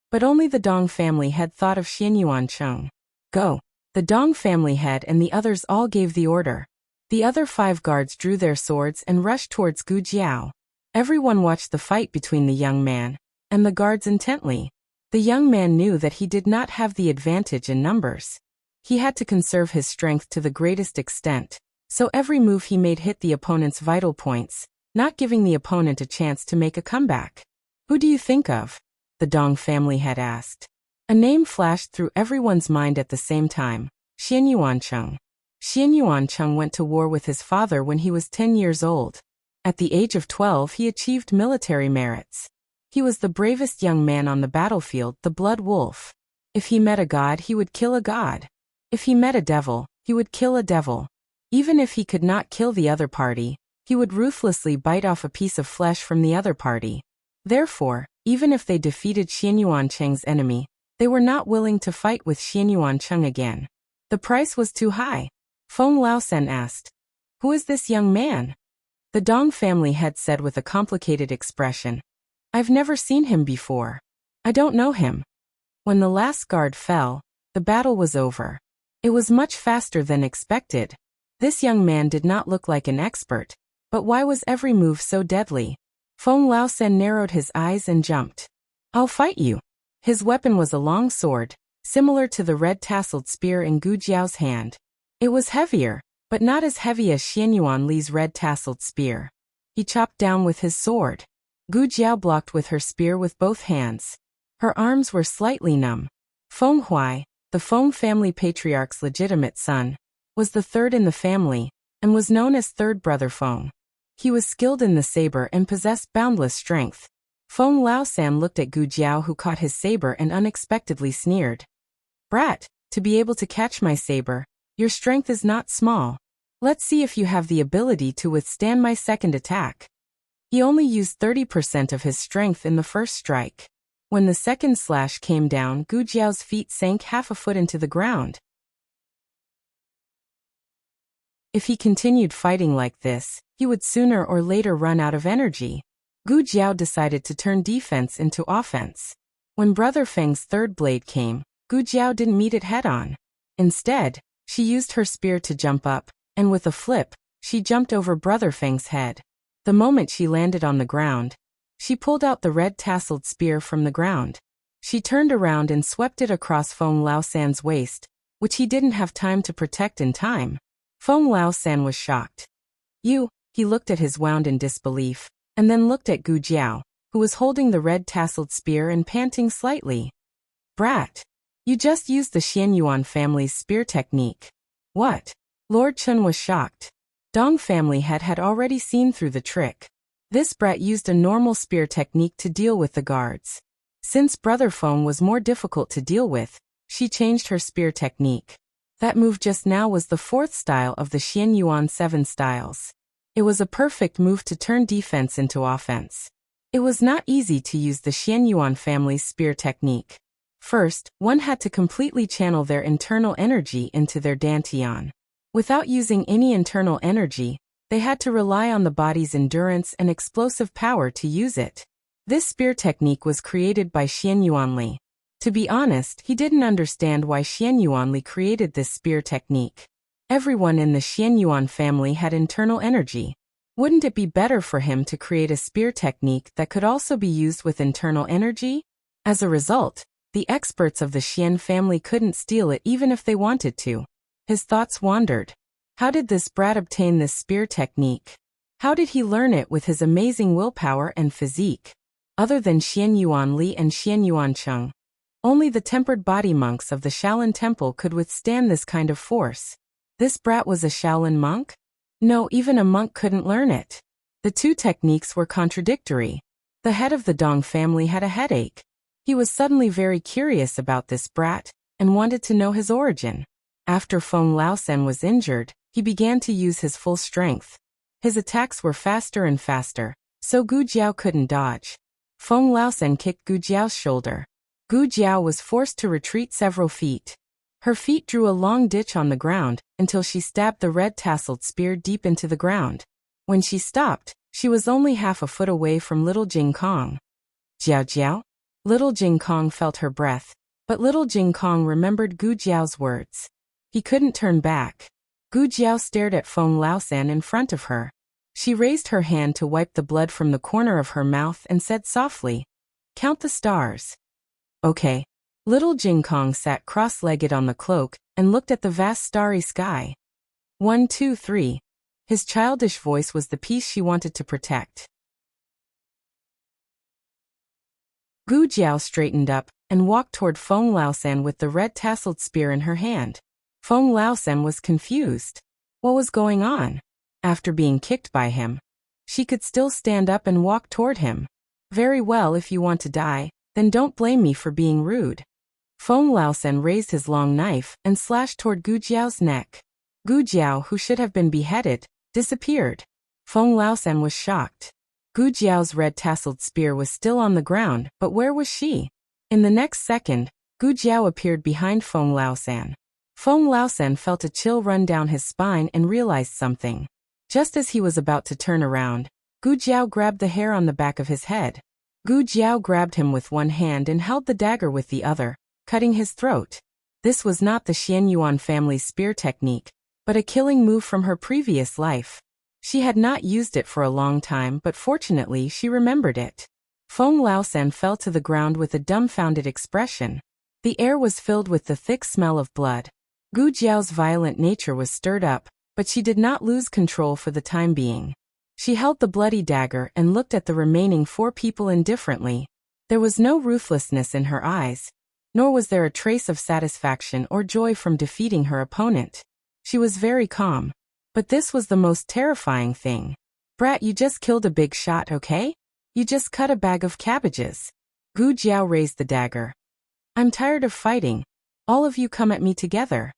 But only the Dong family had thought of Xianyuan Cheng. Go! The Dong family head and the others all gave the order. The other 5 guards drew their swords and rushed towards Gu Jiao. Everyone watched the fight between the young man and the guards intently. The young man knew that he did not have the advantage in numbers. He had to conserve his strength to the greatest extent, so every move he made hit the opponent's vital points, not giving the opponent a chance to make a comeback. Who do you think of? The Dong family had asked. A name flashed through everyone's mind at the same time: Xianyuan Cheng. Xianyuan Cheng went to war with his father when he was 10 years old. At the age of 12 he achieved military merits. He was the bravest young man on the battlefield, the Blood Wolf. If he met a god, he would kill a god. If he met a devil, he would kill a devil. Even if he could not kill the other party, he would ruthlessly bite off a piece of flesh from the other party. Therefore, even if they defeated Xianyuan Cheng's enemy, they were not willing to fight with Xianyuan Cheng again. The price was too high. Feng Laosen asked, "Who is this young man?" The Dong family head said with a complicated expression, "I've never seen him before. I don't know him." When the last guard fell, the battle was over. It was much faster than expected. This young man did not look like an expert, but why was every move so deadly? Feng Laosen narrowed his eyes and jumped. "I'll fight you." His weapon was a long sword, similar to the red-tasseled spear in Gu Jiao's hand. It was heavier, but not as heavy as Xianyuan Li's red-tasseled spear. He chopped down with his sword. Gu Jiao blocked with her spear with both hands. Her arms were slightly numb. Feng Huai, the Feng family patriarch's legitimate son, was the third in the family, and was known as Third Brother Feng. He was skilled in the saber and possessed boundless strength. Feng Laosan looked at Gu Jiao, who caught his saber and unexpectedly sneered. "Brat, to be able to catch my saber, your strength is not small. Let's see if you have the ability to withstand my second attack." He only used 30% of his strength in the first strike. When the second slash came down, Gu Jiao's feet sank half a foot into the ground. If he continued fighting like this, he would sooner or later run out of energy. Gu Jiao decided to turn defense into offense. When Brother Feng's third blade came, Gu Jiao didn't meet it head-on. Instead, she used her spear to jump up, and with a flip, she jumped over Brother Feng's head. The moment she landed on the ground, she pulled out the red-tasseled spear from the ground. She turned around and swept it across Feng Laosan's waist, which he didn't have time to protect in time. Feng Laosan was shocked. "You," he looked at his wound in disbelief, and then looked at Gu Jiao, who was holding the red-tasseled spear and panting slightly. "Brat, you just used the Xianyuan family's spear technique." "What?" Lord Chun was shocked. Dong family had already seen through the trick. This brat used a normal spear technique to deal with the guards. Since Brother Feng was more difficult to deal with, she changed her spear technique. That move just now was the fourth style of the Xianyuan 7 styles. It was a perfect move to turn defense into offense. It was not easy to use the Xianyuan family's spear technique. First, one had to completely channel their internal energy into their dantian. Without using any internal energy, they had to rely on the body's endurance and explosive power to use it. This spear technique was created by Xianyuan Li. To be honest, he didn't understand why Xianyuan Li created this spear technique. Everyone in the Xianyuan family had internal energy. Wouldn't it be better for him to create a spear technique that could also be used with internal energy? As a result, the experts of the Xian family couldn't steal it even if they wanted to. His thoughts wandered. How did this brat obtain this spear technique? How did he learn it with his amazing willpower and physique? Other than Xianyuan Li and Xianyuan Cheng, only the tempered body monks of the Shaolin Temple could withstand this kind of force. This brat was a Shaolin monk? No, even a monk couldn't learn it. The two techniques were contradictory. The head of the Dong family had a headache. He was suddenly very curious about this brat, and wanted to know his origin. After Feng Laosan was injured, he began to use his full strength. His attacks were faster and faster, so Gu Jiao couldn't dodge. Feng Laosan kicked Gu Jiao's shoulder. Gu Jiao was forced to retreat several feet. Her feet drew a long ditch on the ground until she stabbed the red-tasseled spear deep into the ground. When she stopped, she was only half a foot away from little Jing Kong. Jiao Jiao? Little Jing Kong felt her breath, but little Jing Kong remembered Gu Jiao's words. He couldn't turn back. Gu Jiao stared at Feng Laosan in front of her. She raised her hand to wipe the blood from the corner of her mouth and said softly, "Count the stars." Okay. Little Jing Kong sat cross-legged on the cloak and looked at the vast starry sky. 1, 2, 3. His childish voice was the peace she wanted to protect. Gu Jiao straightened up and walked toward Feng Laosan with the red-tasseled spear in her hand. Feng Laosan was confused. What was going on? After being kicked by him, she could still stand up and walk toward him. Very well, if you want to die, then don't blame me for being rude. Feng Laosan raised his long knife and slashed toward Gu Jiao's neck. Gu Jiao, who should have been beheaded, disappeared. Feng Laosan was shocked. Gu Jiao's red-tasseled spear was still on the ground, but where was she? In the next second, Gu Jiao appeared behind Feng Laosan. Feng Laosan felt a chill run down his spine and realized something. Just as he was about to turn around, Gu Jiao grabbed the hair on the back of his head. Gu Jiao grabbed him with one hand and held the dagger with the other, cutting his throat. This was not the Xianyuan family's spear technique, but a killing move from her previous life. She had not used it for a long time, but fortunately she remembered it. Feng Laosan fell to the ground with a dumbfounded expression. The air was filled with the thick smell of blood. Gu Jiao's violent nature was stirred up, but she did not lose control for the time being. She held the bloody dagger and looked at the remaining 4 people indifferently. There was no ruthlessness in her eyes, nor was there a trace of satisfaction or joy from defeating her opponent. She was very calm. But this was the most terrifying thing. "Brat, you just killed a big shot, okay? You just cut a bag of cabbages." Gu Jiao raised the dagger. "I'm tired of fighting. All of you come at me together."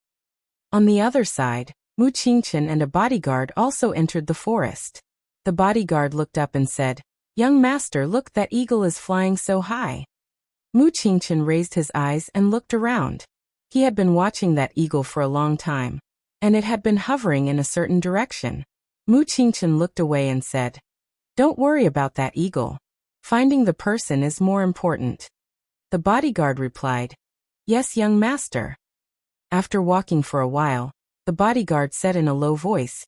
On the other side, Mu Qingchen and a bodyguard also entered the forest. The bodyguard looked up and said, "Young master, look, that eagle is flying so high." Mu Qingchen raised his eyes and looked around. He had been watching that eagle for a long time, and it had been hovering in a certain direction. Mu Qingchen looked away and said, "Don't worry about that eagle. Finding the person is more important." The bodyguard replied, "Yes, young master." After walking for a while, the bodyguard said in a low voice,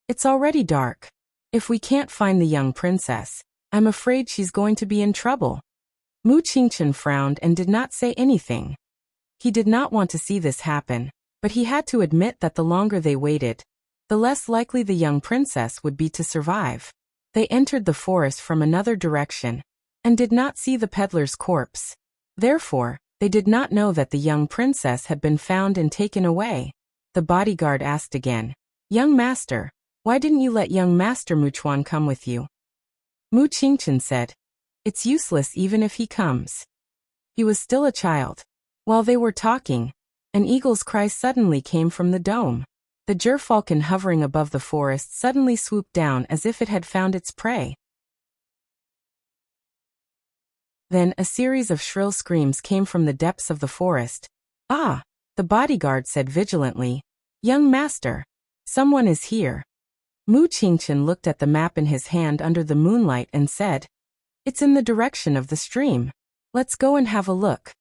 "It's already dark. If we can't find the young princess, I'm afraid she's going to be in trouble." Mu Qingchen frowned and did not say anything. He did not want to see this happen, but he had to admit that the longer they waited, the less likely the young princess would be to survive. They entered the forest from another direction, and did not see the peddler's corpse. Therefore, they did not know that the young princess had been found and taken away. The bodyguard asked again, "Young master, why didn't you let young master Muchuan come with you?" Mu Qingchen said, "It's useless even if he comes. He was still a child." While they were talking, an eagle's cry suddenly came from the dome. The gerfalcon hovering above the forest suddenly swooped down as if it had found its prey. Then a series of shrill screams came from the depths of the forest. "Ah!" the bodyguard said vigilantly. "Young master, someone is here." Mu Qingchen looked at the map in his hand under the moonlight and said, "It's in the direction of the stream. Let's go and have a look."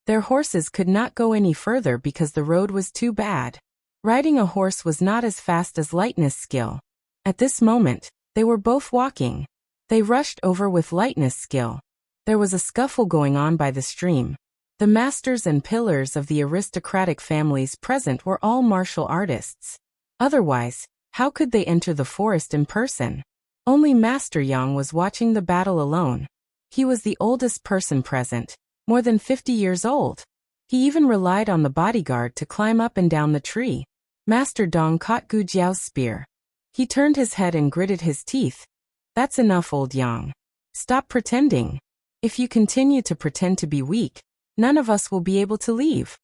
Their horses could not go any further because the road was too bad. Riding a horse was not as fast as lightness skill. At this moment, they were both walking. They rushed over with lightness skill. There was a scuffle going on by the stream. The masters and pillars of the aristocratic families present were all martial artists. Otherwise, how could they enter the forest in person? Only Master Yang was watching the battle alone. He was the oldest person present, more than 50 years old. He even relied on the bodyguard to climb up and down the tree. Master Dong caught Gu Jiao's spear. He turned his head and gritted his teeth. "That's enough, old Yang. Stop pretending. If you continue to pretend to be weak, none of us will be able to leave."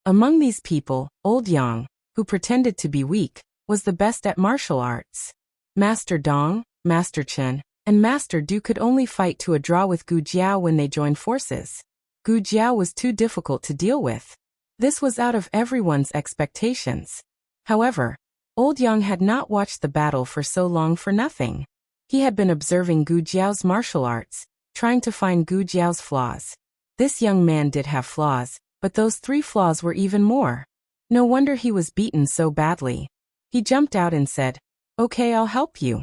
Among these people, old Yang, who pretended to be weak, was the best at martial arts. Master Dong, Master Chen, and Master Du could only fight to a draw with Gu Jiao when they joined forces. Gu Jiao was too difficult to deal with. This was out of everyone's expectations. However, Old Yang had not watched the battle for so long for nothing. He had been observing Gu Jiao's martial arts, trying to find Gu Jiao's flaws. This young man did have flaws, but those 3 flaws were even more. No wonder he was beaten so badly. He jumped out and said, "Okay, I'll help you."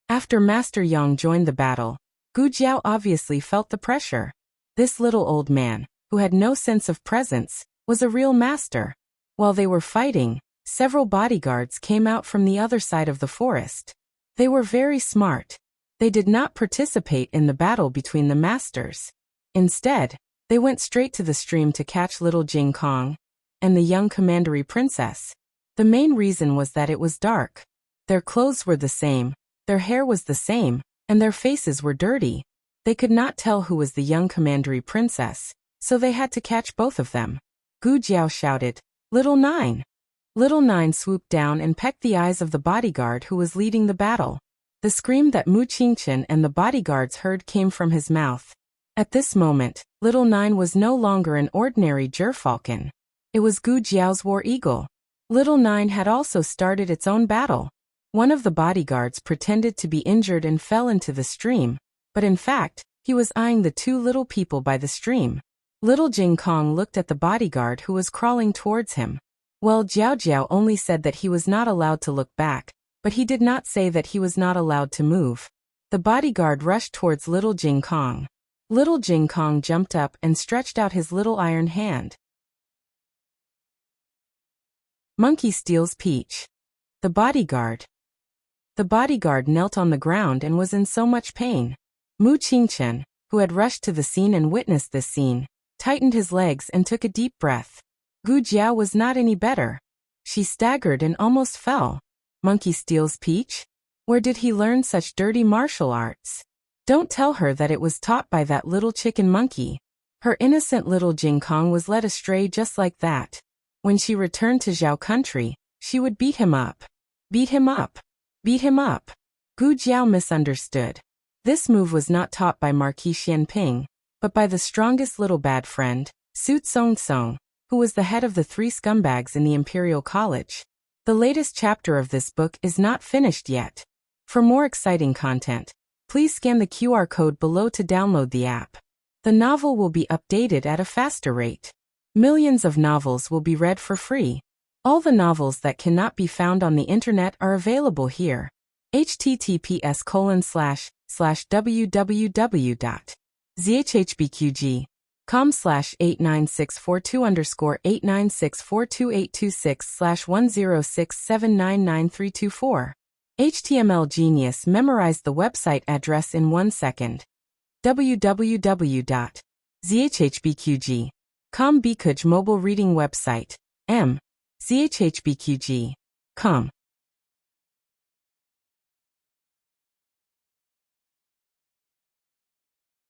After Master Yang joined the battle, Gu Jiao obviously felt the pressure. This little old man, who had no sense of presence, was a real master. While they were fighting, several bodyguards came out from the other side of the forest. They were very smart. They did not participate in the battle between the masters. Instead, they went straight to the stream to catch little Jing Kong and the young commandery princess. The main reason was that it was dark. Their clothes were the same, their hair was the same, and their faces were dirty. They could not tell who was the young commandery princess, so they had to catch both of them. Gu Jiao shouted, "Little Nine!" Little Nine swooped down and pecked the eyes of the bodyguard who was leading the battle. The scream that Mu Qingchen and the bodyguards heard came from his mouth. At this moment, Little Nine was no longer an ordinary gerfalcon. It was Gu Jiao's war eagle. Little Nine had also started its own battle. One of the bodyguards pretended to be injured and fell into the stream, but in fact, he was eyeing the 2 little people by the stream. Little Jing Kong looked at the bodyguard who was crawling towards him. Well, Jiao Jiao only said that he was not allowed to look back, but he did not say that he was not allowed to move. The bodyguard rushed towards little Jing Kong. Little Jing Kong jumped up and stretched out his little iron hand. Monkey steals peach. The bodyguard. The bodyguard knelt on the ground and was in so much pain. Mu Qingchen, who had rushed to the scene and witnessed this scene, tightened his legs and took a deep breath. Gu Jiao was not any better. She staggered and almost fell. Monkey steals peach? Where did he learn such dirty martial arts? Don't tell her that it was taught by that little chicken monkey. Her innocent little Jing Kong was led astray just like that. When she returned to Zhao country, she would beat him up. Beat him up. Beat him up. Gu Jiao misunderstood. This move was not taught by Marquis Xianping, but by the strongest little bad friend, Su Tsong, who was the head of the 3 scumbags in the Imperial College. The latest chapter of this book is not finished yet. For more exciting content, please scan the QR code below to download the app. The novel will be updated at a faster rate. Millions of novels will be read for free. All the novels that cannot be found on the internet are available here. https://www.zhhbqg.com/89642_8964286/10679934. HTML Genius memorized the website address in 1 second. www.zhhbqg.com Bikuj mobile reading website. zhhbqg.com.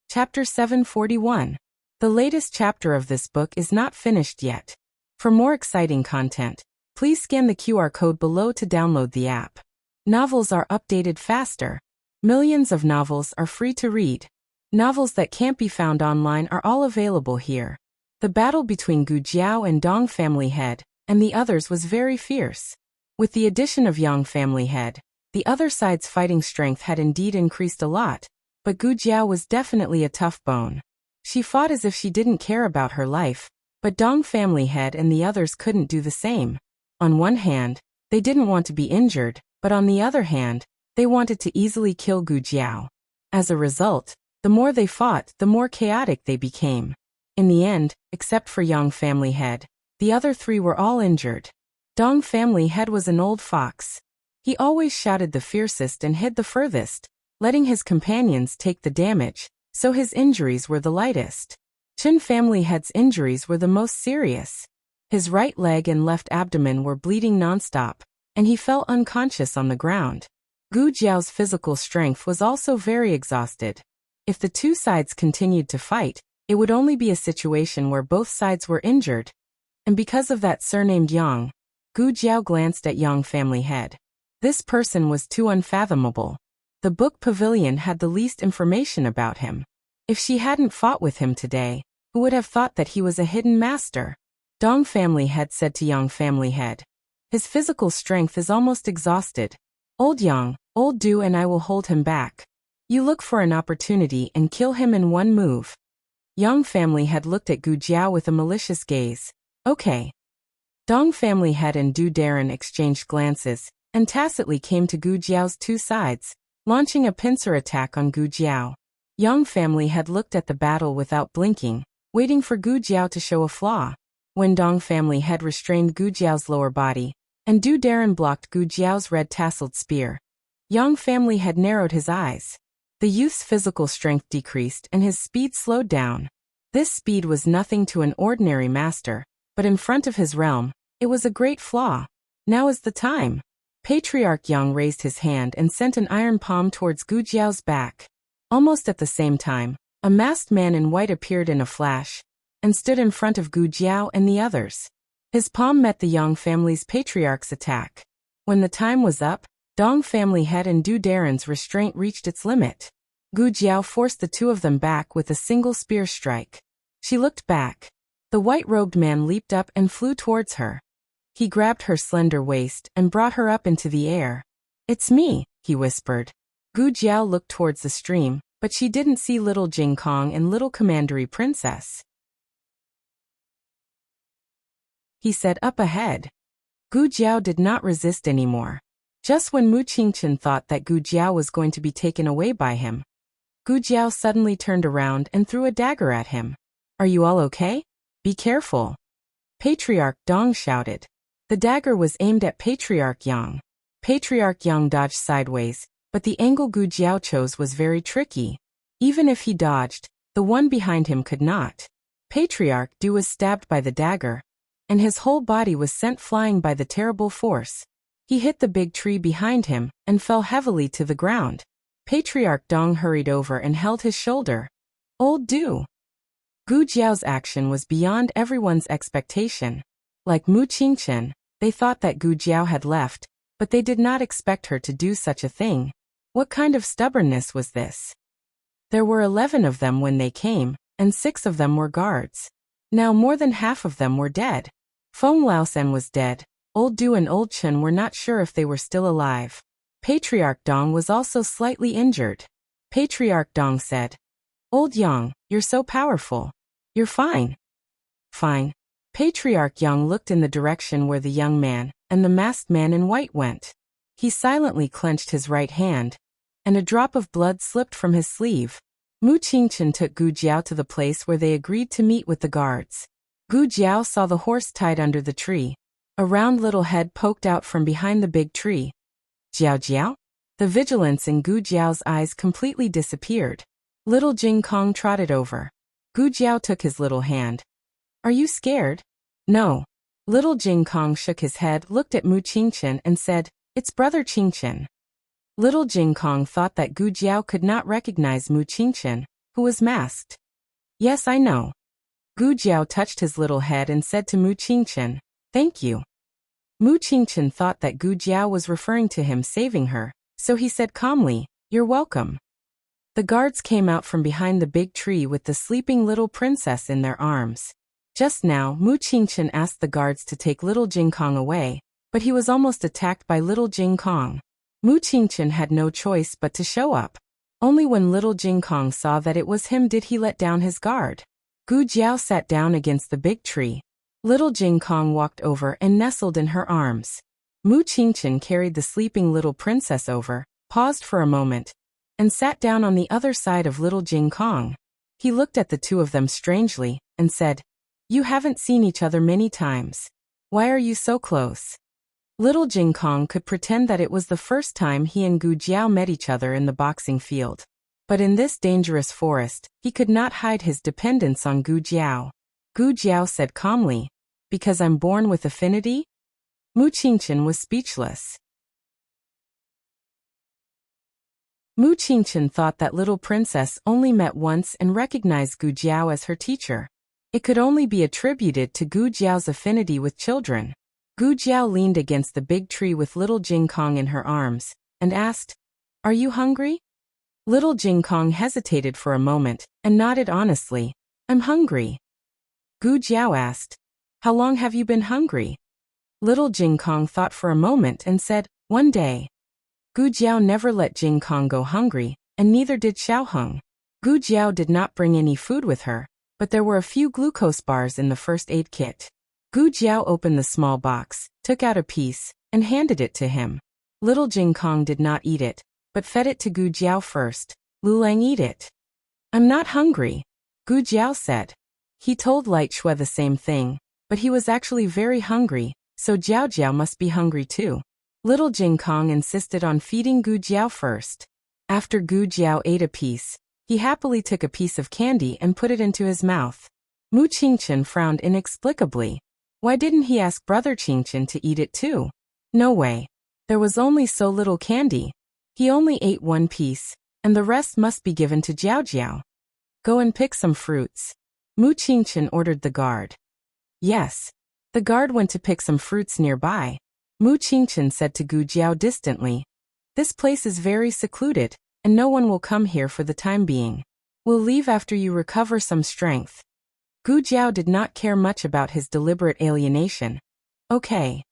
Chapter 741. The latest chapter of this book is not finished yet. For more exciting content, please scan the QR code below to download the app. Novels are updated faster. Millions of novels are free to read. Novels that can't be found online are all available here. The battle between Gu Jiao and Dong family head and the others was very fierce. With the addition of Yang family head, the other side's fighting strength had indeed increased a lot, but Gu Jiao was definitely a tough bone. She fought as if she didn't care about her life, but Dong family head and the others couldn't do the same. On one hand, they didn't want to be injured, but on the other hand, they wanted to easily kill Gu Jiao. As a result, the more they fought, the more chaotic they became. In the end, except for Yang family head, the other 3 were all injured. Dong family head was an old fox. He always shouted the fiercest and hid the furthest, letting his companions take the damage, so his injuries were the lightest. Chen family head's injuries were the most serious. His right leg and left abdomen were bleeding nonstop, and he fell unconscious on the ground. Gu Jiao's physical strength was also very exhausted. If the 2 sides continued to fight, it would only be a situation where both sides were injured. And because of that surnamed Yang, Gu Jiao glanced at Yang family head. This person was too unfathomable. The book pavilion had the least information about him. If she hadn't fought with him today, who would have thought that he was a hidden master? Dong family head said to Yang family head. His physical strength is almost exhausted. Old Yang, old Du and I will hold him back. You look for an opportunity and kill him in one move. Yang family head looked at Gu Jiao with a malicious gaze. Okay. Dong family head and Du Darren exchanged glances, and tacitly came to Gu Jiao's two sides, launching a pincer attack on Gu Jiao. Yang family had looked at the battle without blinking, waiting for Gu Jiao to show a flaw. When Dong family had restrained Gu Jiao's lower body, and Du Darren blocked Gu Jiao's red tasseled spear, Yang family had narrowed his eyes. The youth's physical strength decreased and his speed slowed down. This speed was nothing to an ordinary master, but in front of his realm, it was a great flaw. Now is the time. Patriarch Yang raised his hand and sent an iron palm towards Gu Jiao's back. Almost at the same time, a masked man in white appeared in a flash, and stood in front of Gu Jiao and the others. His palm met the Yang family's patriarch's attack. When the time was up, Dong family head and Du Darren's restraint reached its limit. Gu Jiao forced the two of them back with a single spear strike. She looked back. The white-robed man leaped up and flew towards her. He grabbed her slender waist and brought her up into the air. It's me, he whispered. Gu Jiao looked towards the stream, but she didn't see little Jing Kong and little Commandery Princess. He said up ahead. Gu Jiao did not resist anymore. Just when Mu Qingchen thought that Gu Jiao was going to be taken away by him, Gu Jiao suddenly turned around and threw a dagger at him. Are you all okay? Be careful. Patriarch Dong shouted. The dagger was aimed at Patriarch Yang. Patriarch Yang dodged sideways, but the angle Gu Jiao chose was very tricky. Even if he dodged, the one behind him could not. Patriarch Du was stabbed by the dagger, and his whole body was sent flying by the terrible force. He hit the big tree behind him and fell heavily to the ground. Patriarch Dong hurried over and held his shoulder. Old Du. Gu Jiao's action was beyond everyone's expectation. Like Mu Qingchen, they thought that Gu Jiao had left, but they did not expect her to do such a thing. What kind of stubbornness was this? There were 11 of them when they came, and 6 of them were guards. Now more than half of them were dead. Feng Laosen was dead. Old Du and Old Chen were not sure if they were still alive. Patriarch Dong was also slightly injured. Patriarch Dong said, Old Yang, you're so powerful. You're fine. Fine. Patriarch Yang looked in the direction where the young man and the masked man in white went. He silently clenched his right hand, and a drop of blood slipped from his sleeve. Mu Qingchen took Gu Jiao to the place where they agreed to meet with the guards. Gu Jiao saw the horse tied under the tree. A round little head poked out from behind the big tree. Jiao Jiao? The vigilance in Gu Jiao's eyes completely disappeared. Little Jing Kong trotted over. Gu Jiao took his little hand. Are you scared? No. Little Jing Kong shook his head, looked at Mu Qingchen and said, It's brother Qingchen. Little Jing Kong thought that Gu Jiao could not recognize Mu Qingchen, who was masked. Yes, I know. Gu Jiao touched his little head and said to Mu Qingchen, Thank you. Mu Qingchen thought that Gu Jiao was referring to him saving her, so he said calmly, You're welcome. The guards came out from behind the big tree with the sleeping little princess in their arms. Just now, Mu Qingchen asked the guards to take little Jing Kong away, but he was almost attacked by little Jing Kong. Mu Qingchen had no choice but to show up. Only when little Jing Kong saw that it was him did he let down his guard. Gu Jiao sat down against the big tree. Little Jing Kong walked over and nestled in her arms. Mu Qingchen carried the sleeping little princess over, paused for a moment, and sat down on the other side of little Jing Kong. He looked at the two of them strangely, and said, You haven't seen each other many times. Why are you so close? Little Jing Kong could pretend that it was the first time he and Gu Jiao met each other in the boxing field. But in this dangerous forest, he could not hide his dependence on Gu Jiao. Gu Jiao said calmly, Because I'm born with affinity? Mu Qingchen was speechless. Mu Qingchen thought that little princess only met once and recognized Gu Jiao as her teacher. It could only be attributed to Gu Jiao's affinity with children. Gu Jiao leaned against the big tree with little Jing Kong in her arms, and asked, Are you hungry? Little Jing Kong hesitated for a moment, and nodded honestly, I'm hungry. Gu Jiao asked, How long have you been hungry? Little Jing Kong thought for a moment and said, 1 day. Gu Jiao never let Jing Kong go hungry, and neither did Xiao Heng. Gu Jiao did not bring any food with her, but there were a few glucose bars in the first aid kit. Gu Jiao opened the small box, took out a piece, and handed it to him. Little Jing Kong did not eat it, but fed it to Gu Jiao first. Lulang, eat it. I'm not hungry, Gu Jiao said. He told Light Shui the same thing, but he was actually very hungry, so Jiao Jiao must be hungry too. Little Jing Kong insisted on feeding Gu Jiao first. After Gu Jiao ate a piece, he happily took a piece of candy and put it into his mouth. Mu Qingchen frowned inexplicably. Why didn't he ask Brother Qingchen to eat it too? No way. There was only so little candy. He only ate 1 piece, and the rest must be given to Jiao Jiao. Go and pick some fruits. Mu Qingchen ordered the guard. Yes. The guard went to pick some fruits nearby. Mu Qingchen said to Gu Jiao distantly, this place is very secluded, and no one will come here for the time being. We'll leave after you recover some strength. Gu Jiao did not care much about his deliberate alienation. Okay.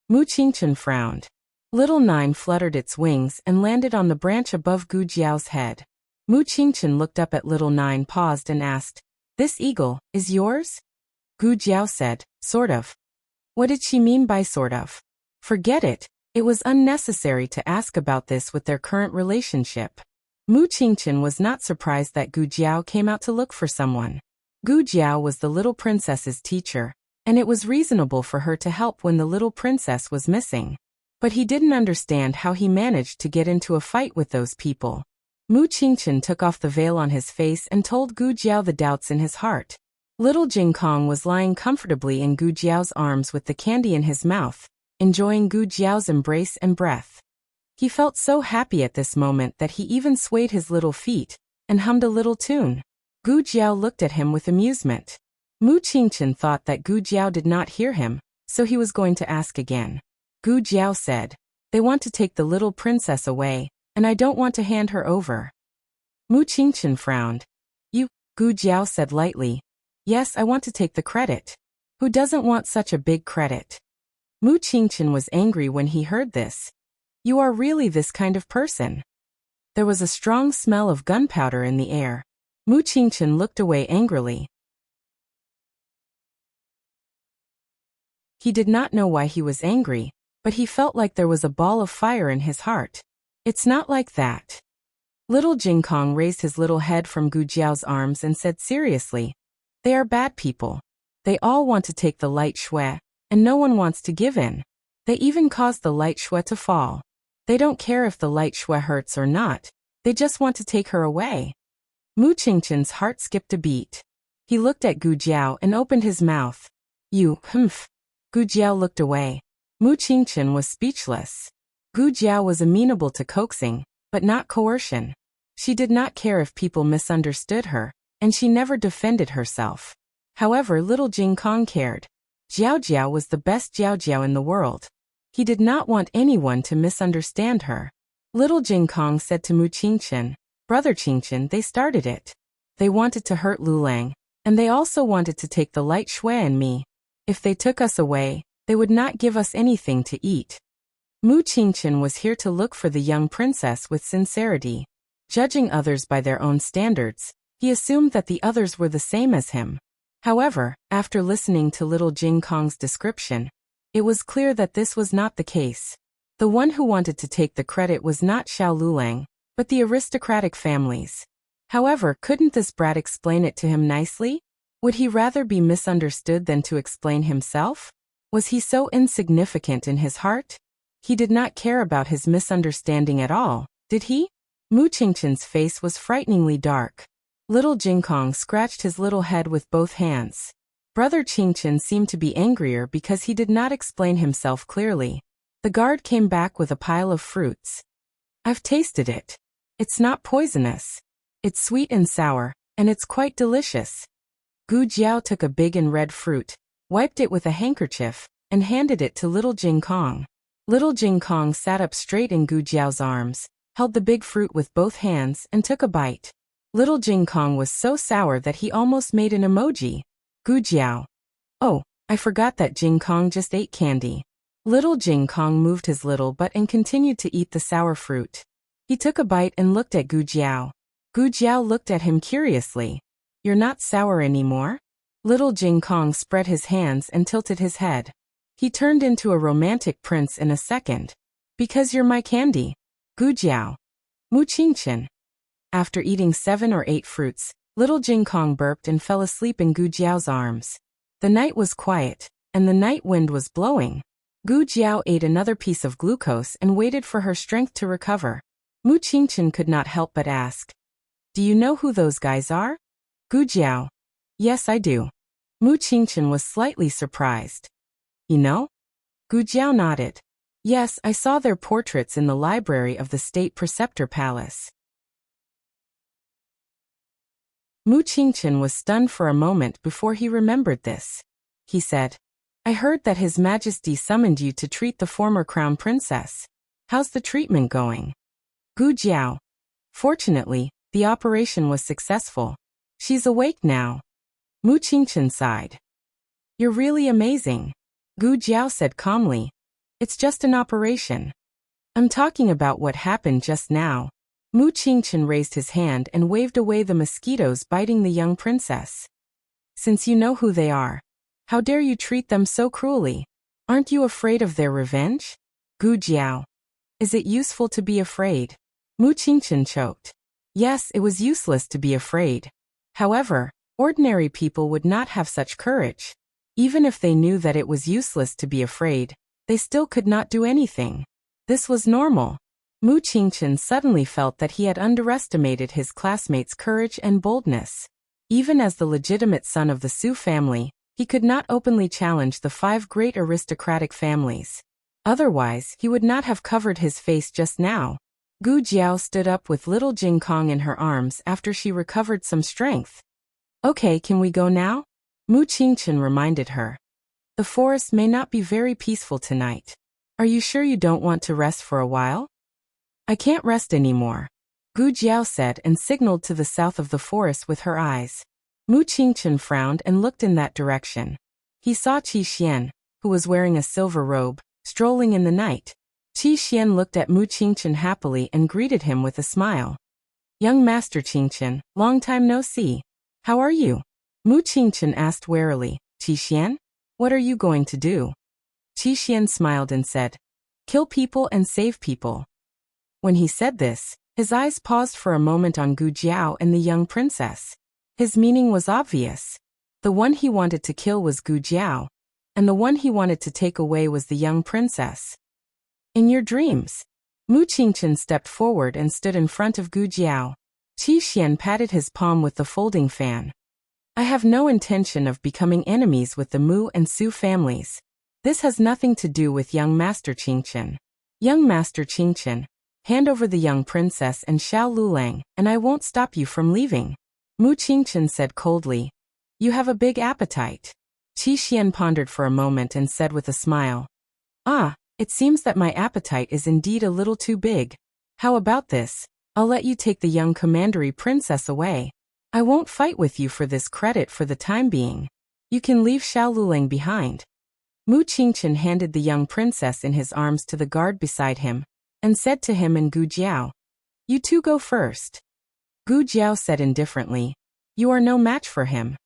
Mu Qingchen frowned. Little Nine fluttered its wings and landed on the branch above Gu Jiao's head. Mu Qingchen looked up at Little Nine, paused and asked, this eagle is yours? Gu Jiao said, sort of. What did she mean by sort of? Forget it. It was unnecessary to ask about this with their current relationship. Mu Qingchen was not surprised that Gu Jiao came out to look for someone. Gu Jiao was the little princess's teacher, and it was reasonable for her to help when the little princess was missing. But he didn't understand how he managed to get into a fight with those people. Mu Qingchen took off the veil on his face and told Gu Jiao the doubts in his heart. Little Jing Kong was lying comfortably in Gu Jiao's arms with the candy in his mouth, enjoying Gu Jiao's embrace and breath. He felt so happy at this moment that he even swayed his little feet and hummed a little tune. Gu Jiao looked at him with amusement. Mu Qingchen thought that Gu Jiao did not hear him, so he was going to ask again. Gu Jiao said, they want to take the little princess away, and I don't want to hand her over. Mu Qingchen frowned. You, Gu Jiao said lightly. Yes, I want to take the credit. Who doesn't want such a big credit? Mu Qingchen was angry when he heard this. You are really this kind of person. There was a strong smell of gunpowder in the air. Mu Qingchen looked away angrily. He did not know why he was angry, but he felt like there was a ball of fire in his heart. It's not like that. Little Jing Kong raised his little head from Gu Jiao's arms and said seriously, they are bad people. They all want to take the Light Shui, and no one wants to give in. They even caused the Light Shui to fall. They don't care if the Light Shui hurts or not. They just want to take her away. Mu Qingchen's heart skipped a beat. He looked at Gu Jiao and opened his mouth. You, humph. Gu Jiao looked away. Mu Qingchen was speechless. Gu Jiao was amenable to coaxing, but not coercion. She did not care if people misunderstood her, and she never defended herself. However, little Jing Kong cared. Jiao Jiao was the best Jiao Jiao in the world. He did not want anyone to misunderstand her. Little Jing Kong said to Mu Qingchen, Brother Qingchen, they started it. They wanted to hurt Lulang, and they also wanted to take the Light Shui and me. If they took us away, they would not give us anything to eat. Mu Qingchen was here to look for the young princess with sincerity. Judging others by their own standards, he assumed that the others were the same as him. However, after listening to little Jing Kong's description, it was clear that this was not the case. The one who wanted to take the credit was not Xiao Lulang, but the aristocratic families. However, couldn't this brat explain it to him nicely? Would he rather be misunderstood than to explain himself? Was he so insignificant in his heart? He did not care about his misunderstanding at all, did he? Mu Qingchen's face was frighteningly dark. Little Jing Kong scratched his little head with both hands. Brother Qingchen seemed to be angrier because he did not explain himself clearly. The guard came back with a pile of fruits. I've tasted it. It's not poisonous. It's sweet and sour, and it's quite delicious. Gu Jiao took a big and red fruit, wiped it with a handkerchief, and handed it to little Jing Kong. Little Jing Kong sat up straight in Gu Jiao's arms, held the big fruit with both hands, and took a bite. Little Jing Kong was so sour that he almost made an emoji. Gu Jiao. Oh, I forgot that Jing Kong just ate candy. Little Jing Kong moved his little butt and continued to eat the sour fruit. He took a bite and looked at Gu Jiao. Gu Jiao looked at him curiously. You're not sour anymore? Little Jing Kong spread his hands and tilted his head. He turned into a romantic prince in a second. Because you're my candy. Gu Jiao. Mu Qingqian. After eating 7 or 8 fruits, little Jing Kong burped and fell asleep in Gu Jiao's arms. The night was quiet, and the night wind was blowing. Gu Jiao ate another piece of glucose and waited for her strength to recover. Mu Qingqian could not help but ask, "Do you know who those guys are?" Gu Jiao. "Yes, I do." Mu Qingqian was slightly surprised. "You know?" Gu Jiao nodded. "Yes, I saw their portraits in the library of the State Preceptor Palace." Mu Qingqian was stunned for a moment before he remembered this. He said, "I heard that His Majesty summoned you to treat the former crown princess. How's the treatment going?" Gu Jiao. "Fortunately, the operation was successful. She's awake now." Mu Qingqian sighed. "You're really amazing," Gu Jiao said calmly. "It's just an operation. I'm talking about what happened just now." Mu Qingqian raised his hand and waved away the mosquitoes biting the young princess. "Since you know who they are, how dare you treat them so cruelly? Aren't you afraid of their revenge?" Gu Jiao. "Is it useful to be afraid?" Mu Qingqian choked. Yes, it was useless to be afraid. However, ordinary people would not have such courage. Even if they knew that it was useless to be afraid, they still could not do anything. This was normal. Mu Qingqian suddenly felt that he had underestimated his classmates' courage and boldness. Even as the legitimate son of the Su family, he could not openly challenge the 5 great aristocratic families. Otherwise, he would not have covered his face just now. Gu Jiao stood up with little Jing Kong in her arms after she recovered some strength. "Okay, can we go now?" Mu Qingqian reminded her. "The forest may not be very peaceful tonight. Are you sure you don't want to rest for a while?" "I can't rest anymore," Gu Jiao said and signaled to the south of the forest with her eyes. Mu Qingqian frowned and looked in that direction. He saw Qi Xian, who was wearing a silver robe, strolling in the night. Qi Xian looked at Mu Qingqian happily and greeted him with a smile. "Young Master Qingqian, long time no see. How are you?" Mu Qingqian asked warily. "Qi Xian? What are you going to do?" Qi Xian smiled and said, "Kill people and save people." When he said this, his eyes paused for a moment on Gu Jiao and the young princess. His meaning was obvious. The one he wanted to kill was Gu Jiao, and the one he wanted to take away was the young princess. "In your dreams." Mu Qingqian stepped forward and stood in front of Gu Jiao. Qi Xian patted his palm with the folding fan. "I have no intention of becoming enemies with the Mu and Su families. This has nothing to do with young Master Qingqian. Young Master Qingqian, hand over the young princess and Xiao Lulang, and I won't stop you from leaving." Mu Qingqian said coldly, "You have a big appetite." Qi Xian pondered for a moment and said with a smile, "Ah, it seems that my appetite is indeed a little too big. How about this? I'll let you take the young commandery princess away. I won't fight with you for this credit for the time being. You can leave Xiao Lulang behind." Mu Qingqian handed the young princess in his arms to the guard beside him, and said to him and Gu Jiao, "You two go first." Gu Jiao said indifferently, "You are no match for him."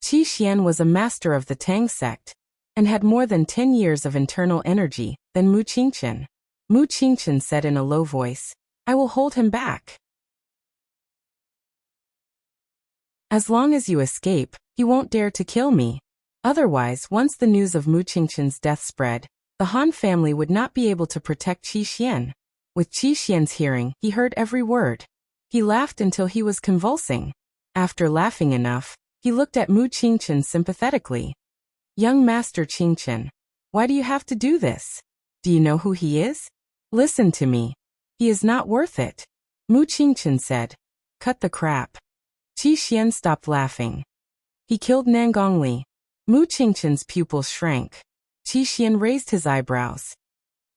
Qi Xian was a master of the Tang sect, and had more than 10 years of internal energy than Mu Qingqian. Mu Qingqian said in a low voice, "I will hold him back. As long as you escape, he won't dare to kill me. Otherwise, once the news of Mu Qingqian's death spread, the Han family would not be able to protect Qi Xian." With Qi Xian's hearing, he heard every word. He laughed until he was convulsing. After laughing enough, he looked at Mu Qingqian sympathetically. "Young Master Qingqian, why do you have to do this? Do you know who he is? Listen to me. He is not worth it." Mu Qingqian said, "Cut the crap." Qi Xian stopped laughing. "He killed Nangongli." Mu Qingqian's pupils shrank. Qi Xian raised his eyebrows.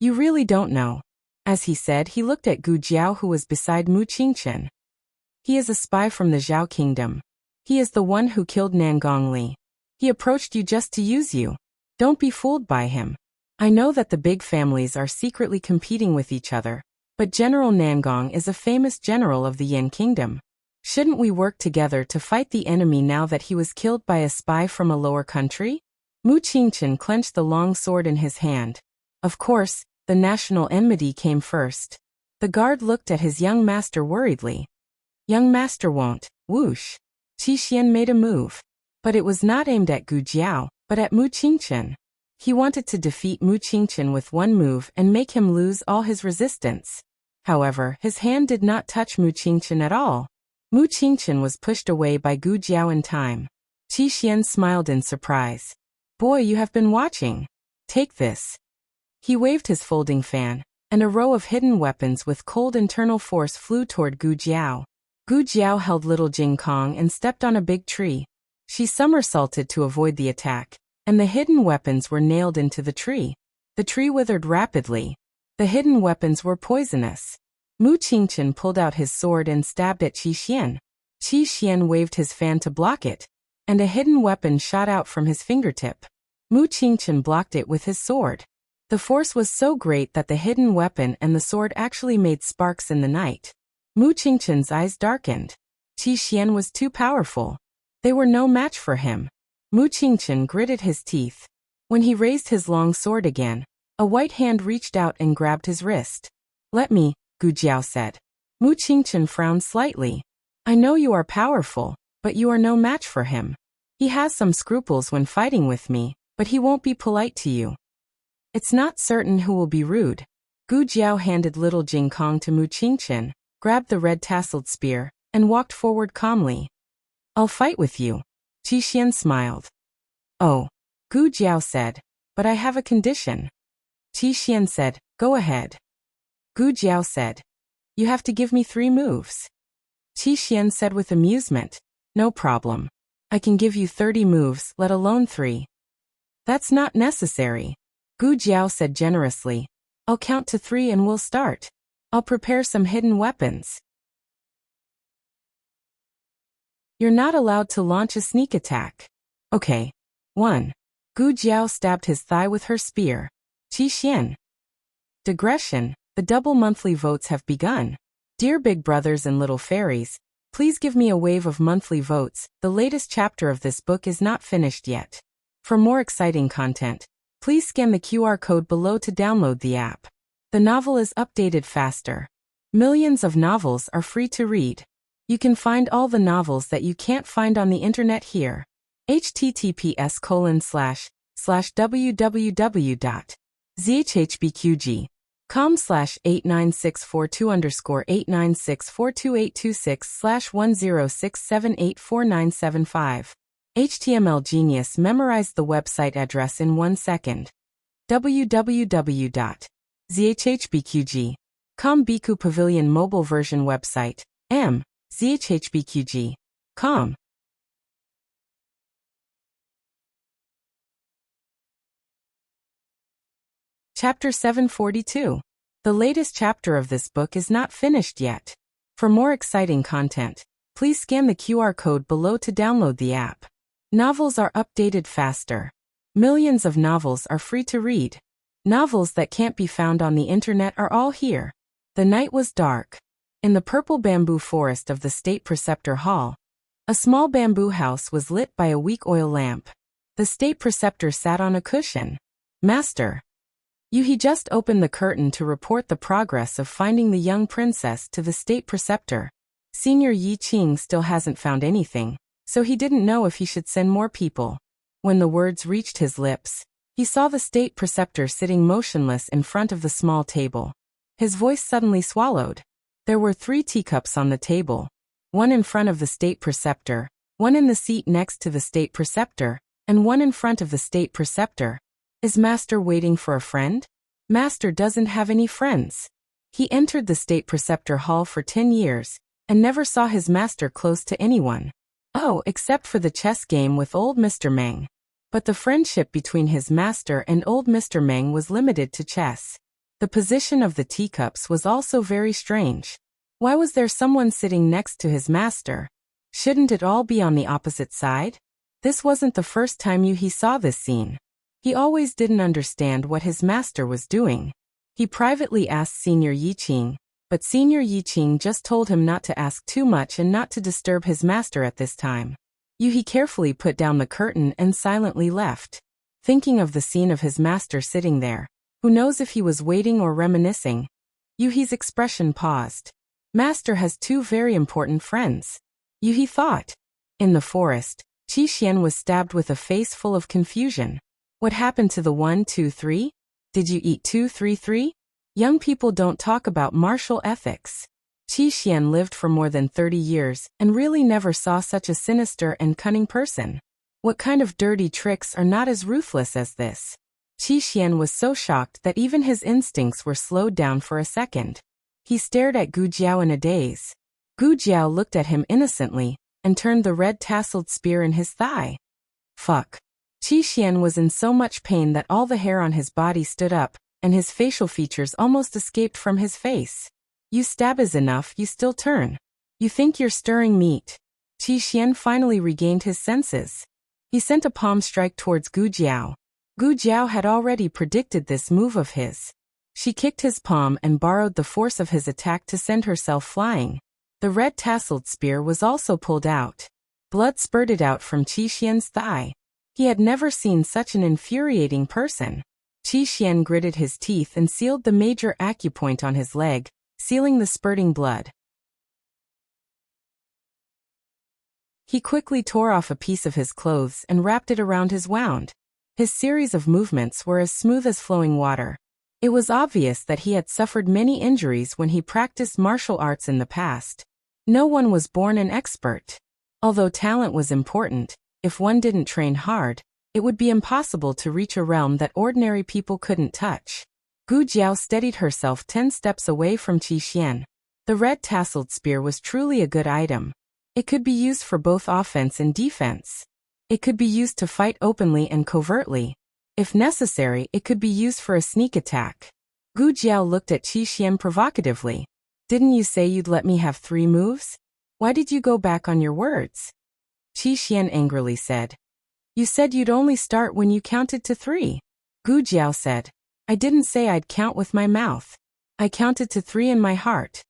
"You really don't know." As he said, he looked at Gu Jiao, who was beside Mu Qingqian. "He is a spy from the Zhao kingdom. He is the one who killed Nangongli. He approached you just to use you. Don't be fooled by him. I know that the big families are secretly competing with each other, but General Nangong is a famous general of the Yin Kingdom. Shouldn't we work together to fight the enemy now that he was killed by a spy from a lower country? Mu Qingchen clenched the long sword in his hand. Of course, the national enmity came first. The guard looked at his young master worriedly. Young master won't. Whoosh. Qi Xian made a move. But it was not aimed at Gu Jiao, but at Mu Qingchen. He wanted to defeat Mu Qingchen with one move and make him lose all his resistance. However, his hand did not touch Mu Qingchen at all. Mu Qingchen was pushed away by Gu Jiao in time. Qi Xian smiled in surprise. Boy, you have been watching. Take this. He waved his folding fan, and a row of hidden weapons with cold internal force flew toward Gu Jiao. Gu Jiao held little Jing Kong and stepped on a big tree. She somersaulted to avoid the attack, and the hidden weapons were nailed into the tree. The tree withered rapidly. The hidden weapons were poisonous. Mu Qingchen pulled out his sword and stabbed at Qi Xian. Qi Xian waved his fan to block it, and a hidden weapon shot out from his fingertip. Mu Qingchen blocked it with his sword. The force was so great that the hidden weapon and the sword actually made sparks in the night. Mu Qingchen's eyes darkened. Qi Xian was too powerful. They were no match for him. Mu Qingchen gritted his teeth. When he raised his long sword again, a white hand reached out and grabbed his wrist. Let me, Gu Jiao said. Mu Qingchen frowned slightly. I know you are powerful, but you are no match for him. He has some scruples when fighting with me, but he won't be polite to you. It's not certain who will be rude. Gu Jiao handed little Jing Kong to Mu Qingchen, grabbed the red tasseled spear, and walked forward calmly. I'll fight with you. Qi Xian smiled. Oh, Gu Jiao said, but I have a condition. Qi Xian said, go ahead. Gu Jiao said, you have to give me 3 moves. Qi Xian said with amusement, no problem. I can give you 30 moves, let alone 3. That's not necessary. Gu Jiao said generously, I'll count to 3 and we'll start. I'll prepare some hidden weapons. You're not allowed to launch a sneak attack. Okay. 1. Gu Jiao stabbed his thigh with her spear. Qi Xian. Digression, the double monthly votes have begun. Dear big brothers and little fairies, please give me a wave of monthly votes. The latest chapter of this book is not finished yet. For more exciting content, please scan the QR code below to download the app. The novel is updated faster. Millions of novels are free to read. You can find all the novels that you can't find on the internet here. https://www.zhhbqg.com/8964-2_8964286/10678495. HTML Genius memorized the website address in 1 second. www.zhhbqg.com Biku Pavilion mobile version website. zhhbqg.com. Chapter 742. The latest chapter of this book is not finished yet. For more exciting content, please scan the QR code below to download the app. Novels are updated faster. Millions of novels are free to read. Novels that can't be found on the internet are all here. The night was dark. In the purple bamboo forest of the State Preceptor Hall, a small bamboo house was lit by a weak oil lamp. The State Preceptor sat on a cushion. Master. He just opened the curtain to report the progress of finding the young princess to the State Preceptor. Senior Yi Qing still hasn't found anything, so he didn't know if he should send more people. When the words reached his lips, he saw the State Preceptor sitting motionless in front of the small table. His voice suddenly swallowed. There were 3 teacups on the table. One in front of the State Preceptor, one in the seat next to the State Preceptor, and one in front of the State Preceptor. Is Master waiting for a friend? Master doesn't have any friends. He entered the State Preceptor Hall for 10 years, and never saw his master close to anyone. Oh, except for the chess game with old Mr. Meng. But the friendship between his master and old Mr. Meng was limited to chess. The position of the teacups was also very strange. Why was there someone sitting next to his master? Shouldn't it all be on the opposite side? This wasn't the first time he saw this scene. He always didn't understand what his master was doing. He privately asked Senior Yiqing, but Senior Yiqing just told him not to ask too much and not to disturb his master at this time. He carefully put down the curtain and silently left. Thinking of the scene of his master sitting there, who knows if he was waiting or reminiscing? Yuhi's expression paused. Master has two very important friends. Yuhi thought. In the forest, Qi Xian was stabbed with a face full of confusion. What happened to the 1, 2, 3? Did you eat 2, 3, 3? Young people don't talk about martial ethics. Qi Xian lived for more than 30 years and really never saw such a sinister and cunning person. What kind of dirty tricks are not as ruthless as this? Qi Xian was so shocked that even his instincts were slowed down for a second. He stared at Gu Jiao in a daze. Gu Jiao looked at him innocently and turned the red-tasseled spear in his thigh. Fuck. Qi Xian was in so much pain that all the hair on his body stood up, and his facial features almost escaped from his face. You stab is enough, you still turn. You think you're stirring meat. Qi Xian finally regained his senses. He sent a palm strike towards Gu Jiao. Gu Jiao had already predicted this move of his. She kicked his palm and borrowed the force of his attack to send herself flying. The red-tasseled spear was also pulled out. Blood spurted out from Qi Xian's thigh. He had never seen such an infuriating person. Qi Xian gritted his teeth and sealed the major acupoint on his leg, sealing the spurting blood. He quickly tore off a piece of his clothes and wrapped it around his wound. His series of movements were as smooth as flowing water. It was obvious that he had suffered many injuries when he practiced martial arts in the past. No one was born an expert. Although talent was important, if one didn't train hard, it would be impossible to reach a realm that ordinary people couldn't touch. Gu Jiao steadied herself 10 steps away from Qi Xian. The red-tasseled spear was truly a good item. It could be used for both offense and defense. It could be used to fight openly and covertly. If necessary, it could be used for a sneak attack. Gu Jiao looked at Qi Xian provocatively. Didn't you say you'd let me have 3 moves? Why did you go back on your words? Qi Xian angrily said. You said you'd only start when you counted to 3. Gu Jiao said. I didn't say I'd count with my mouth. I counted to 3 in my heart.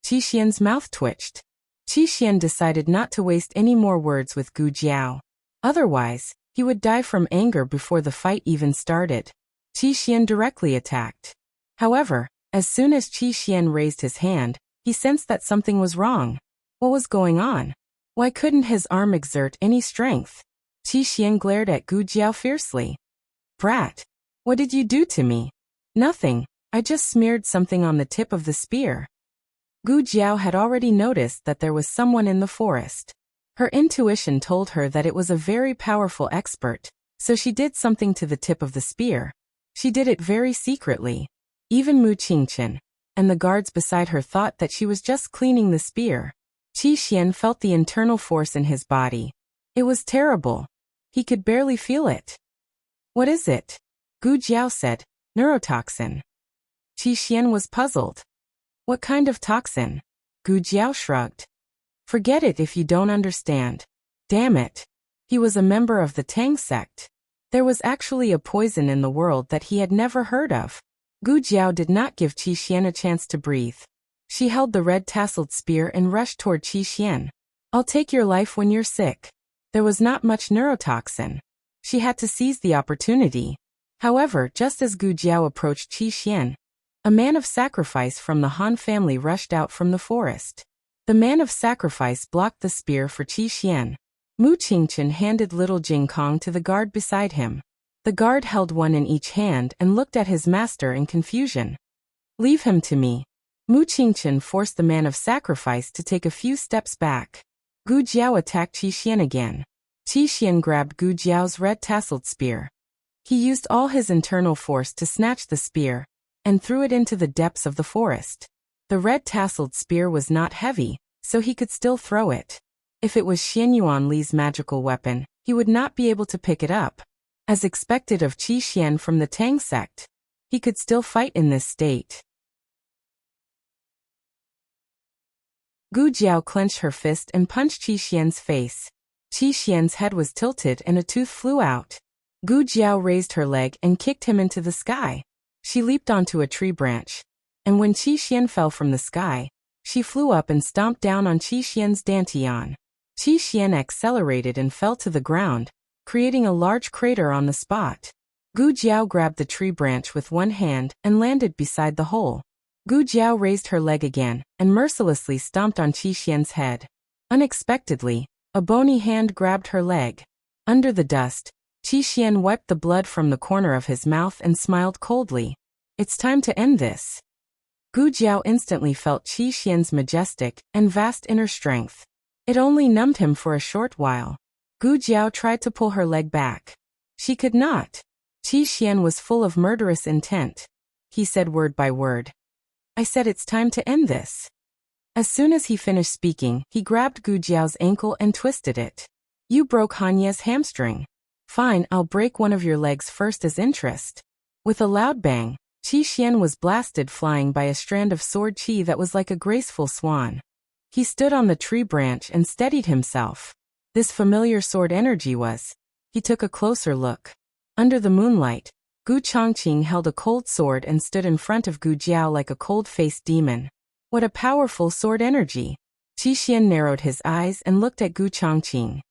Qi Xian's mouth twitched. Qi Xian decided not to waste any more words with Gu Jiao. Otherwise, he would die from anger before the fight even started. Qi Xian directly attacked. However, as soon as Qi Xian raised his hand, he sensed that something was wrong. What was going on? Why couldn't his arm exert any strength? Qi Xian glared at Gu Jiao fiercely. Brat! What did you do to me? Nothing, I just smeared something on the tip of the spear. Gu Jiao had already noticed that there was someone in the forest. Her intuition told her that it was a very powerful expert, so she did something to the tip of the spear. She did it very secretly. Even Mu Qingchen and the guards beside her thought that she was just cleaning the spear. Qi Xian felt the internal force in his body. It was terrible. He could barely feel it. What is it? Gu Jiao said, neurotoxin. Qi Xian was puzzled. What kind of toxin? Gu Jiao shrugged. Forget it if you don't understand. Damn it. He was a member of the Tang sect. There was actually a poison in the world that he had never heard of. Gu Jiao did not give Qi Xian a chance to breathe. She held the red-tasseled spear and rushed toward Qi Xian. I'll take your life when you're sick. There was not much neurotoxin. She had to seize the opportunity. However, just as Gu Jiao approached Qi Xian, a man of sacrifice from the Han family rushed out from the forest. The man of sacrifice blocked the spear for Qi Xian. Mu Qingchen handed little Jing Kong to the guard beside him. The guard held one in each hand and looked at his master in confusion. Leave him to me. Mu Qingchen forced the man of sacrifice to take a few steps back. Gu Jiao attacked Qi Xian again. Qi Xian grabbed Gu Jiao's red-tasseled spear. He used all his internal force to snatch the spear and threw it into the depths of the forest. The red-tasseled spear was not heavy, so he could still throw it. If it was Xian Yuan Li's magical weapon, he would not be able to pick it up. As expected of Qi Xian from the Tang sect, he could still fight in this state. Gu Jiao clenched her fist and punched Qi Xian's face. Qi Xian's head was tilted and a tooth flew out. Gu Jiao raised her leg and kicked him into the sky. She leaped onto a tree branch. And when Qi Xian fell from the sky, she flew up and stomped down on Qi Xian's dantian. Qi Xian accelerated and fell to the ground, creating a large crater on the spot. Gu Jiao grabbed the tree branch with one hand and landed beside the hole. Gu Jiao raised her leg again and mercilessly stomped on Qi Xian's head. Unexpectedly, a bony hand grabbed her leg. Under the dust, Qi Xian wiped the blood from the corner of his mouth and smiled coldly. It's time to end this. Gu Jiao instantly felt Qi Xian's majestic and vast inner strength. It only numbed him for a short while. Gu Jiao tried to pull her leg back. She could not. Qi Xian was full of murderous intent. He said word by word. I said it's time to end this. As soon as he finished speaking, he grabbed Gu Jiao's ankle and twisted it. You broke Hanye's hamstring. Fine, I'll break one of your legs first as interest. With a loud bang, Qi Xian was blasted flying by a strand of sword qi that was like a graceful swan. He stood on the tree branch and steadied himself. This familiar sword energy was. He took a closer look. Under the moonlight, Gu Chongqing held a cold sword and stood in front of Gu Jiao like a cold-faced demon. What a powerful sword energy! Qi Xian narrowed his eyes and looked at Gu Chongqing.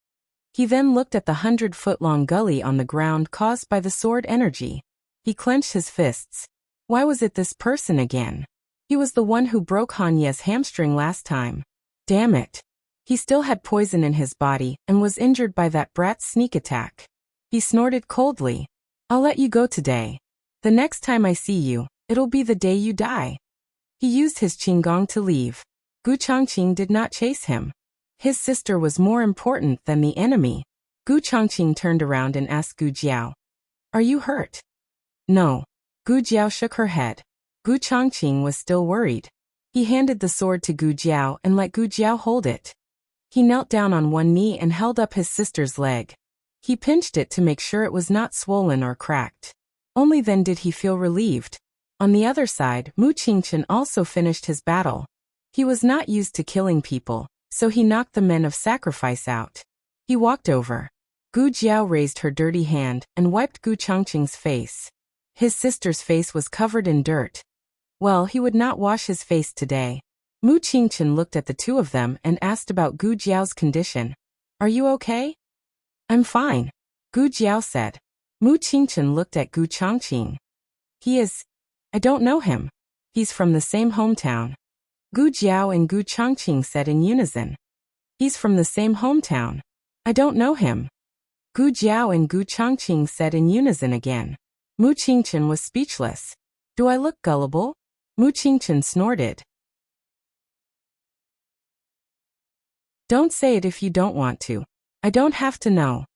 He then looked at the 100-foot-long gully on the ground caused by the sword energy. He clenched his fists. Why was it this person again? He was the one who broke Hanye's hamstring last time. Damn it. He still had poison in his body and was injured by that brat's sneak attack. He snorted coldly. I'll let you go today. The next time I see you, it'll be the day you die. He used his qinggong to leave. Gu Chongqing did not chase him. His sister was more important than the enemy. Gu Chongqing turned around and asked Gu Jiao. Are you hurt? No. Gu Jiao shook her head. Gu Chongqing was still worried. He handed the sword to Gu Jiao and let Gu Jiao hold it. He knelt down on one knee and held up his sister's leg. He pinched it to make sure it was not swollen or cracked. Only then did he feel relieved. On the other side, Mu Qingchen also finished his battle. He was not used to killing people, so he knocked the men of sacrifice out. He walked over. Gu Jiao raised her dirty hand and wiped Gu Chongqing's face. His sister's face was covered in dirt. Well, he would not wash his face today. Mu Qingchen looked at the two of them and asked about Gu Jiao's condition. Are you okay? I'm fine, Gu Jiao said. Mu Qingchen looked at Gu Chongqing. He is. I don't know him. He's from the same hometown. Gu Jiao and Gu Chongqing said in unison. He's from the same hometown. I don't know him. Gu Jiao and Gu Chongqing said in unison again. Mu Qingchen was speechless. Do I look gullible? Mu Qingchen snorted. Don't say it if you don't want to. I don't have to know.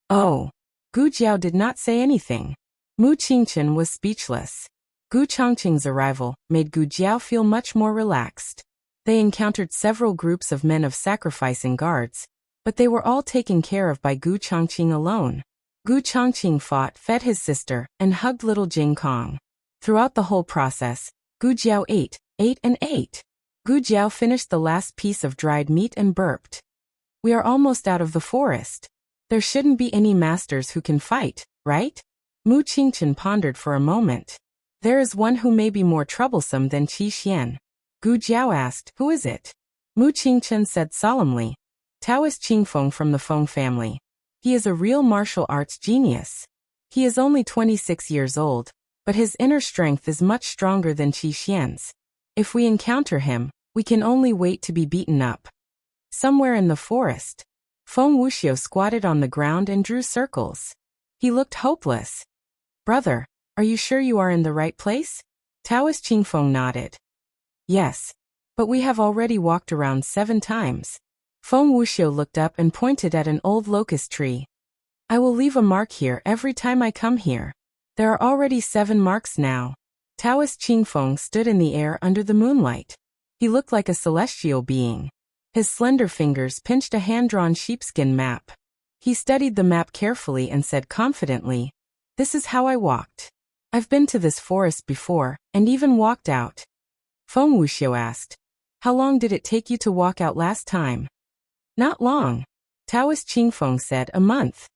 Oh. Gu Jiao did not say anything. Mu Qingchen was speechless. Gu Chongqing's arrival made Gu Jiao feel much more relaxed. They encountered several groups of men of sacrifice and guards, but they were all taken care of by Gu Chongqing alone. Gu Chongqing fought, fed his sister, and hugged little Jing Kong. Throughout the whole process, Gu Jiao ate and ate. Gu Jiao finished the last piece of dried meat and burped. We are almost out of the forest. There shouldn't be any masters who can fight, right? Mu Qingchen pondered for a moment. There is one who may be more troublesome than Qi Xian. Gu Jiao asked, who is it? Mu Qingchen said solemnly. Taoist Qingfeng from the Feng family. He is a real martial arts genius. He is only 26 years old, but his inner strength is much stronger than Qi Xian's. If we encounter him, we can only wait to be beaten up. Somewhere in the forest, Feng Wuxiu squatted on the ground and drew circles. He looked hopeless. Brother, are you sure you are in the right place? Taoist Qingfeng nodded. Yes, but we have already walked around 7 times. Feng Wuxiu looked up and pointed at an old locust tree. I will leave a mark here every time I come here. There are already 7 marks now. Taoist Qingfeng stood in the air under the moonlight. He looked like a celestial being. His slender fingers pinched a hand-drawn sheepskin map. He studied the map carefully and said confidently, "This is how I walked. I've been to this forest before, and even walked out." Feng Wuxiu asked, "How long did it take you to walk out last time?" "Not long." Taoist Qingfeng said, "A month."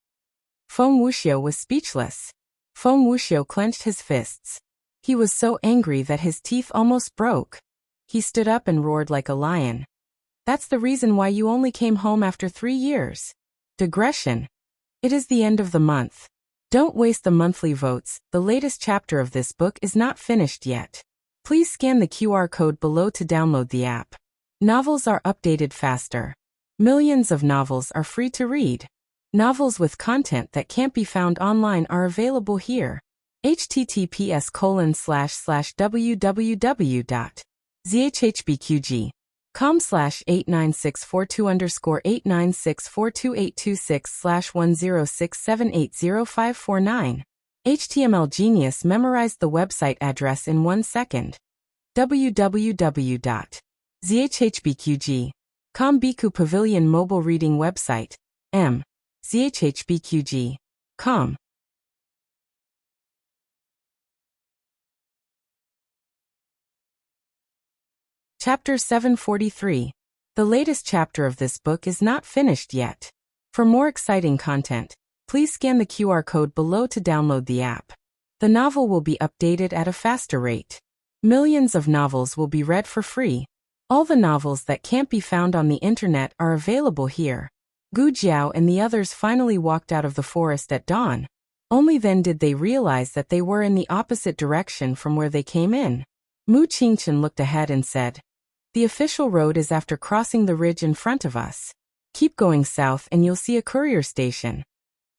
Feng Wuxiu was speechless. Feng Wuxiu clenched his fists. He was so angry that his teeth almost broke. He stood up and roared like a lion. That's the reason why you only came home after 3 years. Digression. It is the end of the month. Don't waste the monthly votes. The latest chapter of this book is not finished yet. Please scan the QR code below to download the app. Novels are updated faster. Millions of novels are free to read. Novels with content that can't be found online are available here. https://www.zhbqg.com/89642_8964286/1067805549. HTML Genius memorized the website address in 1 second. www.zhbqg.com Biku Pavilion Mobile Reading Website. zhbqg.com. Chapter 743. The latest chapter of this book is not finished yet. For more exciting content, please scan the QR code below to download the app. The novel will be updated at a faster rate. Millions of novels will be read for free. All the novels that can't be found on the internet are available here. Gu Jiao and the others finally walked out of the forest at dawn. Only then did they realize that they were in the opposite direction from where they came in. Mu Qingchen looked ahead and said, "The official road is after crossing the ridge in front of us. Keep going south and you'll see a courier station."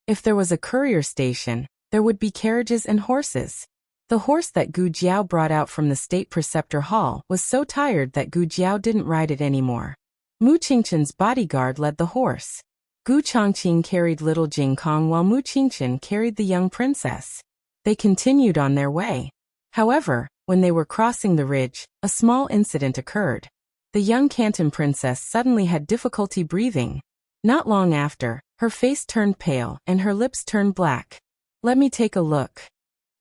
If there was a courier station, there would be carriages and horses. The horse that Gu Jiao brought out from the state preceptor hall was so tired that Gu Jiao didn't ride it anymore. Mu Qingchen's bodyguard led the horse. Gu Chongqing carried little Jing Kong while Mu Qingchen carried the young princess. They continued on their way. However, when they were crossing the ridge, a small incident occurred. The young Canton princess suddenly had difficulty breathing. Not long after, her face turned pale and her lips turned black. "Let me take a look."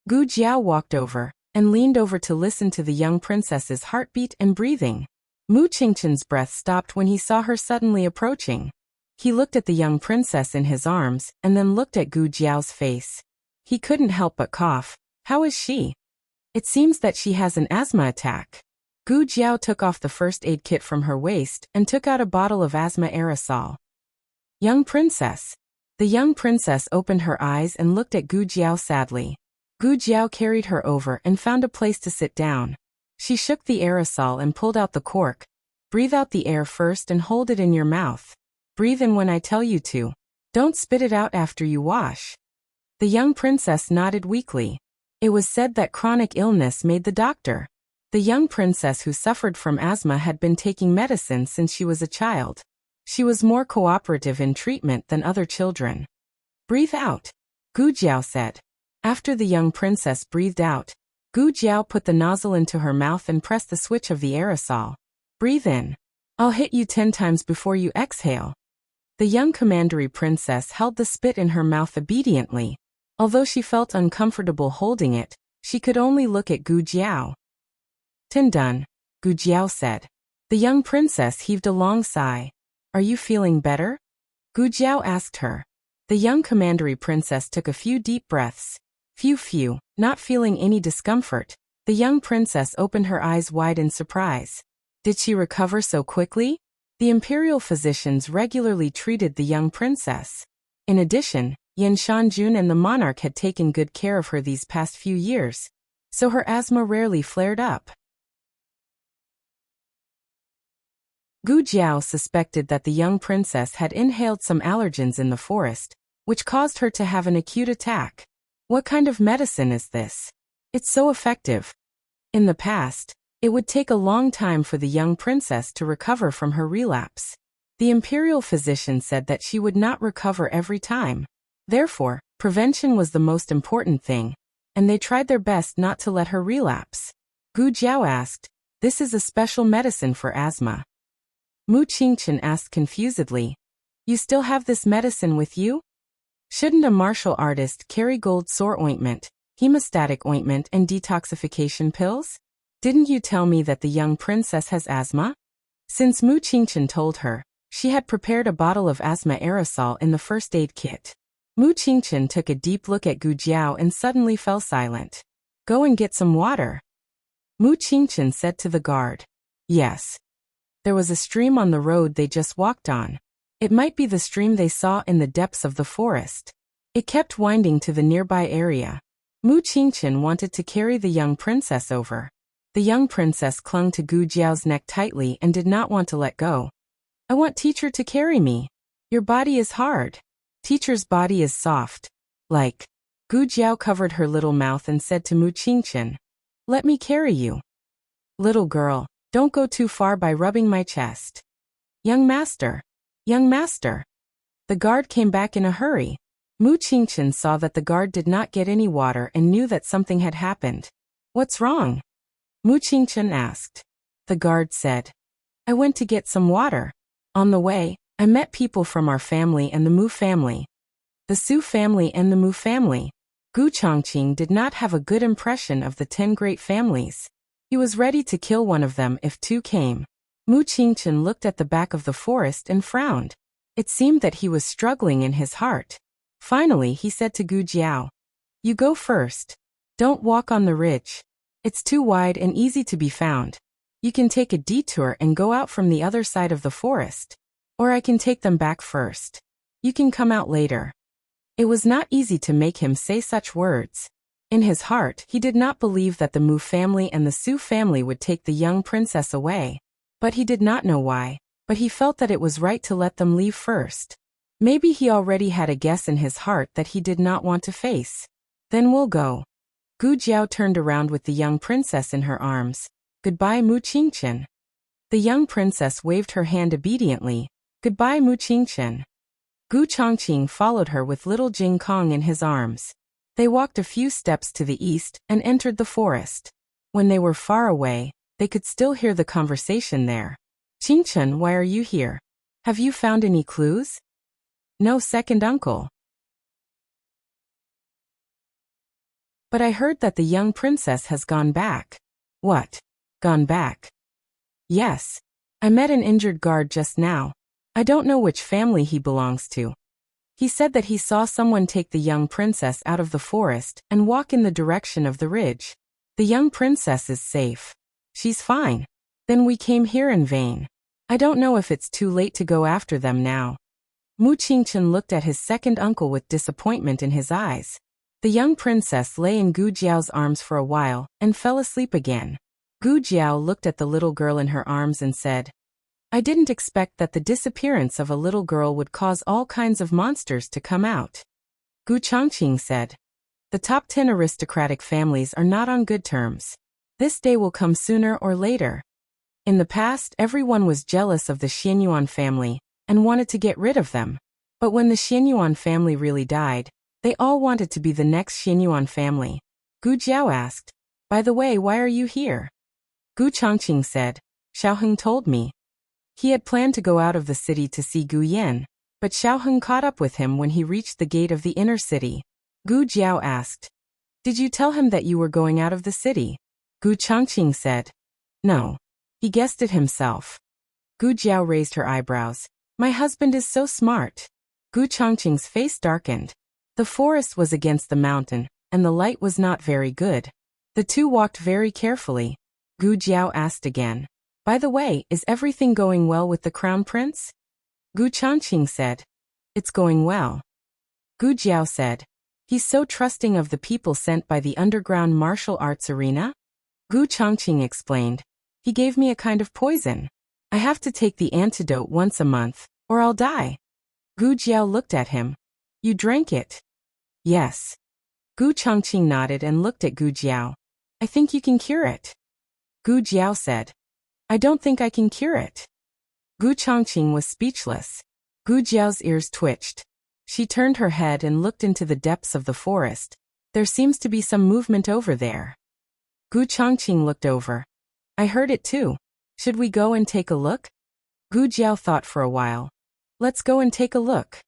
Gu Jiao walked over and leaned over to listen to the young princess's heartbeat and breathing. Mu Qingchen's breath stopped when he saw her suddenly approaching. He looked at the young princess in his arms and then looked at Gu Jiao's face. He couldn't help but cough. "How is she?" "It seems that she has an asthma attack." Gu Jiao took off the first aid kit from her waist and took out a bottle of asthma aerosol. "Young princess." The young princess opened her eyes and looked at Gu Jiao sadly. Gu Jiao carried her over and found a place to sit down. She shook the aerosol and pulled out the cork. "Breathe out the air first and hold it in your mouth. Breathe in when I tell you to. Don't spit it out after you wash." The young princess nodded weakly. It was said that chronic illness made the doctor. The young princess who suffered from asthma had been taking medicine since she was a child. She was more cooperative in treatment than other children. "Breathe out," Gu Jiao said. After the young princess breathed out, Gu Jiao put the nozzle into her mouth and pressed the switch of the aerosol. "Breathe in. I'll hit you 10 times before you exhale." The young commandery princess held the spit in her mouth obediently. Although she felt uncomfortable holding it, she could only look at Gu Jiao. "Tin done," Gu Jiao said. The young princess heaved a long sigh. "Are you feeling better?" Gu Jiao asked her. The young commandery princess took a few deep breaths. Phew, not feeling any discomfort. The young princess opened her eyes wide in surprise. Did she recover so quickly? The imperial physicians regularly treated the young princess. In addition, Yan Shanjun and the monarch had taken good care of her these past few years, so her asthma rarely flared up. Gu Jiao suspected that the young princess had inhaled some allergens in the forest, which caused her to have an acute attack. What kind of medicine is this? It's so effective. In the past, it would take a long time for the young princess to recover from her relapse. The imperial physician said that she would not recover every time. Therefore, prevention was the most important thing, and they tried their best not to let her relapse. Gu Jiao asked, "This is a special medicine for asthma?" Mu Qingchen asked confusedly, "You still have this medicine with you? Shouldn't a martial artist carry gold sore ointment, hemostatic ointment and detoxification pills? Didn't you tell me that the young princess has asthma?" Since Mu Qingchen told her, she had prepared a bottle of asthma aerosol in the first aid kit. Mu Qingchen took a deep look at Gu Jiao and suddenly fell silent. Go and get some water, Mu Qingchen said to the guard. Yes. There was a stream on the road they just walked on. It might be the stream they saw in the depths of the forest. It kept winding to the nearby area. Mu Qingchen wanted to carry the young princess over. The young princess clung to Gu Jiao's neck tightly and did not want to let go. I want teacher to carry me. Your body is hard. Teacher's body is soft. Like. Gu Jiao covered her little mouth and said to Mu Qingchen, let me carry you. Little girl, don't go too far by rubbing my chest. Young master. Young master. The guard came back in a hurry. Mu Qingchen saw that the guard did not get any water and knew that something had happened. What's wrong? Mu Qingchen asked. The guard said, I went to get some water. On the way, I met people from our family and the Mu family. The Su family and the Mu family. Gu Chongqing did not have a good impression of the 10 great families. He was ready to kill one of them if 2 came. Mu Qingchen looked at the back of the forest and frowned. It seemed that he was struggling in his heart. Finally, he said to Gu Jiao, you go first. Don't walk on the ridge. It's too wide and easy to be found. You can take a detour and go out from the other side of the forest. Or I can take them back first. You can come out later. It was not easy to make him say such words. In his heart, he did not believe that the Mu family and the Su family would take the young princess away. But he did not know why, but he felt that it was right to let them leave first. Maybe he already had a guess in his heart that he did not want to face. Then we'll go. Gu Jiao turned around with the young princess in her arms. Goodbye, Mu Qingchen. The young princess waved her hand obediently. Goodbye, Mu Qingchen. Gu Chongqing followed her with little Jing Kong in his arms. They walked a few steps to the east and entered the forest. When they were far away, they could still hear the conversation there. Qingchen, why are you here? Have you found any clues? No, second uncle. But I heard that the young princess has gone back. What? Gone back? Yes. I met an injured guard just now. I don't know which family he belongs to. He said that he saw someone take the young princess out of the forest and walk in the direction of the ridge. The young princess is safe. She's fine. Then we came here in vain. I don't know if it's too late to go after them now. Mu Qingchen looked at his second uncle with disappointment in his eyes. The young princess lay in Gu Jiao's arms for a while and fell asleep again. Gu Jiao looked at the little girl in her arms and said, I didn't expect that the disappearance of a little girl would cause all kinds of monsters to come out. Gu Chongqing said, the top 10 aristocratic families are not on good terms. This day will come sooner or later. In the past, everyone was jealous of the Xianyuan family and wanted to get rid of them. But when the Xianyuan family really died, they all wanted to be the next Xianyuan family. Gu Jiao asked, by the way, why are you here? Gu Chongqing said, Xiaoheng told me. He had planned to go out of the city to see Gu Yan, but Xiaoheng caught up with him when he reached the gate of the inner city. Gu Jiao asked, did you tell him that you were going out of the city? Gu Chongqing said, no. He guessed it himself. Gu Jiao raised her eyebrows. My husband is so smart. Gu Chongqing's face darkened. The forest was against the mountain, and the light was not very good. The two walked very carefully. Gu Jiao asked again, by the way, is everything going well with the crown prince? Gu Chongqing said, it's going well. Gu Jiao said, he's so trusting of the people sent by the underground martial arts arena? Gu Chongqing explained, he gave me a kind of poison. I have to take the antidote once a month, or I'll die. Gu Jiao looked at him. You drank it? Yes. Gu Chongqing nodded and looked at Gu Jiao. I think you can cure it. Gu Jiao said, I don't think I can cure it. Gu Chongqing was speechless. Gu Jiao's ears twitched. She turned her head and looked into the depths of the forest. There seems to be some movement over there. Gu Chongqing looked over. I heard it too. Should we go and take a look? Gu Jiao thought for a while. Let's go and take a look.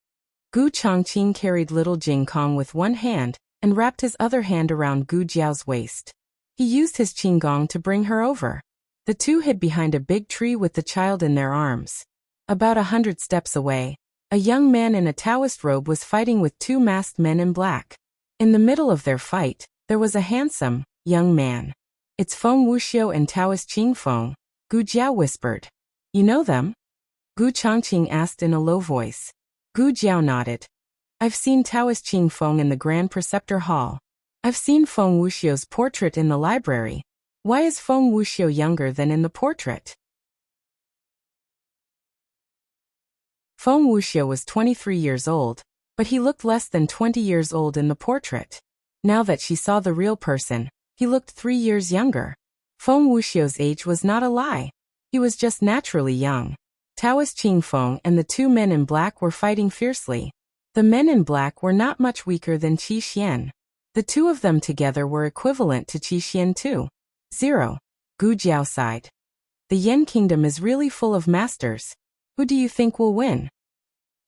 Gu Chongqing carried little Jing Kong with one hand and wrapped his other hand around Gu Jiao's waist. He used his qinggong to bring her over. The two hid behind a big tree with the child in their arms. About 100 steps away, A young man in a Taoist robe was fighting with two masked men in black. In the middle of their fight, there was a handsome, young man. It's Feng Wuxiu and Taoist Qingfeng, Gu Jiao whispered. You know them? Gu Changqing asked in a low voice. Gu Jiao nodded. I've seen Taoist Qingfeng in the Grand Preceptor Hall. I've seen Feng Wuxiu's portrait in the library. Why is Feng Wuxiu younger than in the portrait? Feng Wuxiu was 23 years old, but he looked less than 20 years old in the portrait. Now that she saw the real person, he looked 3 years younger. Feng Wuxiu's age was not a lie. He was just naturally young. Taoist Qingfeng and the two men in black were fighting fiercely. The men in black were not much weaker than Qi Xian. The two of them together were equivalent to Qi Xian too. 0. Gu Jiao sighed. The Yan Kingdom is really full of masters. Who do you think will win?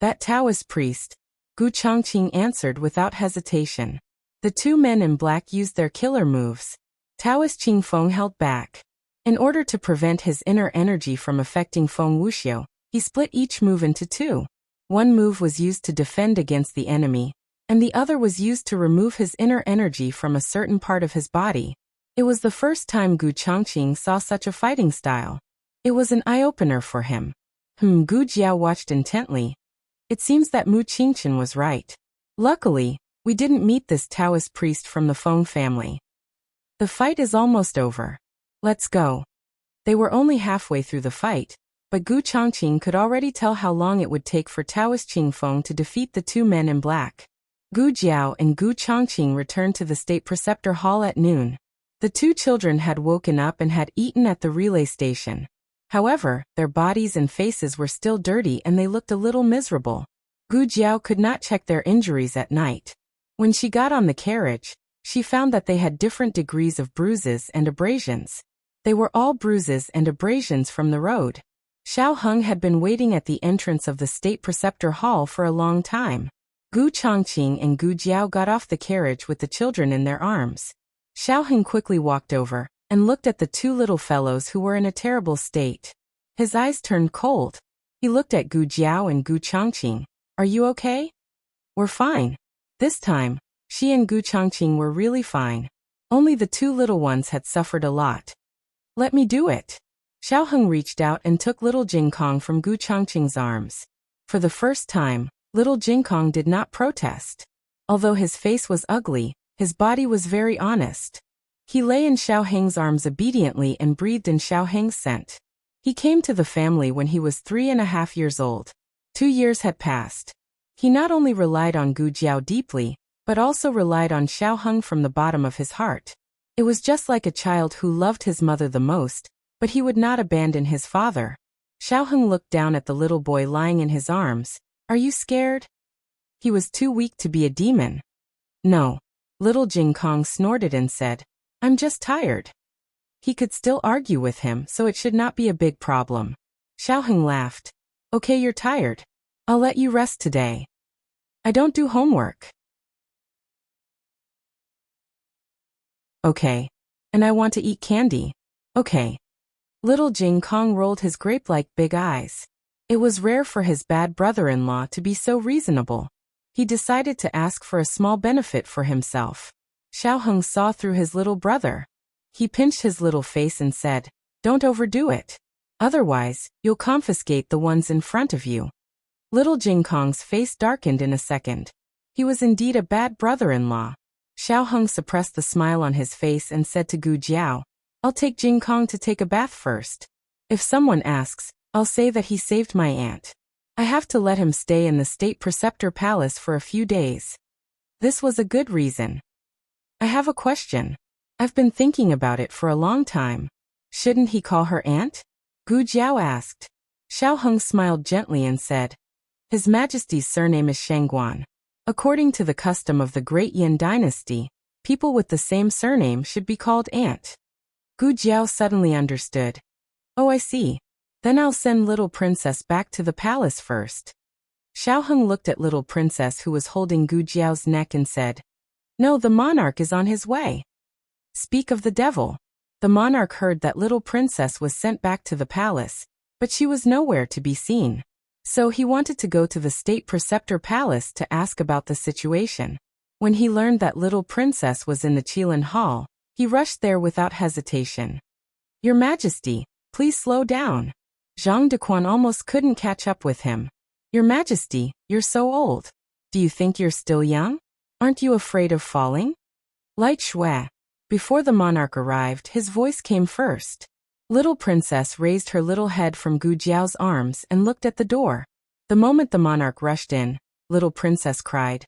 That Taoist priest, Gu Changqing answered without hesitation. The two men in black used their killer moves. Taoist Qingfeng held back. In order to prevent his inner energy from affecting Feng Wuxiu, he split each move into two. One move was used to defend against the enemy, and the other was used to remove his inner energy from a certain part of his body. It was the first time Gu Changqing saw such a fighting style. It was an eye-opener for him. Gu Jiao watched intently. It seems that Mu Qingchen was right. Luckily, we didn't meet this Taoist priest from the Feng family. The fight is almost over. Let's go. They were only halfway through the fight, but Gu Changqing could already tell how long it would take for Taoist Qingfeng to defeat the two men in black. Gu Jiao and Gu Changqing returned to the State Preceptor Hall at noon. The two children had woken up and had eaten at the relay station. However, their bodies and faces were still dirty and they looked a little miserable. Gu Jiao could not check their injuries at night. When she got on the carriage, she found that they had different degrees of bruises and abrasions. They were all bruises and abrasions from the road. Xiao Heng had been waiting at the entrance of the State Preceptor Hall for a long time. Gu Changqing and Gu Jiao got off the carriage with the children in their arms. Xiao Heng quickly walked over and looked at the two little fellows who were in a terrible state. His eyes turned cold. He looked at Gu Jiao and Gu Changqing. Are you okay? We're fine. This time, she and Gu Changqing were really fine. Only the two little ones had suffered a lot. Let me do it. Xiao Heng reached out and took little Jingkong from Gu Changqing's arms. For the first time, little Jingkong did not protest. Although his face was ugly, his body was very honest. He lay in Xiao Heng's arms obediently and breathed in Xiao Heng's scent. He came to the family when he was 3.5 years old. 2 years had passed. He not only relied on Gu Jiao deeply, but also relied on Xiao Heng from the bottom of his heart. It was just like a child who loved his mother the most, but he would not abandon his father. Xiao Heng looked down at the little boy lying in his arms. Are you scared? He was too weak to be a demon. No. Little Jingkong snorted and said, I'm just tired. He could still argue with him, so it should not be a big problem. Xiao Heng laughed. Okay, you're tired. I'll let you rest today. I don't do homework. Okay. And I want to eat candy. Okay. Little Jingkong rolled his grape-like big eyes. It was rare for his bad brother-in-law to be so reasonable. He decided to ask for a small benefit for himself. Xiao Heng saw through his little brother. He pinched his little face and said, Don't overdo it. Otherwise, you'll confiscate the ones in front of you. Little Jingkong's face darkened in a second. He was indeed a bad brother-in-law. Xiao Heng suppressed the smile on his face and said to Gu Jiao, I'll take Jingkong to take a bath first. If someone asks, I'll say that he saved my aunt. I have to let him stay in the State Preceptor Palace for a few days. This was a good reason. I have a question. I've been thinking about it for a long time. Shouldn't he call her aunt? Gu Jiao asked. Xiao Heng smiled gently and said, His Majesty's surname is Shangguan. According to the custom of the Great Yin Dynasty, people with the same surname should be called aunt. Gu Jiao suddenly understood. Oh, I see. Then I'll send little princess back to the palace first. Xiao Heng looked at little princess who was holding Gu Jiao's neck and said, No, the monarch is on his way. Speak of the devil. The monarch heard that little princess was sent back to the palace, but she was nowhere to be seen. So he wanted to go to the state preceptor palace to ask about the situation. When he learned that little princess was in the Qilin Hall, he rushed there without hesitation. Your Majesty, please slow down. Zhang Dequan almost couldn't catch up with him. Your Majesty, you're so old. Do you think you're still young? Aren't you afraid of falling? Light Shui. Before the monarch arrived, his voice came first. Little princess raised her little head from Gu Jiao's arms and looked at the door. The moment the monarch rushed in, little princess cried,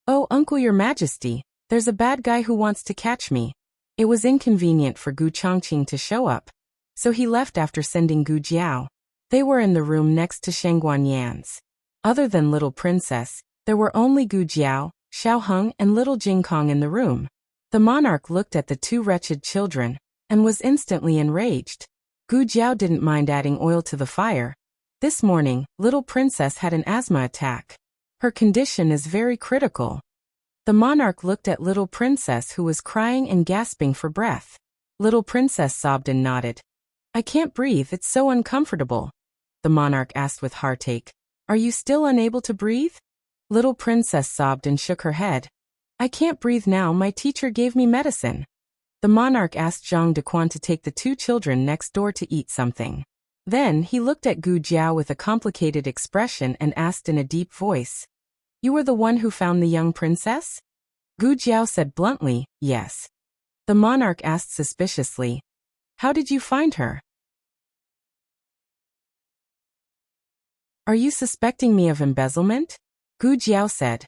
"Oh, Uncle, Your Majesty, there's a bad guy who wants to catch me." It was inconvenient for Gu Chongqing to show up, so he left after sending Gu Jiao. They were in the room next to Shangguan Yan's. Other than little princess, there were only Gu Jiao, Xiao Heng and little Jing Kong in the room. The monarch looked at the two wretched children and was instantly enraged. Gu Jiao didn't mind adding oil to the fire. This morning, little princess had an asthma attack. Her condition is very critical. The monarch looked at little princess who was crying and gasping for breath. Little princess sobbed and nodded. "I can't breathe, it's so uncomfortable." The monarch asked with heartache, "Are you still unable to breathe?" Little princess sobbed and shook her head. "I can't breathe now, my teacher gave me medicine." The monarch asked Zhang Dequan to take the two children next door to eat something. Then he looked at Gu Jiao with a complicated expression and asked in a deep voice, "You were the one who found the young princess?" Gu Jiao said bluntly, "Yes." The monarch asked suspiciously, "How did you find her?" "Are you suspecting me of embezzlement?" Gu Jiao said,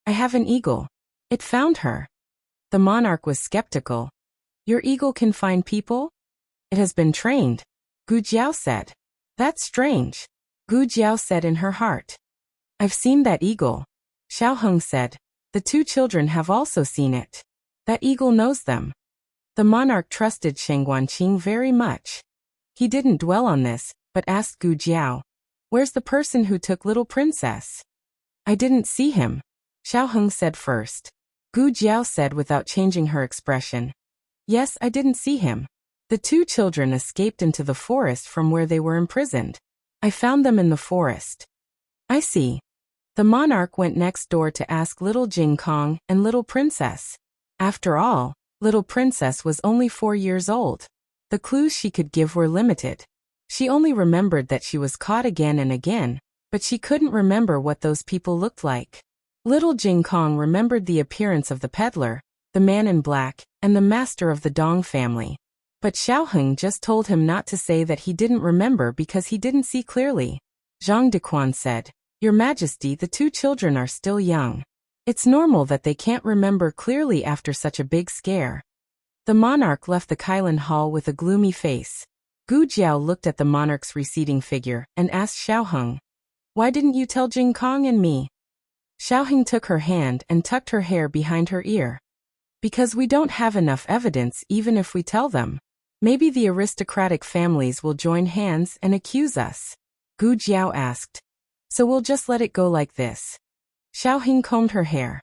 "I have an eagle. It found her." The monarch was skeptical. "Your eagle can find people?" "It has been trained," Gu Jiao said. "That's strange," Gu Jiao said in her heart. "I've seen that eagle," Xiao Heng said. "The two children have also seen it. That eagle knows them." The monarch trusted Shangguanqing very much. He didn't dwell on this, but asked Gu Jiao, "Where's the person who took little princess?" "I didn't see him," Xiao Heng said first. Gu Jiao said without changing her expression, "Yes, I didn't see him. The two children escaped into the forest from where they were imprisoned. I found them in the forest." "I see." The monarch went next door to ask little Jing Kong and little princess. After all, little princess was only 4 years old. The clues she could give were limited. She only remembered that she was caught again and again, but she couldn't remember what those people looked like. Little Jing Kong remembered the appearance of the peddler, the man in black, and the master of the Dong family. But Xiao Heng just told him not to say that he didn't remember because he didn't see clearly. Zhang Dequan said, "Your Majesty, the two children are still young. It's normal that they can't remember clearly after such a big scare." The monarch left the Qilin Hall with a gloomy face. Gu Jiao looked at the monarch's receding figure and asked Xiao Heng, "Why didn't you tell Jing Kong and me?" Xiao Heng took her hand and tucked her hair behind her ear. "Because we don't have enough evidence even if we tell them. Maybe the aristocratic families will join hands and accuse us." Gu Jiao asked, "So we'll just let it go like this?" Xiao Heng combed her hair.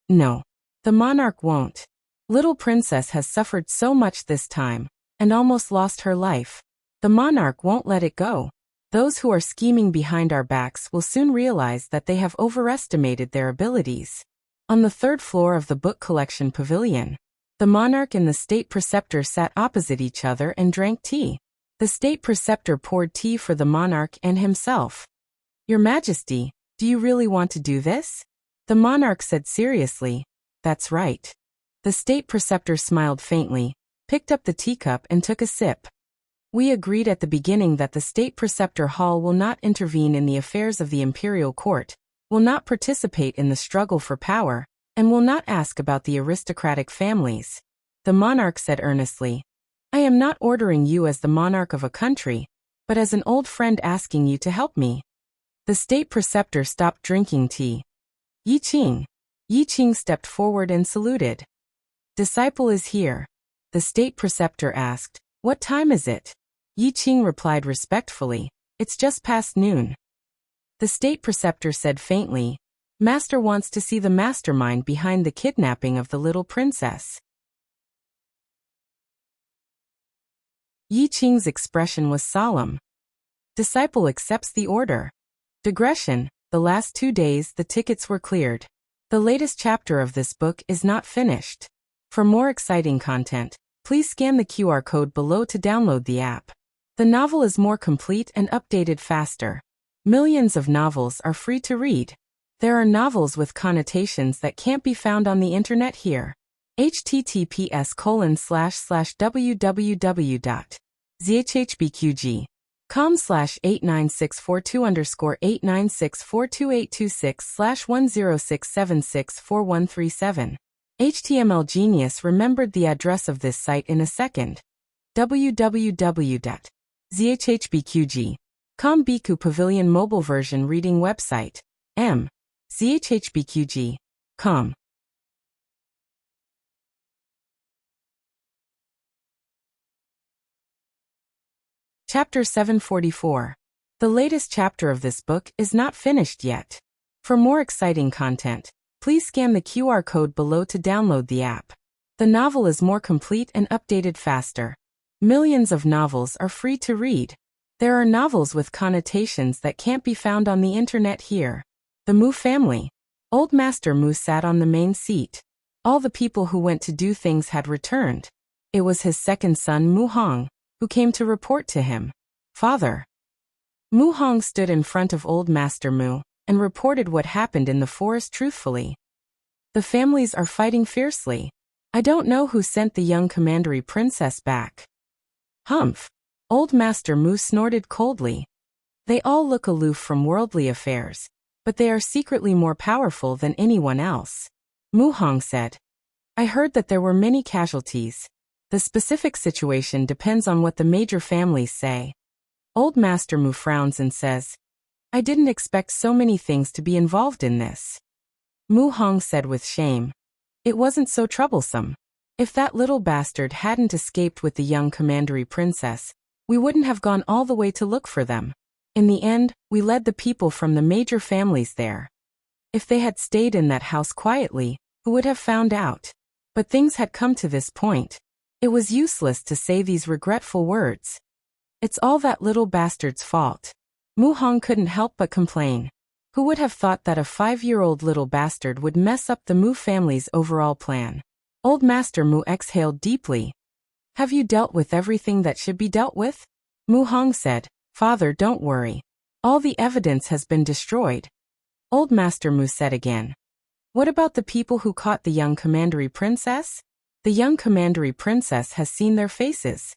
"No. The monarch won't. Little princess has suffered so much this time, and almost lost her life. The monarch won't let it go. Those who are scheming behind our backs will soon realize that they have overestimated their abilities." On the 3rd floor of the book collection pavilion, the monarch and the state preceptor sat opposite each other and drank tea. The state preceptor poured tea for the monarch and himself. "Your Majesty, do you really want to do this?" The monarch said seriously, "That's right." The state preceptor smiled faintly, picked up the teacup and took a sip. "We agreed at the beginning that the state preceptor hall will not intervene in the affairs of the imperial court, will not participate in the struggle for power, and will not ask about the aristocratic families." The monarch said earnestly, "I am not ordering you as the monarch of a country, but as an old friend asking you to help me." The state preceptor stopped drinking tea. "Yi Qing." Yi Qing stepped forward and saluted. "Disciple is here." The state preceptor asked, "What time is it?" Yi Qing replied respectfully, "It's just past noon." The state preceptor said faintly, "Master wants to see the mastermind behind the kidnapping of the little princess." Yi Qing's expression was solemn. "Disciple accepts the order." Digression: the last 2 days the tickets were cleared. The latest chapter of this book is not finished. For more exciting content, please scan the QR code below to download the app. The novel is more complete and updated faster. Millions of novels are free to read. There are novels with connotations that can't be found on the internet here. https://www.zhbqg.com/89642_8964286/1067644137. HTML Genius remembered the address of this site in a second. www.zhbqg.com Biku Pavilion Mobile Version Reading Website. zhbqg.com. Chapter 744. The latest chapter of this book is not finished yet. For more exciting content, please scan the QR code below to download the app. The novel is more complete and updated faster. Millions of novels are free to read. There are novels with connotations that can't be found on the internet here. The Mu family. Old Master Mu sat on the main seat. All the people who went to do things had returned. It was his second son Mu Hong, who came to report to him. Father. Mu Hong stood in front of Old Master Mu and reported what happened in the forest truthfully. The families are fighting fiercely. I don't know who sent the young commandery princess back. Humph. Old Master Mu snorted coldly. They all look aloof from worldly affairs, but they are secretly more powerful than anyone else. Mu Hong said. I heard that there were many casualties. The specific situation depends on what the major families say. Old Master Mu frowns and says, I didn't expect so many things to be involved in this. Mu Hong said with shame. It wasn't so troublesome. If that little bastard hadn't escaped with the young commandery princess, we wouldn't have gone all the way to look for them. In the end, we led the people from the major families there. If they had stayed in that house quietly, who would have found out? But things had come to this point. It was useless to say these regretful words. It's all that little bastard's fault. Mu Hong couldn't help but complain. Who would have thought that a 5-year-old little bastard would mess up the Mu family's overall plan? Old Master Mu exhaled deeply. Have you dealt with everything that should be dealt with? Mu Hong said, Father, don't worry. All the evidence has been destroyed. Old Master Mu said again. What about the people who caught the young commandery princess? The young commandery princess has seen their faces.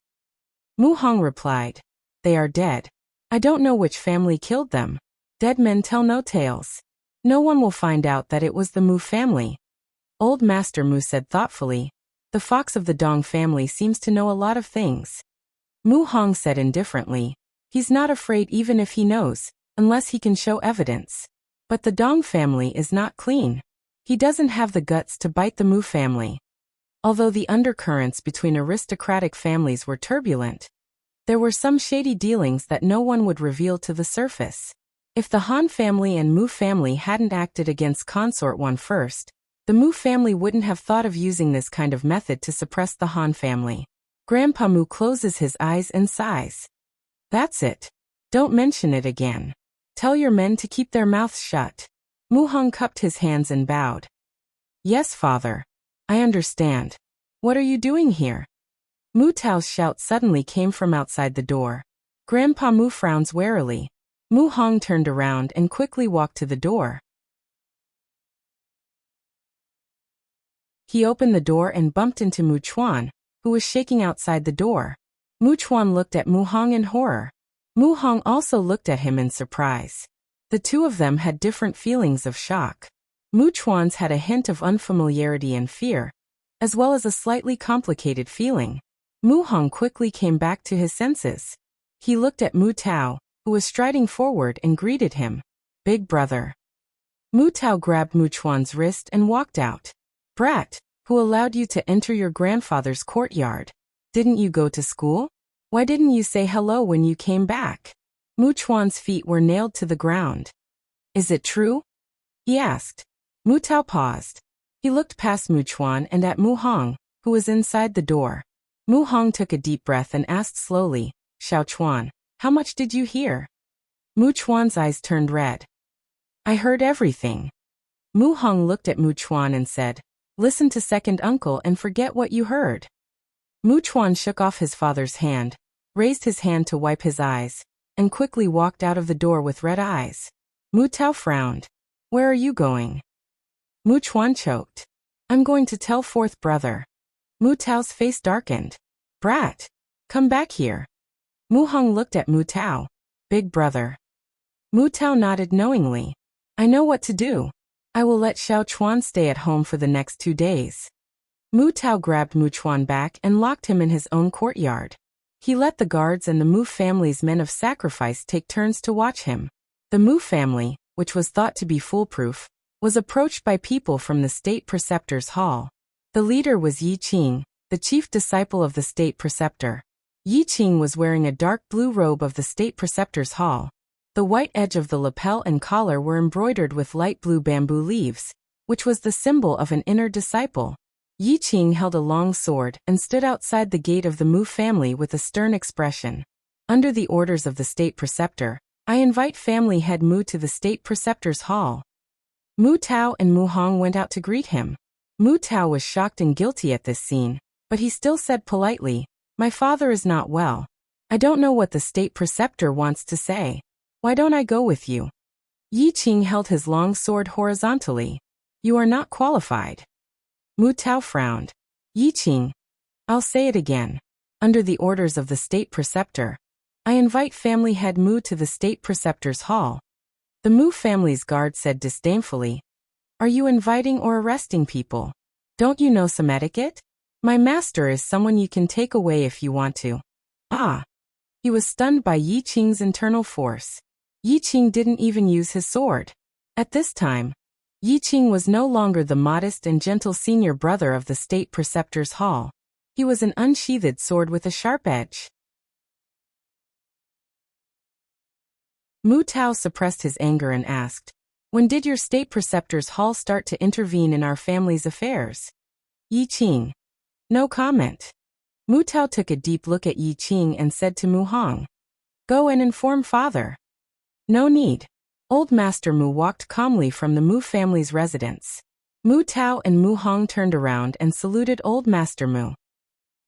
Mu Hong replied. They are dead. I don't know which family killed them. Dead men tell no tales. No one will find out that it was the Mu family. Old Master Mu said thoughtfully. The fox of the Dong family seems to know a lot of things. Mu Hong said indifferently. He's not afraid even if he knows, unless he can show evidence. But the Dong family is not clean. He doesn't have the guts to bite the Mu family. Although the undercurrents between aristocratic families were turbulent, there were some shady dealings that no one would reveal to the surface. If the Han family and Mu family hadn't acted against Consort 1 first, the Mu family wouldn't have thought of using this kind of method to suppress the Han family. Grandpa Mu closes his eyes and sighs. That's it. Don't mention it again. Tell your men to keep their mouths shut. Mu Hong cupped his hands and bowed. Yes, father. I understand. What are you doing here? Mu Tao's shout suddenly came from outside the door. Grandpa Mu frowns warily. Mu Hong turned around and quickly walked to the door. He opened the door and bumped into Mu Chuan, who was shaking outside the door. Mu Chuan looked at Mu Hong in horror. Mu Hong also looked at him in surprise. The two of them had different feelings of shock. Mu Chuan's had a hint of unfamiliarity and fear, as well as a slightly complicated feeling. Mu Hong quickly came back to his senses. He looked at Mu Tao, who was striding forward, and greeted him. Big brother. Mu Tao grabbed Mu Chuan's wrist and walked out. Brat, who allowed you to enter your grandfather's courtyard? Didn't you go to school? Why didn't you say hello when you came back? Mu Chuan's feet were nailed to the ground. Is it true? He asked. Mu Tao paused. He looked past Mu Chuan and at Mu Hong, who was inside the door. Mu Hong took a deep breath and asked slowly, Xiao Chuan, how much did you hear? Mu Chuan's eyes turned red. I heard everything. Mu Hong looked at Mu Chuan and said, listen to second uncle and forget what you heard. Mu Chuan shook off his father's hand, raised his hand to wipe his eyes, and quickly walked out of the door with red eyes. Mu Tao frowned. Where are you going? Mu Chuan choked. I'm going to tell fourth brother. Mu Tao's face darkened. Brat, come back here. Mu Hong looked at Mu Tao. Big brother. Mu Tao nodded knowingly. I know what to do. I will let Xiao Chuan stay at home for the next 2 days. Mu Tao grabbed Mu Chuan back and locked him in his own courtyard. He let the guards and the Mu family's men of sacrifice take turns to watch him. The Mu family, which was thought to be foolproof, was approached by people from the state preceptor's hall. The leader was Yi Qing, the chief disciple of the state preceptor. Yi Qing was wearing a dark blue robe of the state preceptor's hall. The white edge of the lapel and collar were embroidered with light blue bamboo leaves, which was the symbol of an inner disciple. Yi Qing held a long sword and stood outside the gate of the Mu family with a stern expression. Under the orders of the state preceptor, I invite family head Mu to the state preceptor's hall. Mu Tao and Mu Hong went out to greet him. Mu Tao was shocked and guilty at this scene, but he still said politely, my father is not well. I don't know what the state preceptor wants to say. Why don't I go with you? Yi Qing held his long sword horizontally. You are not qualified. Mu Tao frowned. Yi Qing. I'll say it again. Under the orders of the state preceptor, I invite family head Mu to the state preceptor's hall. The Mu family's guard said disdainfully, are you inviting or arresting people? Don't you know some etiquette? My master is someone you can take away if you want to. Ah. He was stunned by Yi Qing's internal force. Yi Qing didn't even use his sword. At this time, Yi Qing was no longer the modest and gentle senior brother of the state preceptor's hall. He was an unsheathed sword with a sharp edge. Mu Tao suppressed his anger and asked, when did your state preceptor's hall start to intervene in our family's affairs? Yi Qing. No comment. Mu Tao took a deep look at Yi Qing and said to Mu Hong, go and inform father. No need. Old Master Mu walked calmly from the Mu family's residence. Mu Tao and Mu Hong turned around and saluted Old Master Mu.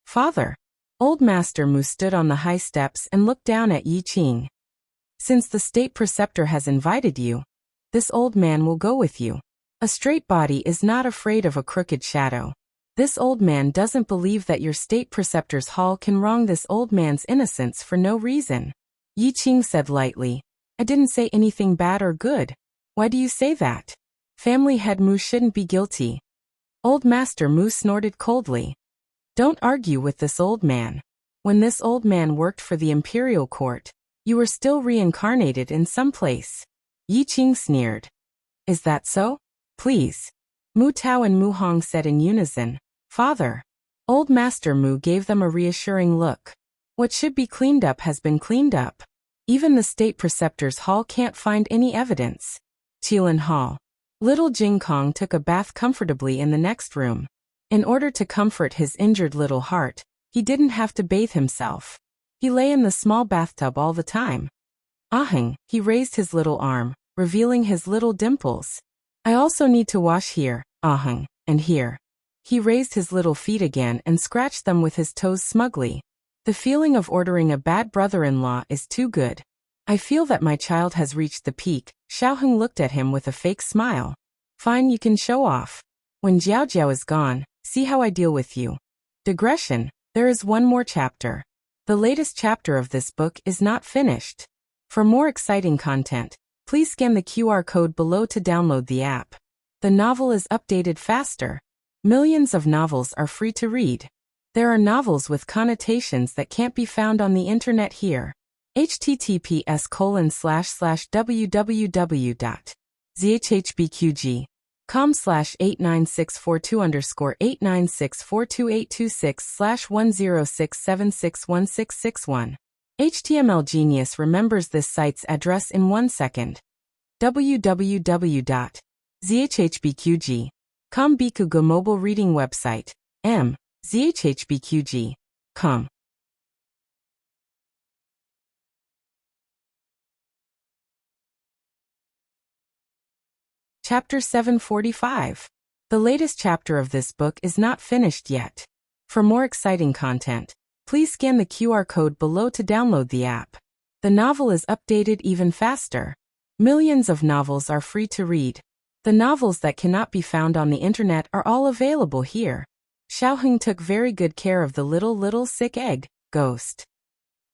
Father. Old Master Mu stood on the high steps and looked down at Yi Qing. Since the state preceptor has invited you, this old man will go with you. A straight body is not afraid of a crooked shadow. This old man doesn't believe that your state preceptor's hall can wrong this old man's innocence for no reason. Yi Qing said lightly, I didn't say anything bad or good. Why do you say that? Family head Mu shouldn't be guilty. Old Master Mu snorted coldly. Don't argue with this old man. When this old man worked for the imperial court, you were still reincarnated in some place. Yi Qing sneered. Is that so? Please. Mu Tao and Mu Hong said in unison, Father. Old Master Mu gave them a reassuring look. What should be cleaned up has been cleaned up. Even the state preceptor's hall can't find any evidence. Qilin Hall. Little Jing Kong took a bath comfortably in the next room. In order to comfort his injured little heart, he didn't have to bathe himself. He lay in the small bathtub all the time. Aheng, he raised his little arm, revealing his little dimples. I also need to wash here, aheng, and here. He raised his little feet again and scratched them with his toes smugly. The feeling of ordering a bad brother-in-law is too good. I feel that my child has reached the peak. Xiaoheng looked at him with a fake smile. Fine, you can show off. When Jiao Jiao is gone, see how I deal with you. Digression, there is one more chapter. The latest chapter of this book is not finished. For more exciting content, please scan the QR code below to download the app. The novel is updated faster. Millions of novels are free to read. There are novels with connotations that can't be found on the internet here. https://www.zhhbqg.com/89642_8964226/10676161. HTML Genius remembers this site's address in 1 second. www.zhhbqg.com Bikugo mobile reading website. zhhbqg.com Chapter 745. The latest chapter of this book is not finished yet. For more exciting content, please scan the QR code below to download the app. The novel is updated even faster. Millions of novels are free to read. The novels that cannot be found on the internet are all available here. Xiaoheng took very good care of the little sick egg, Ghost.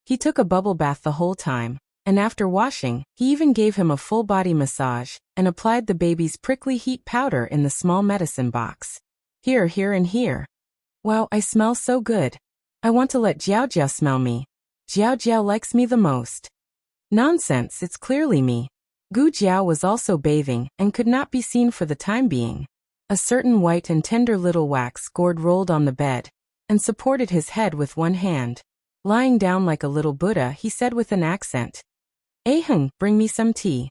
He took a bubble bath the whole time, and after washing, he even gave him a full-body massage, and applied the baby's prickly heat powder in the small medicine box. Here, and here. Wow, I smell so good. I want to let Jiao Jiao smell me. Jiao Jiao likes me the most. Nonsense, it's clearly me. Gu Jiao was also bathing, and could not be seen for the time being. A certain white and tender little wax gourd rolled on the bed, and supported his head with one hand. Lying down like a little Buddha, he said with an accent, "Aheng, bring me some tea."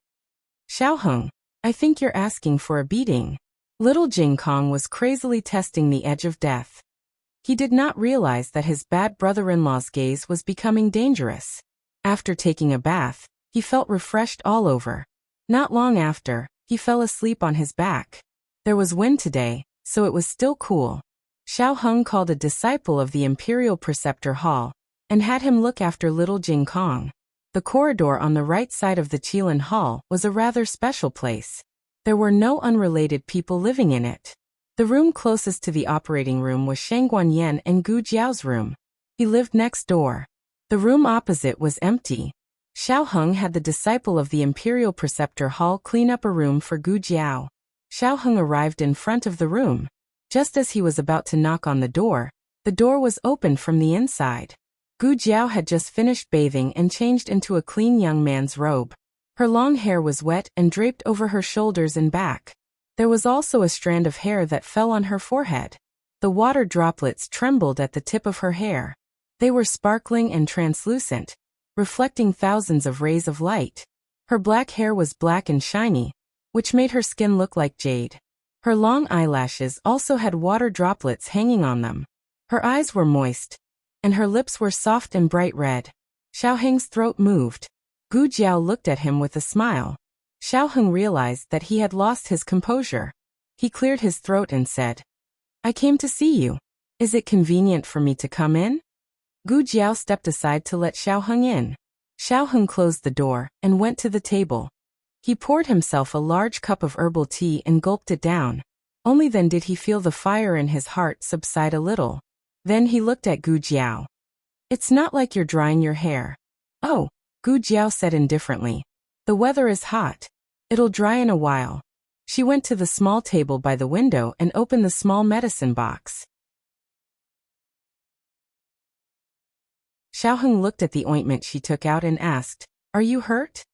"Xiaoheng, I think you're asking for a beating." Little Jing Kong was crazily testing the edge of death. He did not realize that his bad brother-in-law's gaze was becoming dangerous. After taking a bath, he felt refreshed all over. Not long after, he fell asleep on his back. There was wind today, so it was still cool. Xiaoheng called a disciple of the Imperial Preceptor Hall, and had him look after little Jing Kong. The corridor on the right side of the Qilin Hall was a rather special place. There were no unrelated people living in it. The room closest to the operating room was Shangguan Yan and Gu Jiao's room. He lived next door. The room opposite was empty. Xiaoheng had the disciple of the Imperial Preceptor Hall clean up a room for Gu Jiao. Xiaoheng arrived in front of the room. Just as he was about to knock on the door was opened from the inside. Gu Jiao had just finished bathing and changed into a clean young man's robe. Her long hair was wet and draped over her shoulders and back. There was also a strand of hair that fell on her forehead. The water droplets trembled at the tip of her hair. They were sparkling and translucent, reflecting thousands of rays of light. Her black hair was black and shiny, which made her skin look like jade. Her long eyelashes also had water droplets hanging on them. Her eyes were moist, and her lips were soft and bright red. Xiaoheng's throat moved. Gu Jiao looked at him with a smile. Xiaoheng realized that he had lost his composure. He cleared his throat and said, "I came to see you. Is it convenient for me to come in?" Gu Jiao stepped aside to let Xiaoheng in. Xiaoheng closed the door and went to the table. He poured himself a large cup of herbal tea and gulped it down. Only then did he feel the fire in his heart subside a little. Then he looked at Gu Jiao. "It's not like you're drying your hair." "Oh," Gu Jiao said indifferently. "The weather is hot. It'll dry in a while." She went to the small table by the window and opened the small medicine box. Xiaoheng looked at the ointment she took out and asked, "Are you hurt?"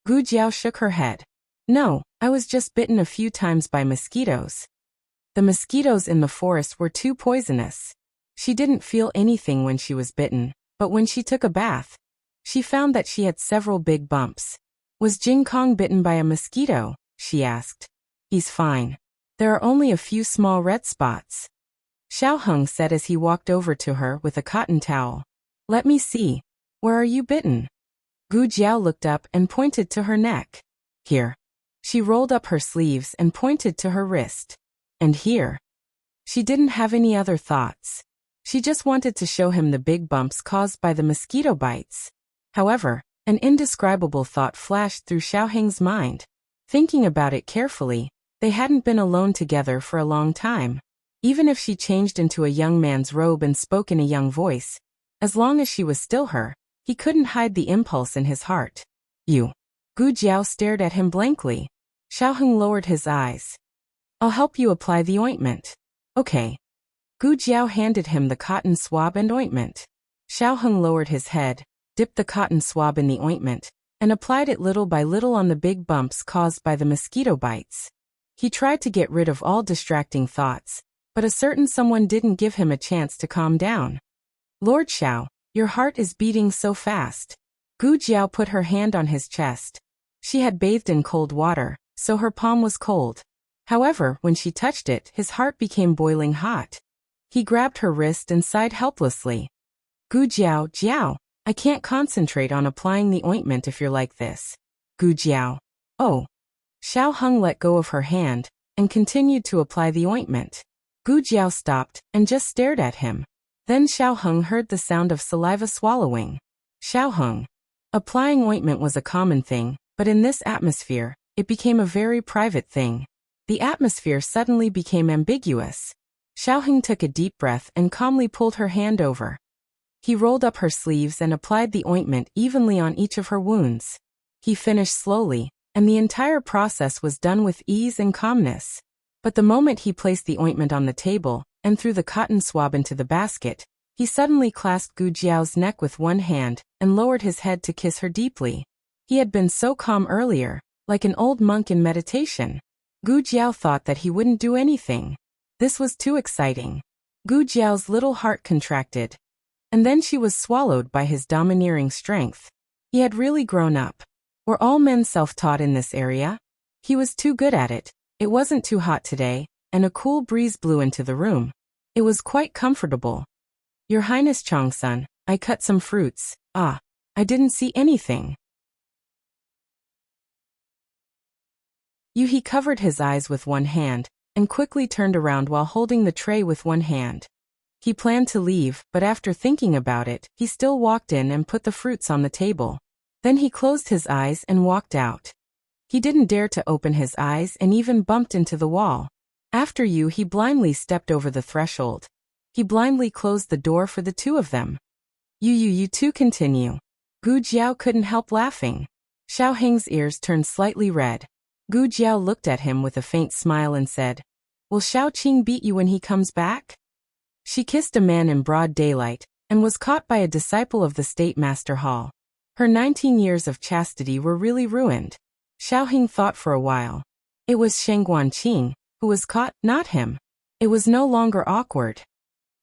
Gu Jiao shook her head. "No, I was just bitten a few times by mosquitoes." The mosquitoes in the forest were too poisonous. She didn't feel anything when she was bitten, but when she took a bath, she found that she had several big bumps. "Was Jing Kong bitten by a mosquito?" she asked. "He's fine. There are only a few small red spots," Xiaoheng said as he walked over to her with a cotton towel. "Let me see. Where are you bitten?" Gu Jiao looked up and pointed to her neck. "Here." She rolled up her sleeves and pointed to her wrist. "And here." She didn't have any other thoughts. She just wanted to show him the big bumps caused by the mosquito bites. However, an indescribable thought flashed through Xiaoheng's mind. Thinking about it carefully, they hadn't been alone together for a long time. Even if she changed into a young man's robe and spoke in a young voice, as long as she was still her, he couldn't hide the impulse in his heart. "You." Gu Jiao stared at him blankly. Xiaoheng lowered his eyes. "I'll help you apply the ointment." "Okay." Gu Jiao handed him the cotton swab and ointment. Xiaoheng lowered his head, dipped the cotton swab in the ointment, and applied it little by little on the big bumps caused by the mosquito bites. He tried to get rid of all distracting thoughts, but a certain someone didn't give him a chance to calm down. "Lord Xiao, your heart is beating so fast." Gu Jiao put her hand on his chest. She had bathed in cold water, so her palm was cold. However, when she touched it, his heart became boiling hot. He grabbed her wrist and sighed helplessly. "Gu Jiao, Jiao, I can't concentrate on applying the ointment if you're like this." "Gu Jiao. Oh." Xiao Heng let go of her hand and continued to apply the ointment. Gu Jiao stopped and just stared at him. Then Xiao Heng heard the sound of saliva swallowing. Xiao Heng. Applying ointment was a common thing, but in this atmosphere, it became a very private thing. The atmosphere suddenly became ambiguous. Xiao Heng took a deep breath and calmly pulled her hand over. He rolled up her sleeves and applied the ointment evenly on each of her wounds. He finished slowly, and the entire process was done with ease and calmness. But the moment he placed the ointment on the table and threw the cotton swab into the basket, he suddenly clasped Gu Jiao's neck with one hand and lowered his head to kiss her deeply. He had been so calm earlier, like an old monk in meditation. Gu Jiao thought that he wouldn't do anything. This was too exciting. Gu Jiao's little heart contracted. And then she was swallowed by his domineering strength. He had really grown up. Were all men self-taught in this area? He was too good at it. It wasn't too hot today, and a cool breeze blew into the room. It was quite comfortable. Your Highness Changsun, I cut some fruits. I didn't see anything. He covered his eyes with one hand and quickly turned around while holding the tray with one hand. He planned to leave, but after thinking about it, he still walked in and put the fruits on the table. Then he closed his eyes and walked out. He didn't dare to open his eyes and even bumped into the wall. After he blindly stepped over the threshold. He blindly closed the door for the two of them. You two continue. Gu Jiao couldn't help laughing. Xiao Heng's ears turned slightly red. Gu Jiao looked at him with a faint smile and said, "Will Xiao Qing beat you when he comes back?" She kissed a man in broad daylight and was caught by a disciple of the State Master Hall. Her 19 years of chastity were really ruined. Xiao Heng thought for a while. It was Sheng Guanqing who was caught, not him. It was no longer awkward.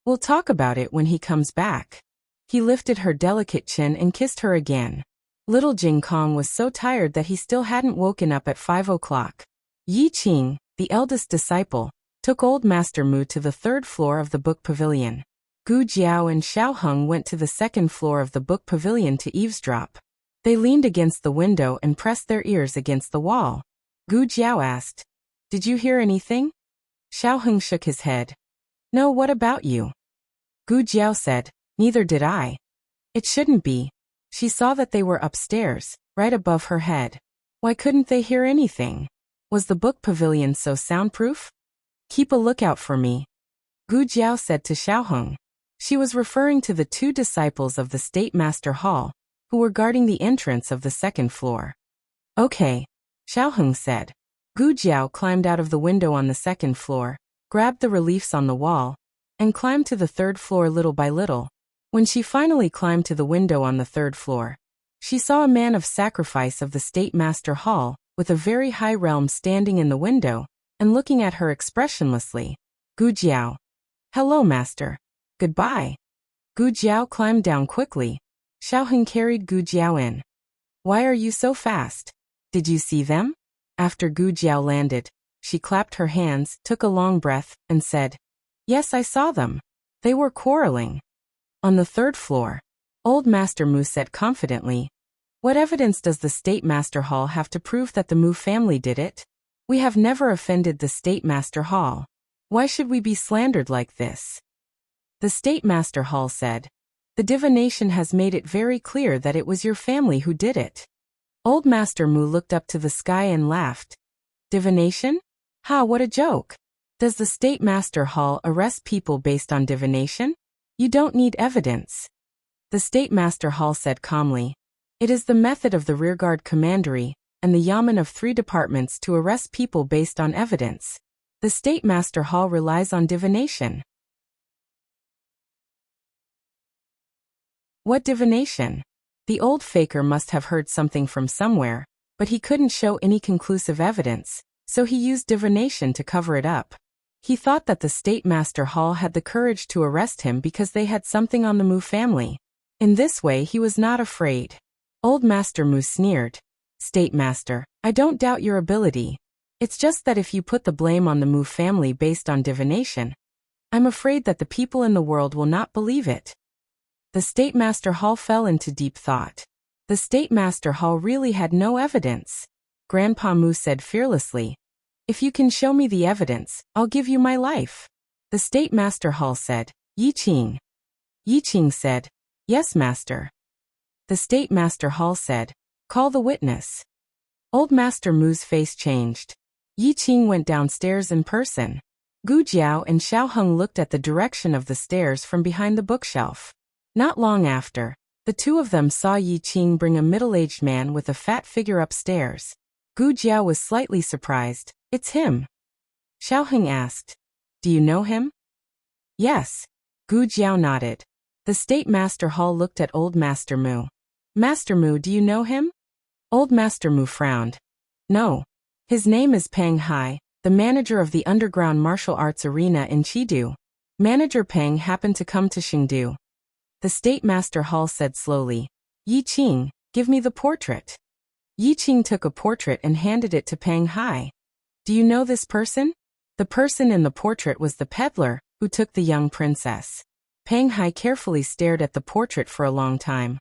We'll talk about it when he comes back. He lifted her delicate chin and kissed her again. Little Jing Kong was so tired that he still hadn't woken up at 5 o'clock. Yi Qing, the eldest disciple, took old Master Mu to the 3rd floor of the book pavilion. Gu Jiao and Xiao Heng went to the 2nd floor of the book pavilion to eavesdrop. They leaned against the window and pressed their ears against the wall. Gu Jiao asked, "Did you hear anything?" Xiao Heng shook his head. "No, what about you?" Gu Jiao said, "Neither did I." It shouldn't be. She saw that they were upstairs, right above her head. Why couldn't they hear anything? Was the book pavilion so soundproof? "Keep a lookout for me," Gu Jiao said to Xiao Heng. She was referring to the 2 disciples of the State Master Hall, who were guarding the entrance of the 2nd floor. "Okay," Xiao Heng said. Gu Jiao climbed out of the window on the 2nd floor, grabbed the reliefs on the wall, and climbed to the 3rd floor little by little. When she finally climbed to the window on the 3rd floor, she saw a man of sacrifice of the State Master Hall, with a very high realm standing in the window, and looking at her expressionlessly. Gu Jiao. "Hello, Master. Goodbye." Gu Jiao climbed down quickly. Xiao Heng carried Gu Jiao in. "Why are you so fast? Did you see them?" After Gu Jiao landed, she clapped her hands, took a long breath, and said, "Yes, I saw them. They were quarreling." On the 3rd floor, old Master Mu said confidently, "What evidence does the State Master Hall have to prove that the Mu family did it? We have never offended the State Master Hall. Why should we be slandered like this?" The State Master Hall said, "The divination has made it very clear that it was your family who did it." Old Master Mu looked up to the sky and laughed. "Divination? Ha, what a joke. Does the State Master Hall arrest people based on divination? You don't need evidence." The State Master Hall said calmly, "It is the method of the Rearguard Commandery and the Yamen of 3 departments to arrest people based on evidence. The State Master Hall relies on divination." What divination? The old faker must have heard something from somewhere, but he couldn't show any conclusive evidence, so he used divination to cover it up. He thought that the State Master Hall had the courage to arrest him because they had something on the Mu family. In this way he was not afraid. Old Master Mu sneered. "State Master, I don't doubt your ability. It's just that if you put the blame on the Mu family based on divination, I'm afraid that the people in the world will not believe it." The State Master Hall fell into deep thought. The State Master Hall really had no evidence. Grandpa Moo said fearlessly. If you can show me the evidence, I'll give you my life. The State Master Hall said, Yi Qing. Yi Qing said, Yes, Master. The State Master Hall said, Call the witness. Old Master Moo's face changed. Yi Qing went downstairs in person. Gu Jiao and Xiao Heng looked at the direction of the stairs from behind the bookshelf. Not long after, the two of them saw Yi Qing bring a middle-aged man with a fat figure upstairs. Gu Jiao was slightly surprised. It's him. Xiao Heng asked, Do you know him? Yes. Gu Jiao nodded. The State Master Hall looked at Old Master Moo. Master Moo, do you know him? Old Master Moo frowned. No. His name is Peng Hai, the manager of the underground martial arts arena in Chengdu. Manager Peng happened to come to Chengdu. The State Master Hall said slowly, Yi Qing, give me the portrait. Yi Qing took a portrait and handed it to Peng Hai. Do you know this person? The person in the portrait was the peddler who took the young princess. Peng Hai carefully stared at the portrait for a long time.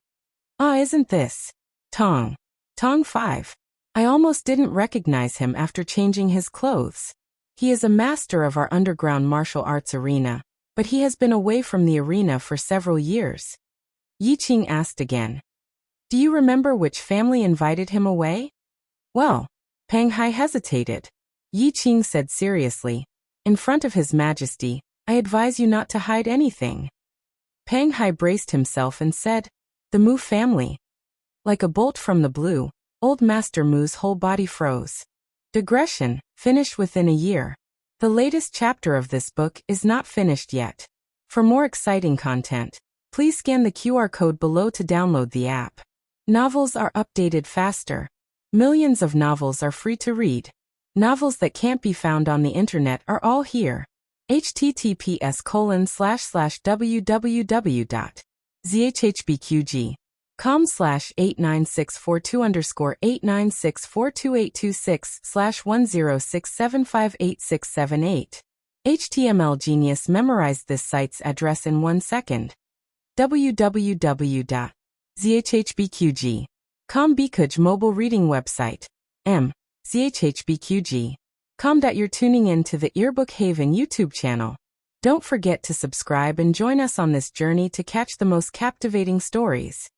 Ah, isn't this Tong 5? I almost didn't recognize him after changing his clothes. He is a master of our underground martial arts arena, but he has been away from the arena for several years. Yi Qing asked again. Do you remember which family invited him away? Well, Peng Hai hesitated. Yi Qing said seriously, in front of His Majesty, I advise you not to hide anything. Peng Hai braced himself and said, The Moo family. Like a bolt from the blue, Old Master Moo's whole body froze. Digression, finished within a year. The latest chapter of this book is not finished yet. For more exciting content, please scan the QR code below to download the app. Novels are updated faster. Millions of novels are free to read. Novels that can't be found on the internet are all here. https://www.zhhbqg.com/89642_8964286/10675868. HTML Genius memorized this site's address in 1 second. www.zhhbqg.com Bikuj mobile reading website. zhhbqg.com. You're tuning in to the Earbook Haven YouTube channel. Don't forget to subscribe and join us on this journey to catch the most captivating stories.